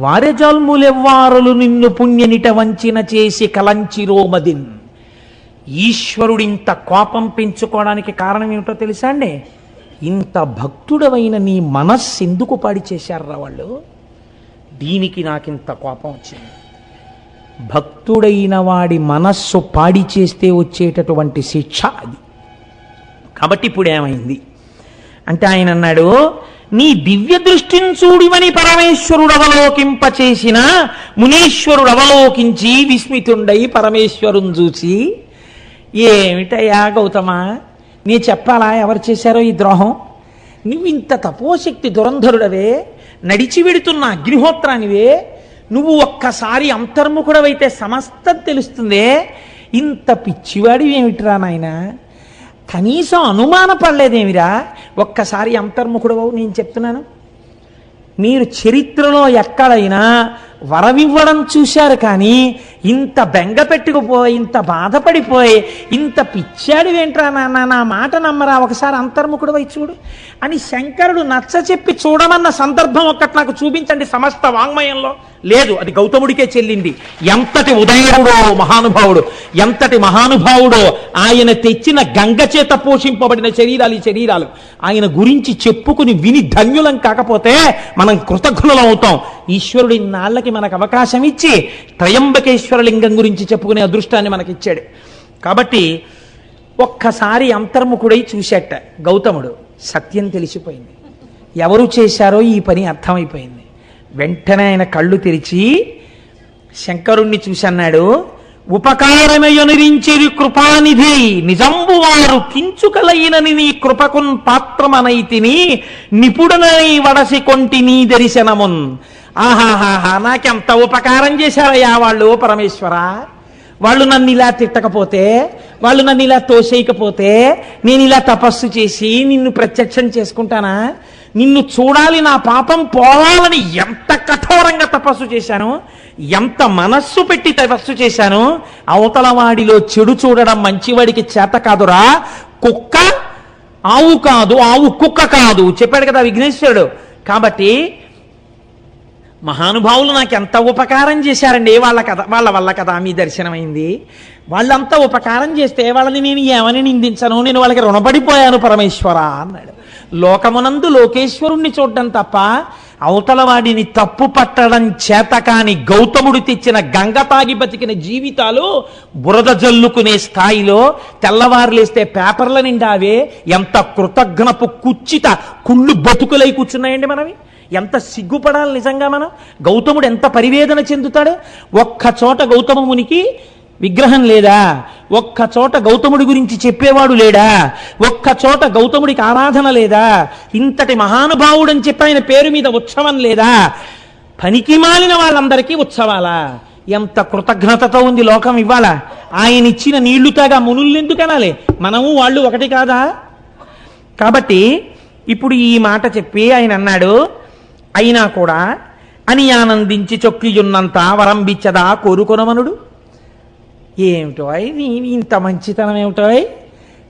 వారే జల్ములెవ్వారులు నిన్ను పుణ్యనిట వంచిన చేసి కలంచిరోమదిన్. ఈశ్వరుడింత కోపం పెంచుకోవడానికి కారణం ఏమిటో తెలుసా అండి? ఇంత భక్తుడవైన నీ మనస్సు ఎందుకు పాడి చేశారా వాళ్ళు? దీనికి నాకింత కోపం వచ్చింది. భక్తుడైన వాడి మనస్సు పాడి చేస్తే వచ్చేటటువంటి శిక్ష అది. కాబట్టి ఇప్పుడు ఏమైంది అంటే ఆయన అన్నాడు, నీ దివ్య దృష్టిని చూడివని పరమేశ్వరుడు అవలోకింపచేసిన మునీశ్వరుడు అవలోకించి విస్మితుండై పరమేశ్వరుని చూసి, ఏమిటయ్యా గౌతమ, నీ చెప్పాలా ఎవరు చేశారో ఈ ద్రోహం? నువ్వు ఇంత తపోశక్తి దురంధరుడవే, నడిచి వెడుతున్న అగ్నిహోత్రానివే, నువ్వు ఒక్కసారి అంతర్ముఖుడవైతే సమస్తం తెలుస్తుందే, ఇంత పిచ్చివాడివి ఏమిటిరా నాయన? కనీసం అనుమానపడలేదేమిరా? ఒక్కసారి అంతర్ముఖుడవు. నేను చెప్తున్నాను, మీరు చరిత్రలో ఎక్కడైనా వరమివ్వడం చూశారు, కానీ ఇంత బెంగ పెట్టుకుపోయి, ఇంత బాధపడిపోయి, ఇంత పిచ్చాడివేంట్రా నాన్న, నా మాట నమ్మరా, ఒకసారి అంతర్ముఖుడు వై చూడు అని శంకరుడు నచ్చ చెప్పి చూడమన్న సందర్భం ఒక్కటి నాకు చూపించండి సమస్త వాంగ్మయంలో. లేదు, అది గౌతముడికే చెల్లింది. ఎంతటి ఉదయుడో మహానుభావుడు, ఎంతటి మహానుభావుడో! ఆయన తెచ్చిన గంగ చేత పోషింపబడిన శరీరాలు ఈ శరీరాలు. ఆయన గురించి చెప్పుకుని విని ధన్యులం కాకపోతే మనం కృతజ్ఞులం అవుతాం. ఈశ్వరుడి నాళ్ళకి మనకు అవకాశం ఇచ్చి త్రయంబకేశ్వరలింగం గురించి చెప్పుకునే అదృష్టాన్ని మనకిచ్చాడు. కాబట్టి ఒక్కసారి అంతర్ముఖుడై చూశాట గౌతముడు. సత్యం తెలిసిపోయింది, ఎవరు చేశారో ఈ పని అర్థమైపోయింది. వెంటనే ఆయన కళ్ళు తెరిచి శంకరుణ్ణి చూసి అన్నాడు, ఉపకారమయనురించిరి కృపానిధి నిజంబు వారు కించుకలైనని నీ కృపకున్ పాత్రమనైతిని నిపుణనై వడసి కొంటి నీ దర్శనమున్. ఆహాహాహా, నాకెంత ఉపకారం చేశారయ్యా వాళ్ళు పరమేశ్వర. వాళ్ళు నన్ను ఇలా తిట్టకపోతే, వాళ్ళు నన్ను ఇలా తోసేయకపోతే, నేను ఇలా తపస్సు చేసి నిన్ను ప్రత్యక్షం చేసుకుంటానా? నిన్ను చూడాలి, నా పాపం పోవాలని ఎంత కఠోరంగా తపస్సు చేశాను, ఎంత మనస్సు పెట్టి తపస్సు చేశాను. అవతల వాడిలో చెడు చూడడం మంచివాడికి చేత కాదురా. కుక్క ఆవు కాదు, ఆవు కుక్క కాదు చెప్పాడు కదా విఘ్నేశ్వరుడు. కాబట్టి మహానుభావులు నాకు ఎంత ఉపకారం చేశారండి, వాళ్ళ వల్ల కదా మీ దర్శనమైంది. వాళ్ళంతా ఉపకారం చేస్తే వాళ్ళని నేను ఏమని నిందించను, నేను వాళ్ళకి రుణపడిపోయాను పరమేశ్వర అన్నాడు. లోకమునందు లోకేశ్వరుణ్ణి చూడడం తప్ప అవతల వాడిని తప్పు పట్టడం చేత కాని గౌతముడు తెచ్చిన గంగ తాగి బతికిన జీవితాలు బురద జల్లుకునే స్థాయిలో తెల్లవారులేస్తే పేపర్ల నిండావే. ఎంత కృతజ్ఞపు కుచ్చిత కుళ్ళు బతుకులై కూర్చున్నాయండి మనవి. ఎంత సిగ్గుపడాలి నిజంగా మనం. గౌతముడు ఎంత పరివేదన చెందుతాడు. ఒక్క చోట గౌతమ మునికి విగ్రహం లేదా? ఒక్క చోట గౌతముడి గురించి చెప్పేవాడు లేడా? ఒక్క చోట గౌతముడికి ఆరాధన లేదా? ఇంతటి మహానుభావుడని చెప్పి ఆయన పేరు మీద ఉత్సవం లేదా? పనికి మాలిన వాళ్ళందరికీ ఉత్సవాలా? ఎంత కృతజ్ఞతతో ఉంది లోకం ఇవ్వాల. ఆయన ఇచ్చిన నీళ్లు తాగా మునుల్లెందుకు అనాలి? మనము వాళ్ళు ఒకటి కాదా? కాబట్టి ఇప్పుడు ఈ మాట చెప్పి ఆయన అన్నాడు, అయినా కూడా అని ఆనందించి చొక్కియున్నంత వరంబిచ్చదా కోరుకొనమనుడు. ఏమిటో ఇంత మంచితనం ఏమిటో.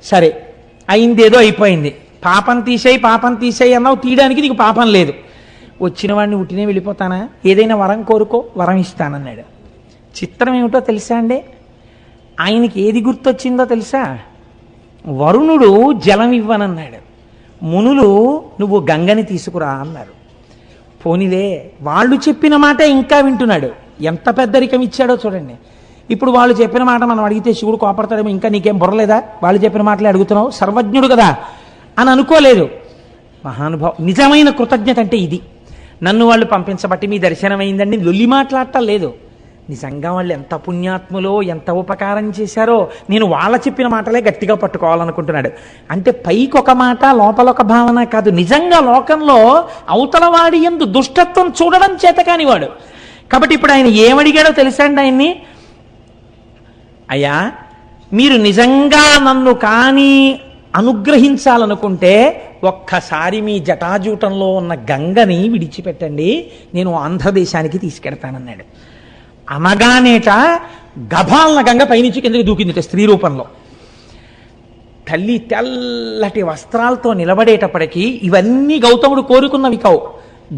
సరే అయిందేదో అయిపోయింది. పాపం తీసేయి అన్నావు, తీయడానికి నీకు పాపం లేదు. వచ్చిన వాడిని ఉట్టినే వెళ్ళిపోతానా? ఏదైనా వరం కోరుకో, వరం ఇస్తానన్నాడు. చిత్రం ఏమిటో తెలుసా అండి? ఆయనకి ఏది గుర్తొచ్చిందో తెలుసా? వరుణుడు జలం ఇవ్వనన్నాడు, మునులు నువ్వు గంగని తీసుకురా అన్నారు. పోనిలే, వాళ్ళు చెప్పిన మాట ఇంకా వింటున్నాడు. ఎంత పెద్దరికం ఇచ్చాడో చూడండి. ఇప్పుడు వాళ్ళు చెప్పిన మాట మనం అడిగితే శివుడు కోపడతాడేమో, ఇంకా నీకేం బుర్రలేదా, వాళ్ళు చెప్పిన మాటలే అడుగుతున్నావు, సర్వజ్ఞుడు కదా అని అనుకోలేదు. మహానుభావం. నిజమైన కృతజ్ఞత అంటే ఇది. నన్ను వాళ్ళు పంపించబట్టి మీ దర్శనమైందండి లొల్లి మాట్లాడటం లేదు. నిజంగా వాళ్ళు ఎంత పుణ్యాత్ములో, ఎంత ఉపకారం చేశారో నేను వాళ్ళ చెప్పిన మాటలే గట్టిగా పట్టుకోవాలనుకుంటున్నాడు. అంటే పైకి ఒక మాట, లోపల ఒక భావన కాదు. నిజంగా లోకంలో అవతల వాడి యందు దుష్టత్వం చూడడం చేత కానివాడు. కాబట్టి ఇప్పుడు ఆయన ఏమడిగాడో తెలుసా అండి ఆయన్ని? అయ్యా, మీరు నిజంగా నన్ను కానీ అనుగ్రహించాలనుకుంటే ఒక్కసారి మీ జటాజూటంలో ఉన్న గంగని విడిచిపెట్టండి, నేను ఆంధ్రదేశానికి తీసుకెడతానన్నాడు. అనగానేట గభాలన గంగ పైనుంచి కిందకి దూకిందిట స్త్రీ రూపంలో. తల్లి తెల్లటి వస్త్రాలతో నిలబడేటప్పటికీ ఇవన్నీ గౌతముడు కోరుకున్నవి కావు.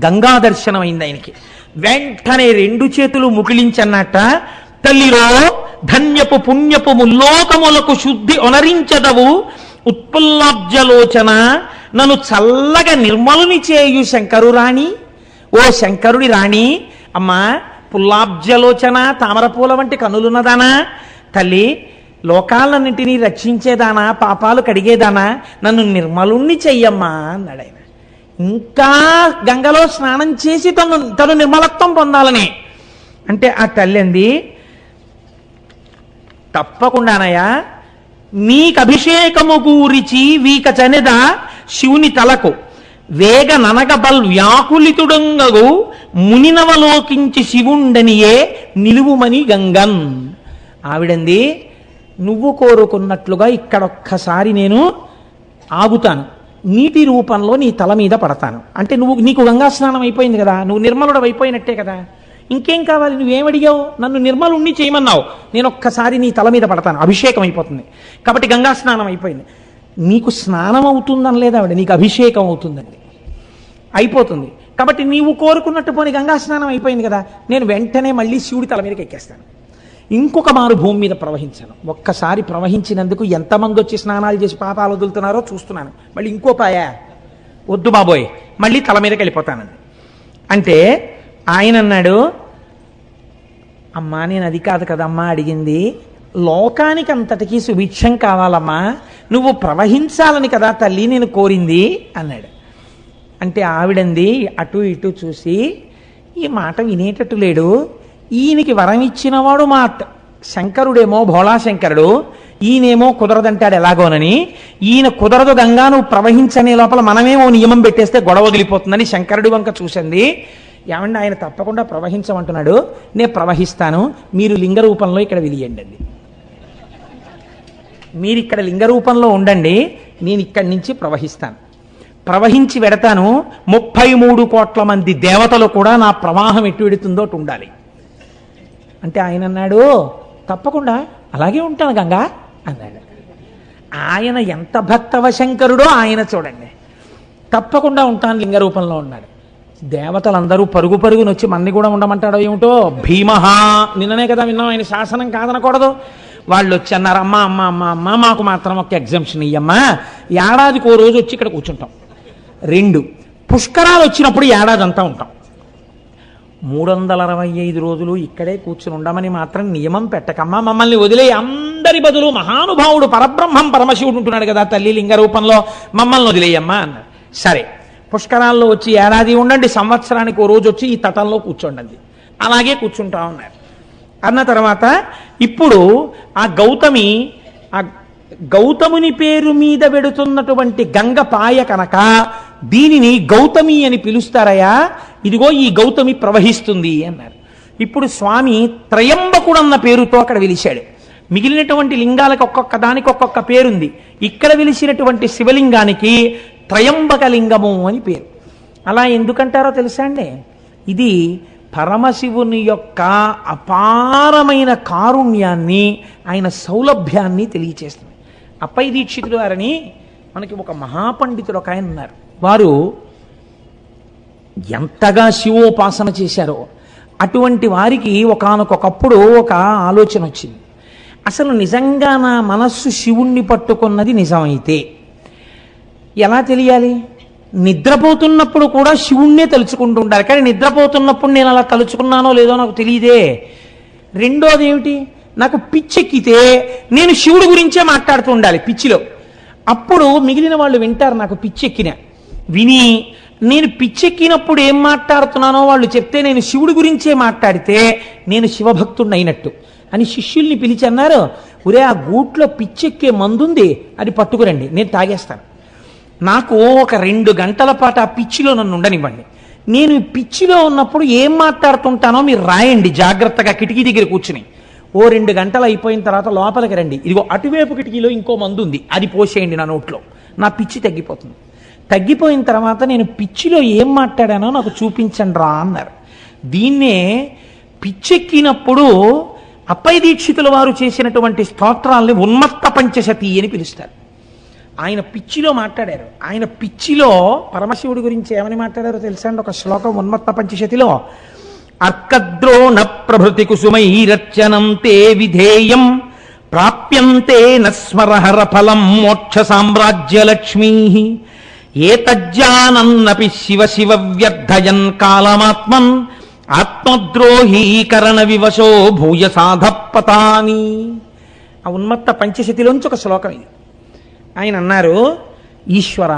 గంగా దర్శనం అయింది ఆయనకి. వెంటనే 2 చేతులు ముకిలించన్నట్ట, తల్లిలో ధన్యపు పుణ్యపు ముల్లోకములకు శుద్ధి ఒనరించదవు ఉత్పుల్లాబ్జలోచన, నన్ను చల్లగా నిర్మలుని చేయు శంకరురాణి, ఓ శంకరుడి రాణి, అమ్మా పుల్లాబ్జలోచన, తామరపూల వంటి కనులున్నదానా, తల్లి లోకాలన్నింటినీ రక్షించేదానా, పాపాలు కడిగేదానా, నన్ను నిర్మలుణ్ణి చెయ్యమ్మా అన్నాడు ఆయన. ఇంకా గంగలో స్నానం చేసి తను నిర్మలత్వం పొందాలని అంటే ఆ తల్లి అంది, తప్పకుండానయ్యా, నీకు అభిషేకము గూరిచి వీక చనెద శివుని తలకు వేగ ననగబల్ వ్యాకులితుడంగగు మునినవలోకించి శివుండనియే నిలువుమని గంగన్. ఆవిడంది, నువ్వు కోరుకున్నట్లుగా ఇక్కడొక్కసారి నేను ఆగుతాను, నీటి రూపంలో నీ తల మీద పడతాను. అంటే నీకు గంగా స్నానం అయిపోయింది కదా, నువ్వు నిర్మలుడు అయిపోయినట్టే కదా, ఇంకేం కావాలి? నువ్వేమడిగావు? నన్ను నిర్మలుణ్ణి చేయమన్నావు, నేను ఒక్కసారి నీ తల మీద పడతాను, అభిషేకం అయిపోతుంది. కాబట్టి గంగా స్నానం అయిపోయింది. నీకు స్నానం అవుతుందని లేదా ఆవిడ, నీకు అభిషేకం అవుతుందండి, అయిపోతుంది. కాబట్టి నీవు కోరుకున్నట్టు పోనీ గంగా స్నానం అయిపోయింది కదా, నేను వెంటనే మళ్ళీ శివుడి తల మీదకి ఎక్కేస్తాను, ఇంకొక మారు భూమి మీద ప్రవహించను. ఒక్కసారి ప్రవహించినందుకు ఎంతమంది వచ్చి స్నానాలు చేసి పాపాలు వదులుతున్నారో చూస్తున్నాను, మళ్ళీ ఇంకో పాయా వద్దు బాబోయ్, మళ్ళీ తల మీదకి వెళ్ళిపోతానండి. అంటే ఆయన అన్నాడు, అమ్మా నేను అది కాదు కదమ్మా అడిగింది, లోకానికి అంతటికీ సుభిక్షం కావాలమ్మా, నువ్వు ప్రవహించాలని కదా తల్లి నేను కోరింది అన్నాడు. అంటే ఆవిడంది అటు ఇటు చూసి, ఈ మాట వినేటట్టు లేడు, ఈయనకి వరం ఇచ్చినవాడు మా శంకరుడేమో భోళాశంకరుడు, ఈయనేమో కుదరదంటాడు ఎలాగోనని, ఈయన కుదరదు గంగా నువ్వు ప్రవహించనే లోపల మనమేమో నియమం పెట్టేస్తే గొడవ వదిలిపోతుందని శంకరుడి వంక చూసింది. ఏమండి ఆయన తప్పకుండా ప్రవహించమంటున్నాడు, నేను ప్రవహిస్తాను, మీరు లింగ రూపంలో ఇక్కడ వెలియండి, మీరు ఇక్కడ లింగ రూపంలో ఉండండి, నేను ఇక్కడి నుంచి ప్రవహిస్తాను, ప్రవహించి వెడతాను, 33 కోట్ల మంది దేవతలు కూడా నా ప్రవాహం ఎటు వెడుతుందో అటు ఉండాలి. అంటే ఆయన అన్నాడు, తప్పకుండా అలాగే ఉంటాను గంగా అన్నాడు. ఆయన ఎంత భక్తవ శంకరుడో ఆయన చూడండి, తప్పకుండా ఉంటాను లింగ రూపంలో ఉన్నాడు. దేవతలందరూ పరుగు పరుగుని వచ్చి మన్ని కూడా ఉండమంటాడో ఏమిటో, భీమహా నిన్ననే కదా విన్నాం, ఆయన శాసనం కాదనకూడదు. వాళ్ళు వచ్చి అన్నారు, అమ్మ అమ్మ అమ్మ అమ్మ మాకు మాత్రం ఒక ఎగ్జంప్షన్ ఇయ్యమ్మా, ఏడాదికి ఓ రోజు వచ్చి ఇక్కడ కూర్చుంటాం, 2 పుష్కరాలు వచ్చినప్పుడు ఏడాది అంతా ఉంటాం, 365 రోజులు ఇక్కడే కూర్చుని ఉండమని మాత్రం నియమం పెట్టకమ్మా, మమ్మల్ని వదిలే, అందరి బదులు మహానుభావుడు పరబ్రహ్మం పరమశివుడు ఉంటున్నాడు కదా తల్లి లింగ రూపంలో, మమ్మల్ని వదిలేయమ్మా అన్నారు. సరే పుష్కరాల్లో వచ్చి ఏడాది ఉండండి, సంవత్సరానికి ఓ రోజు వచ్చి ఈ తటంలో కూర్చోండి, అలాగే కూర్చుంటా ఉన్నారు. అన్న తర్వాత ఇప్పుడు ఆ గౌతముని పేరు మీద వెడుతున్నటువంటి గంగ పాయ కనుక దీనిని గౌతమి అని పిలుస్తారయ్యా, ఇదిగో ఈ గౌతమి ప్రవహిస్తుంది అన్నారు. ఇప్పుడు స్వామి త్రయంబకుడన్న పేరుతో అక్కడ వెలిశాడు. మిగిలినటువంటి లింగాలకు ఒక్కొక్క దానికి ఒక్కొక్క పేరుంది, ఇక్కడ వెలిసినటువంటి శివలింగానికి త్రయంబక లింగము అని పేరు. అలా ఎందుకంటారో తెలుసా అండి, ఇది పరమశివుని యొక్క అపారమైన కారుణ్యాన్ని, ఆయన సౌలభ్యాన్ని తెలియచేస్తుంది. అప్పై దీక్షితులు వారని మనకి ఒక మహాపండితుడు ఒక ఆయన ఉన్నారు, వారు ఎంతగా శివోపాసన చేశారో అటువంటి వారికి ఒకానొకప్పుడు ఒక ఆలోచన వచ్చింది, అసలు నిజంగా నా మనస్సు శివుణ్ణి పట్టుకున్నది నిజమైతే ఎలా తెలియాలి? నిద్రపోతున్నప్పుడు కూడా శివుణ్ణే తలుచుకుంటూ ఉండాలి, కానీ నిద్రపోతున్నప్పుడు నేను అలా తలుచుకున్నానో లేదో నాకు తెలియదే. రెండోది ఏమిటి, నాకు పిచ్చెక్కితే నేను శివుడి గురించే మాట్లాడుతూ ఉండాలి పిచ్చిలో, అప్పుడు మిగిలిన వాళ్ళు వింటారు. నాకు పిచ్చెక్కిన విని నేను పిచ్చెక్కినప్పుడు ఏం మాట్లాడుతున్నానో వాళ్ళు చెప్తే నేను శివుడి గురించే మాట్లాడితే నేను శివభక్తుడిని అయినట్టు అని శిష్యుల్ని పిలిచి అన్నారు, ఒరే ఆ గూట్లో పిచ్చెక్కే మందుంది, అది పట్టుకురండి, నేను తాగేస్తాను, నాకు ఒక 2 గంటల పాటు ఆ పిచ్చిలో నన్ను ఉండనివ్వండి, నేను ఈ పిచ్చిలో ఉన్నప్పుడు ఏం మాట్లాడుతుంటానో మీరు రాయండి జాగ్రత్తగా కిటికీ దగ్గర కూర్చుని. ఓ 2 గంటలు అయిపోయిన తర్వాత లోపలికి రండి, ఇదిగో అటువైపు కిటికీలో ఇంకో మందు ఉంది, అది పోసేయండి నా నోట్లో, నా పిచ్చి తగ్గిపోతుంది. తగ్గిపోయిన తర్వాత నేను పిచ్చిలో ఏం మాట్లాడానో నాకు చూపించండి రా అన్నారు. దీన్నే పిచ్చెక్కినప్పుడు అప్పయ్య దీక్షితుల వారు చేసినటువంటి స్తోత్రాల్ని ఉన్మత్త పంచశతి అని పిలుస్తారు. ఆయన పిచ్చిలో మాట్లాడారు. ఆయన పిచ్చిలో పరమశివుడి గురించి ఏమని మాట్లాడారో తెలుసా అండి? ఒక శ్లోకం ఉన్మత్త పంచశతిలో, అర్కద్రోణ ప్రభృతి కుసుమైరర్చనం తే విధేయం ప్రాప్యంతే నస్మరహర ఫలం మోక్ష సామ్రాజ్యలక్ష్మీ ఏతజ్జానన్నపి శివ శివ వ్యర్థయన్ కాలమాత్మన్ ఆత్మద్రోహీకరణ వివశో భూయ సాధపతాని. ఆ ఉన్మత్త పంచశతిలోంచి ఒక శ్లోకం ఇది. ఆయన అన్నారు, ఈశ్వర,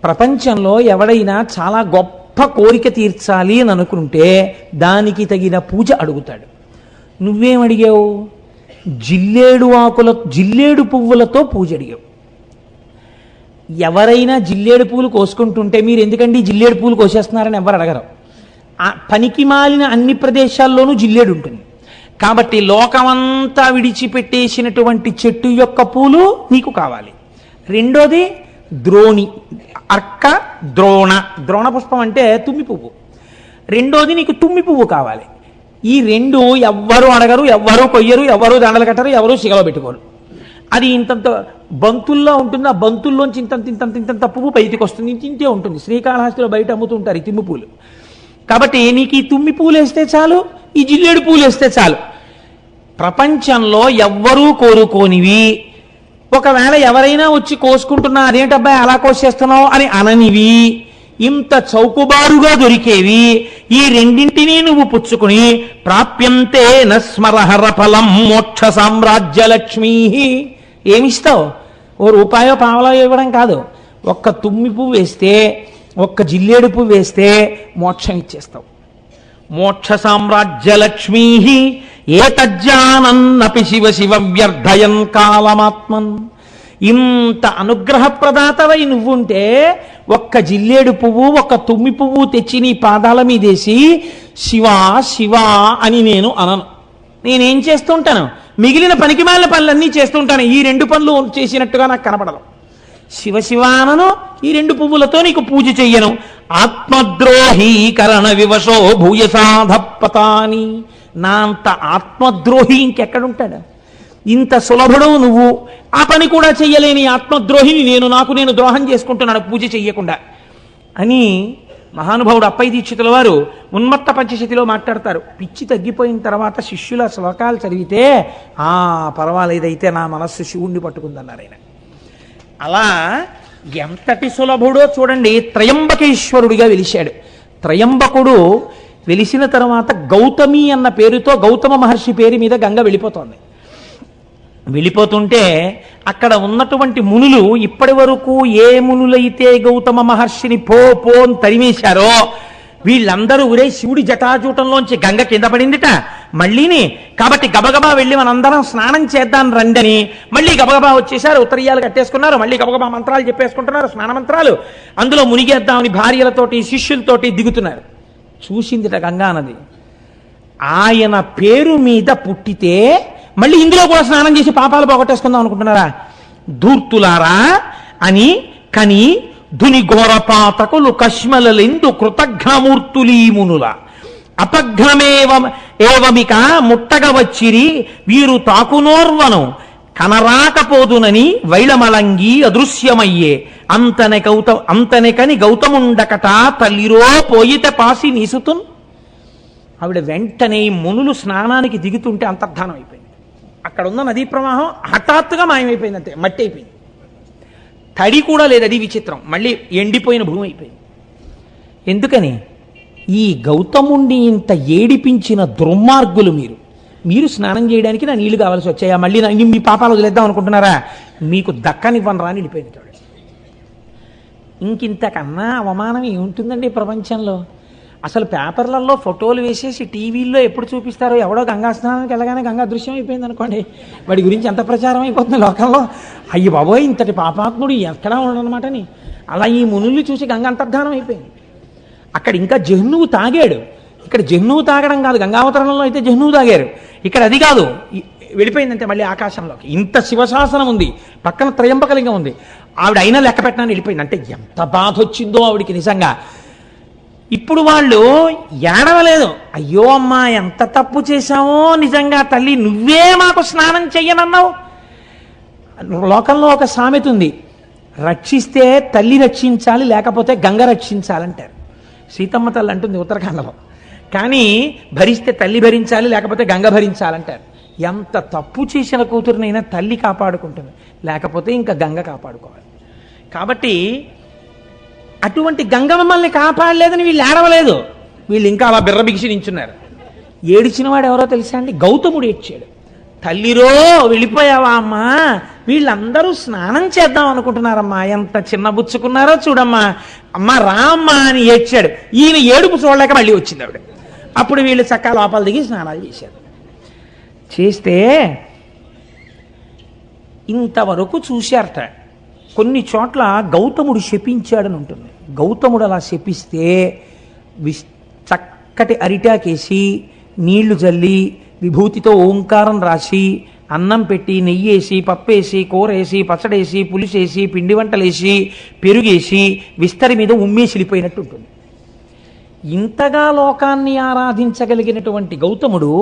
ప్రపంచంలో ఎవడైనా చాలా గొప్ప కోరిక తీర్చాలి అని అనుకుంటే దానికి తగిన పూజ అడుగుతాడు. నువ్వేమడిగావు? జిల్లేడు పువ్వులతో పూజ అడిగావు. ఎవరైనా జిల్లేడు పూలు కోసుకుంటుంటే మీరు ఎందుకండి జిల్లేడు పూలు కోసేస్తున్నారని ఎవరు అడగరు. ఆ పనికి మాలిన అన్ని ప్రదేశాల్లోనూ జిల్లేడు ఉంటుంది కాబట్టి లోకమంతా విడిచిపెట్టేసినటువంటి చెట్టు యొక్క పూలు నీకు కావాలి. రెండోది ద్రోణి, అర్క ద్రోణ, ద్రోణ పుష్పం అంటే తుమ్మి పువ్వు. రెండోది నీకు తుమ్మి పువ్వు కావాలి. ఈ రెండు ఎవ్వరూ అడగరు, ఎవ్వరూ కొయ్యరు, ఎవరు దండలు కట్టరు, ఎవరు సిగలో పెట్టుకోరు. అది ఇంతంత బంతుల్లో ఉంటుంది. ఆ బంతుల్లోంచి ఇంతంత పువ్వు బయటికి వస్తుంది, ఇంతే ఉంటుంది. శ్రీకాళహస్తిలో బయట అమ్ముతుంటారు ఈ తుమ్మి పూలు. కాబట్టి నీకు ఈ తుమ్మి పూలు వేస్తే చాలు, ఈ జిల్లేడు పూలు వేస్తే చాలు. ప్రపంచంలో ఎవ్వరూ కోరుకోనివి, ఒకవేళ ఎవరైనా వచ్చి కోసుకుంటున్నా అదేంటబ్బాయి అలా కోసేస్తున్నావు అని అననివి, ఇంత చౌకబారుగా దొరికేవి, ఈ రెండింటినీ నువ్వు పుచ్చుకుని ప్రాప్యంతే నస్మరహర ఫలం మోక్ష సామ్రాజ్యలక్ష్మీ. ఏమిస్తావు? ఓ రూపాయో పావలో ఇవ్వడం కాదు, ఒక్క తుమ్మి పువ్వు వేస్తే, ఒక్క జిల్లేడు పువ్వు వేస్తే మోక్షం ఇచ్చేస్తావు. మోక్ష సామ్రాజ్యలక్ష్మీ ఏతజ్జానన్నపి శివ శివ వ్యర్థయన్ కాలమాత్మన్. ఇంత అనుగ్రహప్రదాతవై నువ్వుంటే ఒక్క జిల్లేడు పువ్వు, ఒక్క తుమ్మి పువ్వు తెచ్చి నీ పాదాల మీదేసి శివా శివా అని నేను అనను. నేనేం చేస్తుంటాను? మిగిలిన పనికిమాలిన పనులన్నీ చేస్తుంటాను. ఈ 2 పనులు చేసినట్టుగా నాకు కనపడదు. శివ శివానను, ఈ 2 పువ్వులతో నీకు పూజ చెయ్యను. ఆత్మద్రోహీకరణ వివశో భూయసాధపతాని. నా అంత ఆత్మద్రోహి ఇంకెక్కడుంటాడు? ఇంత సులభుడవు నువ్వు, ఆ పని కూడా చెయ్యలేని ఆత్మద్రోహిని నేను, నాకు నేను ద్రోహం చేసుకుంటున్నాను పూజ చెయ్యకుండా అని మహానుభావుడు అప్పయ్య దీక్షితుల వారు ఉన్మత్త పంచశతిలో మాట్లాడతారు. పిచ్చి తగ్గిపోయిన తర్వాత శిష్యుల శ్లోకాలు చదివితే పర్వాలేదైతే నా మనస్సు శివుణ్ణి పట్టుకుందన్నారు ఆయన. అలా ఎంతటి సులభుడో చూడండి. త్రయంబకేశ్వరుడిగా వెలిశాడు. త్రయంబకుడు వెలిసిన తర్వాత గౌతమి అన్న పేరుతో గౌతమ మహర్షి పేరు మీద గంగ వెళ్ళిపోతోంది. వెళ్ళిపోతుంటే అక్కడ ఉన్నటువంటి మునులు, ఇప్పటి వరకు ఏ మునులైతే గౌతమ మహర్షిని పో అని తరిమేశారో వీళ్ళందరూ ఒరే శివుడి జటాజూటంలోంచి గంగ కింద పడిందిట మళ్ళీని, కాబట్టి గబగబా వెళ్ళి మనందరం స్నానం చేద్దాం రండని మళ్ళీ గబగబా వచ్చేసారు. ఉత్తరీయాలు కట్టేసుకున్నారు, మళ్ళీ గబగబా మంత్రాలు చెప్పేసుకుంటున్నారు, స్నాన మంత్రాలు. అందులో మునిగేద్దామని భార్యలతోటి శిష్యులతోటి దిగుతున్నారు. చూసిందిట గంగా నది. ఆయన పేరు మీద పుట్టితే మళ్ళీ ఇందులో కూడా స్నానం చేసి పాపాలు పోగొట్టేసుకుందాం అనుకుంటున్నారా? ధూర్తులారా అని కని ధుని ఘోరపాతకులు కష్మలెందు కృతఘ్నమూర్తులీమునుల అపఘ్నమేవమిక ముట్టగ వచ్చిరి వీరు తాకునోర్వను కనరాకపోదునని వైళమలంగి అదృశ్యమయ్యే అంతనెకని గౌతముండకట తల్లిరో పోయిత పాసి నీసుతున్. ఆవిడ వెంటనే మునులు స్నానానికి దిగుతుంటే అంతర్ధానం అయిపోయింది. అక్కడ ఉన్న నదీ ప్రవాహం హఠాత్తుగా మాయమైపోయింది, అంతే మట్టి అయిపోయింది. తడి కూడా లేదు, అది విచిత్రం. మళ్ళీ ఎండిపోయిన భూమి అయిపోయింది. ఎందుకని? ఈ గౌతముణ్ణి ఇంత ఏడిపించిన దుర్మార్గులు మీరు స్నానం చేయడానికి నా నీళ్లు కావాల్సి వచ్చాయా? మళ్ళీ మీ పాపాలు వదిలేద్దాం అనుకుంటున్నారా? మీకు దక్కనివ్వను రాని వెళ్ళిపోయింది. ఇంకింతకన్నా అవమానం ఏముంటుందండి ప్రపంచంలో? అసలు పేపర్లలో ఫోటోలు వేసేసి టీవీల్లో ఎప్పుడు చూపిస్తారో, ఎవడో గంగా స్నానానికి వెళ్ళగానే గంగా దృశ్యం అయిపోయింది అనుకోండి, వాడి గురించి ఎంత ప్రచారం అయిపోతుంది లోకంలో. అయ్యి బాబోయ్ ఇంతటి పాపాత్ముడు ఎక్కడా ఉండనమాటని అలా ఈ మునుల్ని చూసి గంగ అంతర్ధానం అయిపోయింది. అక్కడ ఇంకా జహ్నువు తాగాడు. ఇక్కడ జహ్నువు తాగడం కాదు, గంగావతరణంలో అయితే జహ్నువు తాగారు, ఇక్కడ అది కాదు. వెళ్ళిపోయిందంటే మళ్ళీ ఆకాశంలోకి. ఇంత శివశాసనం ఉంది, పక్కన త్రయంబకలింగం ఉంది, ఆవిడ అయినా లెక్క పెట్టడానికి వెళ్ళిపోయింది. అంటే ఎంత బాధ వచ్చిందో ఆవిడికి నిజంగా. ఇప్పుడు వాళ్ళు ఏడవలేదు, అయ్యో అమ్మా ఎంత తప్పు చేశామో నిజంగా తల్లి, నువ్వే మాకు స్నానం చెయ్యనన్నావు. లోకంలో ఒక సామెత ఉంది, రక్షిస్తే తల్లి రక్షించాలి, లేకపోతే గంగ రక్షించాలంటారు. సీతమ్మ తల్లి అంటుంది ఉత్తరాఖండలో. కానీ భరిస్తే తల్లి భరించాలి, లేకపోతే గంగ భరించాలంటారు. ఎంత తప్పు చేసిన కూతురునైనా తల్లి కాపాడుకుంటుంది, లేకపోతే ఇంకా గంగ కాపాడుకోవాలి. కాబట్టి అటువంటి గంగ మమ్మల్ని కాపాడలేదని వీళ్ళు ఏడవలేదు, వీళ్ళు ఇంకా అలా బిర్రబిగిసి నించున్నారు. ఏడిచిన వాడు ఎవరో తెలుసా అండి? గౌతముడు ఏడ్చాడు. తల్లిరో వెళ్ళిపోయావా అమ్మా, వీళ్ళందరూ స్నానం చేద్దాం అనుకుంటున్నారమ్మా, ఎంత చిన్నబుచ్చుకున్నారో చూడమ్మా, అమ్మా రామ్మా అని ఏడ్చాడు. ఈయన ఏడుపు చూడలేక మళ్ళీ వచ్చింది ఆవిడ. అప్పుడు వీళ్ళు చక్కా లోపల దిగి స్నానాలు చేశారు. చేస్తే ఇంతవరకు చూశారట. కొన్ని చోట్ల గౌతముడు శపించాడని ఉంటుంది. గౌతముడు అలా శపిస్తే చక్కటి అరిటాకేసి నీళ్లు జల్లి విభూతితో ఓంకారం రాసి అన్నం పెట్టి నెయ్యేసి పప్పేసి కూరేసి పచ్చడేసి పులిసేసి పిండి వంటలేసి పెరుగేసి విస్తరి మీద ఉమ్మేసిలిపోయినట్టు ఉంటుంది. ఇంతగా లోకాన్ని ఆరాధించగలిగినటువంటి గౌతముడు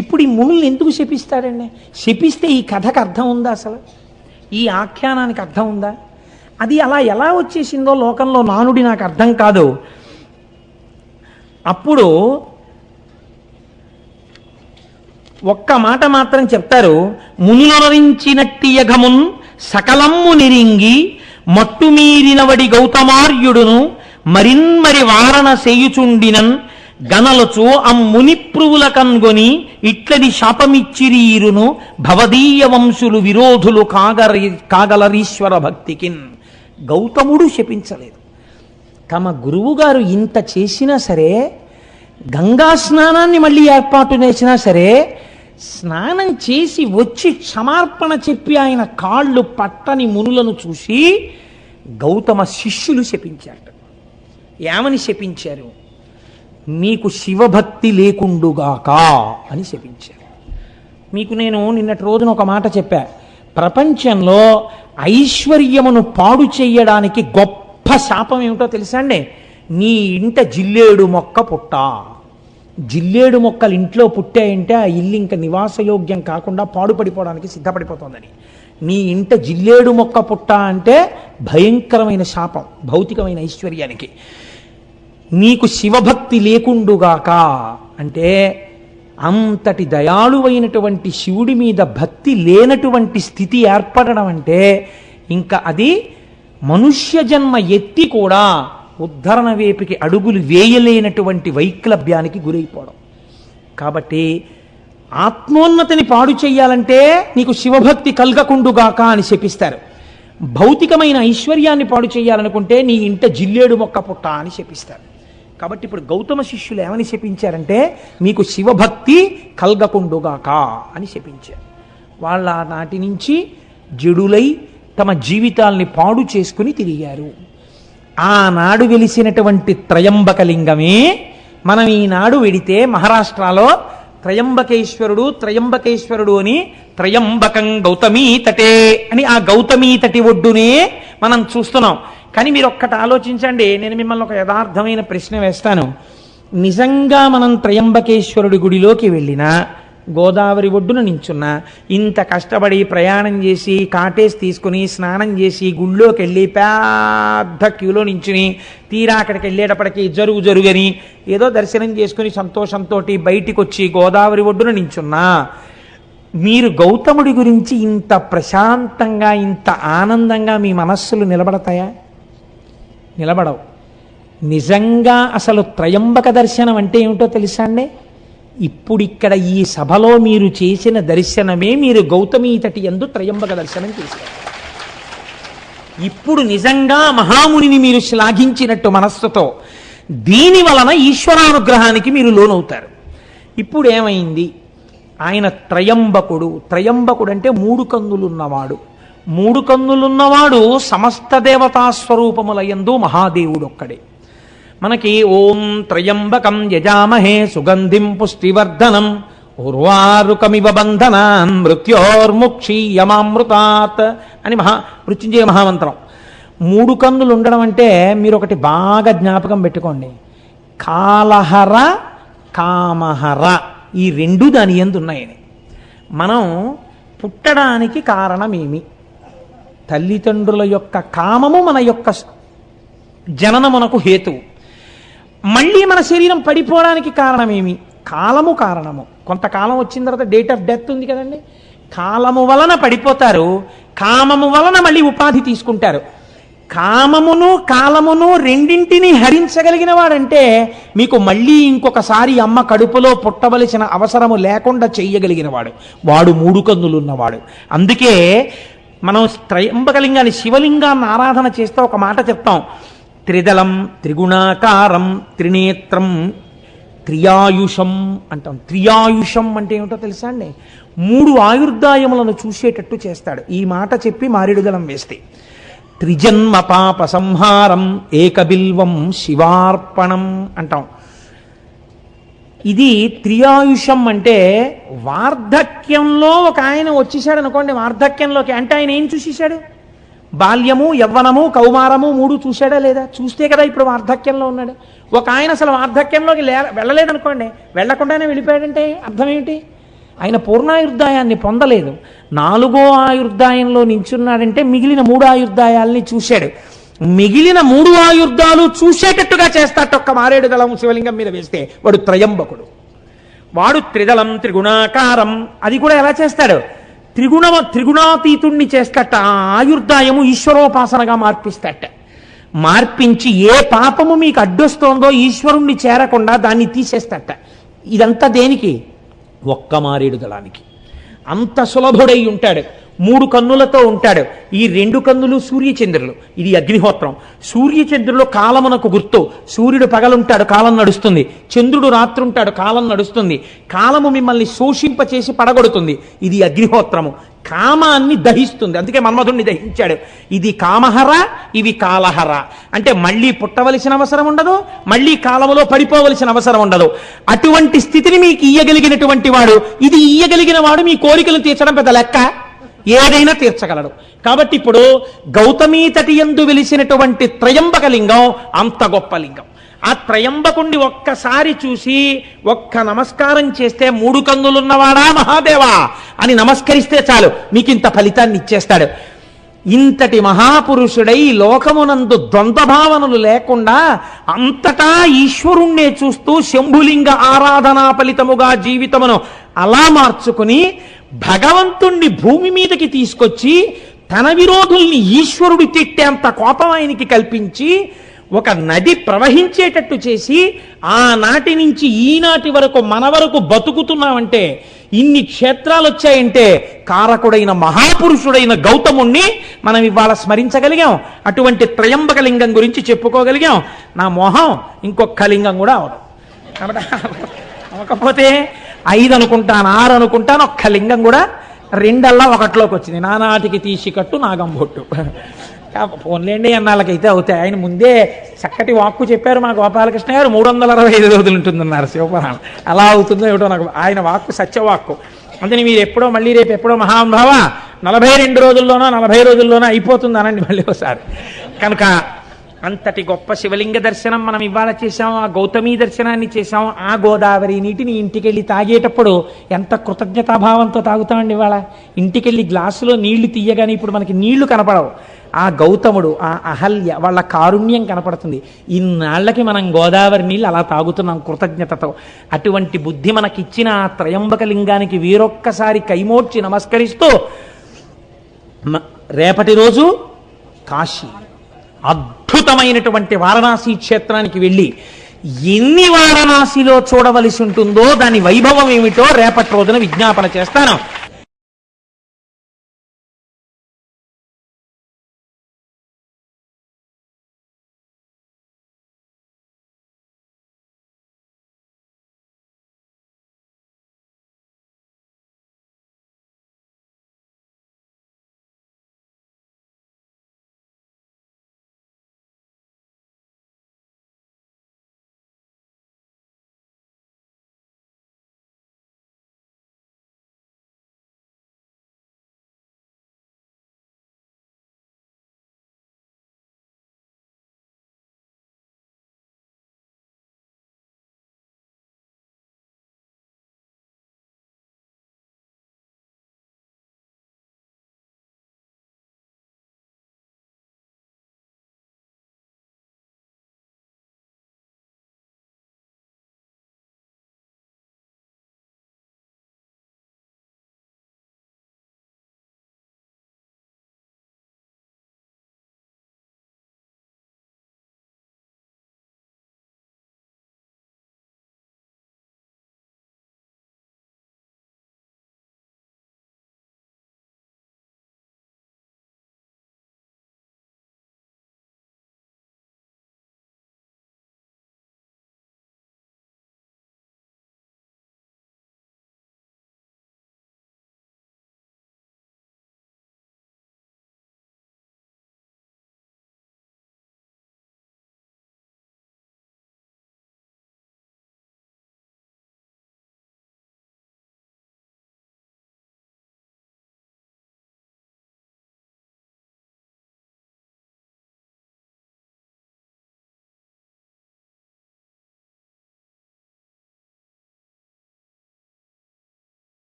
ఇప్పుడు ఈ మునుల్ని ఎందుకు శపిస్తాడండి? శపిస్తే ఈ కథకు అర్థం ఉందా? అసలు ఈ ఆఖ్యానానికి అర్థం ఉందా? అది అలా ఎలా వచ్చేసిందో లోకంలో నానుడి నాకు అర్థం కాదు. అప్పుడు ఒక్క మాట మాత్రం చెప్తారు, మునులరించినట్టి యఘమున్ సకలమ్ము నిరింగి మట్టుమీరినవడి గౌతమార్యుడును మరిన్మరి వారణ సేయుచుండినన్ గనలచు అమ్మునిప్రువుల కన్గొని ఇట్లది శాపమిచ్చిరీరును భవదీయ వంశులు విరోధులు కాగలరీశ్వర భక్తికిన్. గౌతముడు శపించలేదు. తమ గురువుగారు ఇంత చేసినా సరే, గంగా స్నానాన్ని మళ్ళీ ఏర్పాటు చేసినా సరే, స్నానం చేసి వచ్చి క్షమార్పణ చెప్పి ఆయన కాళ్ళు పట్టని మునులను చూసి గౌతమ శిష్యులు శపించారు. ఏమని శపించారు? మీకు శివభక్తి లేకుండుగాక అని శపించారు. మీకు నేను నిన్నటి రోజున ఒక మాట చెప్పా, ప్రపంచంలో ఐశ్వర్యమును పాడు చెయ్యడానికి గొప్ప శాపం ఏమిటో తెలుసా అండి? నీ ఇంట జిల్లేడు మొక్క పుట్ట. జిల్లేడు మొక్కలు ఇంట్లో పుట్టాయంటే ఆ ఇల్లు ఇంకా నివాసయోగ్యం కాకుండా పాడుపడిపోవడానికి సిద్ధపడిపోతుందని. నీ ఇంట జిల్లేడు మొక్క పుట్ట అంటే భయంకరమైన శాపం భౌతికమైన ఐశ్వర్యానికి. నీకు శివభక్తి లేకుండుగాక అంటే అంతటి దయాళువైనటువంటి శివుడి మీద భక్తి లేనటువంటి స్థితి ఏర్పడడం అంటే ఇంకా అది మనుష్య జన్మ ఎత్తి కూడా ఉద్ధరణ వేపికి అడుగులు వేయలేనటువంటి వైక్లభ్యానికి గురైపోవడం. కాబట్టి ఆత్మోన్నతిని పాడు చెయ్యాలంటే నీకు శివభక్తి కలగకుండుగాక అని శపిస్తారు. భౌతికమైన ఐశ్వర్యాన్ని పాడు చేయాలనుకుంటే నీ ఇంట జిల్లేడు మొక్క పుట్ట అని శపిస్తారు. కాబట్టి ఇప్పుడు గౌతమ శిష్యులు ఏమని శపించారంటే మీకు శివభక్తి కలగకుండుగాక అని శపించారు. వాళ్ళ నాటి నుంచి జడులై తమ జీవితాల్ని పాడు చేసుకుని తిరిగారు. ఆనాడు వెలిసినటువంటి త్రయంబకలింగమే మనం ఈనాడు వెడితే మహారాష్ట్రలో త్రయంబకేశ్వరుడు అని త్రయంబకం గౌతమీ తటే అని ఆ గౌతమీ తటి ఒడ్డునే మనం చూస్తున్నాం. కానీ మీరు ఒక్కటి ఆలోచించండి, నేను మిమ్మల్ని ఒక యథార్థమైన ప్రశ్న వేస్తాను. నిజంగా మనం త్రయంబకేశ్వరుడి గుడిలోకి వెళ్ళినా, గోదావరి ఒడ్డున నించున్నా, ఇంత కష్టపడి ప్రయాణం చేసి కాటేసి తీసుకుని స్నానం చేసి గుళ్ళోకి వెళ్ళి పెద్ద క్యూలో నించుని తీరా అక్కడికి వెళ్ళేటప్పటికి జరుగని ఏదో దర్శనం చేసుకుని సంతోషంతో బయటికి వచ్చి గోదావరి ఒడ్డున నించున్నా, మీరు గౌతముడి గురించి ఇంత ప్రశాంతంగా ఇంత ఆనందంగా మీ మనస్సులు నిలబడతాయా? నిలబడవు. నిజంగా అసలు త్రయంబక దర్శనం అంటే ఏమిటో తెలుసా అండి? ఇప్పుడు ఇక్కడ ఈ సభలో మీరు చేసిన దర్శనమే మీరు గౌతమీ తటి యందు త్రయంబక దర్శనం చేశారు. ఇప్పుడు నిజంగా మహామునిని మీరు శ్లాఘించినట్టు మనస్సుతో దీని వలన ఈశ్వరానుగ్రహానికి మీరు లోనవుతారు. ఇప్పుడు ఏమైంది? ఆయన త్రయంబకుడు. త్రయంబకుడు అంటే మూడు కన్నులున్నవాడు. మూడు కన్నులున్నవాడు సమస్త దేవతా స్వరూపముల యందు మహాదేవుడు ఒక్కడే. మనకి ఓం త్రయంబకం యజామహే సుగంధిం పుష్టివర్ధనం ఉర్వారుకమివ బంధనాన్ మృత్యోర్ముక్షీయమామృతాత్ అని మృత్యుంజయ మహామంత్రం. 3 కన్నులు ఉండడం అంటే మీరు ఒకటి బాగా జ్ఞాపకం పెట్టుకోండి. కాలహర కామహర ఈ 2 దాని యందు ఉన్నాయని. మనం పుట్టడానికి కారణమేమి? తల్లిదండ్రుల యొక్క కామము మన యొక్క జననమునకు హేతువు. మళ్ళీ మన శరీరం పడిపోవడానికి కారణమేమి? కాలము కారణము. కొంతకాలం వచ్చిన తర్వాత డేట్ ఆఫ్ డెత్ ఉంది కదండి. కాలము వలన పడిపోతారు, కామము వలన మళ్ళీ ఉపాధి తీసుకుంటారు. కామమును కాలమును రెండింటినీ హరించగలిగిన వాడంటే మీకు మళ్ళీ ఇంకొకసారి అమ్మ కడుపులో పుట్టవలసిన అవసరము లేకుండా చెయ్యగలిగిన వాడు, వాడు 3 కన్నులు ఉన్నవాడు. అందుకే మనం త్రయంబకలింగాన్ని శివలింగాన్ని ఆరాధన చేస్తే ఒక మాట చెప్తాం, త్రిదళం త్రిగుణాకారం త్రినేత్రం త్రియాయుషం అంటాం. త్రియాయుషం అంటే ఏమిటో తెలుసా అండి? 3 ఆయుర్దాయములను చూసేటట్టు చేస్తాడు. ఈ మాట చెప్పి మారేడుదళం వేస్తే త్రిజన్మ పాప సంహారం ఏకబిల్వం శివార్పణం అంటాం. ఇది త్రియాయుషం అంటే వార్ధక్యంలో ఒక ఆయన వచ్చేసాడు అనుకోండి. వార్ధక్యంలోకి అంటే ఆయన ఏం చూసేశాడు? బాల్యము, యవ్వనము, కౌమారము 3 చూశాడా లేదా? చూస్తే కదా ఇప్పుడు వార్ధక్యంలో ఉన్నాడు. ఒక ఆయన అసలు వార్ధక్యంలోకి వెళ్ళలేదనుకోండి, వెళ్లకుండానే వెళ్ళిపోయాడంటే అర్థం ఏమిటి? ఆయన పూర్ణాయుర్దాయాన్ని పొందలేదు. 4వ ఆయుర్దాయంలో నించున్నాడంటే మిగిలిన 3 ఆయుర్దాయాల్ని చూశాడు. మిగిలిన 3 ఆయుర్దాలు చూసేటట్టుగా చేస్తాట ఒక్క మారేడుదళం శివలింగం మీద వేస్తే వాడు త్రయంబకుడు. వాడు త్రిదళం త్రిగుణాకారం. అది కూడా ఎలా చేస్తాడు? త్రిగుణాతీతుణ్ణి చేస్తాట. ఆ ఆయుర్దాయము ఈశ్వరోపాసనగా మార్పిస్తాట. మార్పించి ఏ పాపము మీకు అడ్డొస్తోందో ఈశ్వరుణ్ణి చేరకుండా దాన్ని తీసేస్తాట. ఇదంతా దేనికి? ఒక్క మారేడు దళానికి. అంత సులభుడై ఉంటాడు. 3 కన్నులతో ఉంటాడు. ఈ 2 కన్నులు సూర్యచంద్రులు. ఇది అగ్నిహోత్రం. సూర్యచంద్రులు కాలమునకు గుర్తు. సూర్యుడు పగలుంటాడు, కాలం నడుస్తుంది. చంద్రుడు రాత్రుంటాడు, కాలం నడుస్తుంది. కాలము మిమ్మల్ని శోషింపచేసి పడగొడుతుంది. ఇది అగ్నిహోత్రము. కామాన్ని దహిస్తుంది. అందుకే మన్మధుణ్ణి దహించాడు. ఇది కామహర, ఇవి కాలహర. అంటే మళ్ళీ పుట్టవలసిన అవసరం ఉండదు, మళ్ళీ కాలములో పడిపోవలసిన అవసరం ఉండదు. అటువంటి స్థితిని మీకు ఇయ్యగలిగినటువంటి వాడు, ఇది ఇయ్యగలిగిన వాడు మీ కోరికలు తీర్చడం పెద్ద లెక్క. ఏదైనా తీర్చగలడు. కాబట్టి ఇప్పుడు గౌతమీ తటి యందు వెలిసినటువంటి త్రయంబక లింగం అంత గొప్ప లింగం. ఆ త్రయంబకుణ్ణి ఒక్కసారి చూసి ఒక్క నమస్కారం చేస్తే 3 కన్నులున్నవాడా మహాదేవా అని నమస్కరిస్తే చాలు మీకు ఇంత ఫలితాన్ని ఇచ్చేస్తాడు. ఇంతటి మహాపురుషుడై లోకమునందు ద్వంద్వభావనలు లేకుండా అంతటా ఈశ్వరుణ్ణే చూస్తూ శంభులింగ ఆరాధనా ఫలితముగా జీవితమును అలా మార్చుకుని భగవంతుణ్ణి భూమి మీదకి తీసుకొచ్చి తన విరోధుల్ని ఈశ్వరుడు తిట్టేంత కోపం ఆయనకి కల్పించి ఒక నది ప్రవహించేటట్టు చేసి ఆనాటి నుంచి ఈనాటి వరకు మన వరకు బతుకుతున్నామంటే, ఇన్ని క్షేత్రాలు వచ్చాయంటే కారకుడైన మహాపురుషుడైన గౌతముణ్ణి మనం ఇవాళ స్మరించగలిగాం. అటువంటి త్రయంబక లింగం గురించి చెప్పుకోగలిగాం. నా మోహం ఇంకొక లింగం కూడా అవదు. కాబట్టి అవ్వకపోతే 5 అనుకుంటాను, 6 అనుకుంటాను, ఒక్క లింగం కూడా 2 ఒకటిలోకి వచ్చింది. నానాటికి తీసి కట్టు నాగంబొట్టు. ఫోన్లేండి అన్నాళ్ళకైతే అవుతాయి. ఆయన ముందే చక్కటి వాక్కు చెప్పారు మా గోపాలకృష్ణ గారు. 365 రోజులు ఉంటుందన్నారు శివపురాణం. అలా అవుతుందో ఏమిటో నాకు. ఆయన వాక్కు సత్యవాక్కు. అందుకని మీరు ఎప్పుడో మళ్ళీ రేపు ఎప్పుడో మహానుభావ 42 రోజుల్లోనో 40 రోజుల్లోనో అయిపోతుంది అనండి మళ్ళీ ఒకసారి. కనుక అంతటి గొప్ప శివలింగ దర్శనం మనం ఇవాళ చేశాం. ఆ గౌతమీ దర్శనాన్ని చేశాం. ఆ గోదావరి నీటిని ఇంటికెళ్ళి తాగేటప్పుడు ఎంత కృతజ్ఞతాభావంతో తాగుతామండి. ఇవాళ ఇంటికెళ్ళి గ్లాసులో నీళ్లు తీయగానే ఇప్పుడు మనకి నీళ్లు కనపడవు. ఆ గౌతముడు, ఆ అహల్య వాళ్ళ కారుణ్యం కనపడుతుంది. ఇన్నాళ్లకి మనం గోదావరి నీళ్ళు అలా తాగుతున్నాం కృతజ్ఞతతో. అటువంటి బుద్ధి మనకిచ్చిన ఆ త్రయంబక లింగానికి వీరొక్కసారి కైమోడ్చి నమస్కరిస్తూ రేపటి రోజు కాశీ అద్భుతమైనటువంటి వారణాసి క్షేత్రానికి వెళ్ళి ఎన్ని వారణాసిలో చూడవలసి ఉంటుందో దాని వైభవం ఏమిటో రేపటి రోజున విజ్ఞాపన చేస్తాను.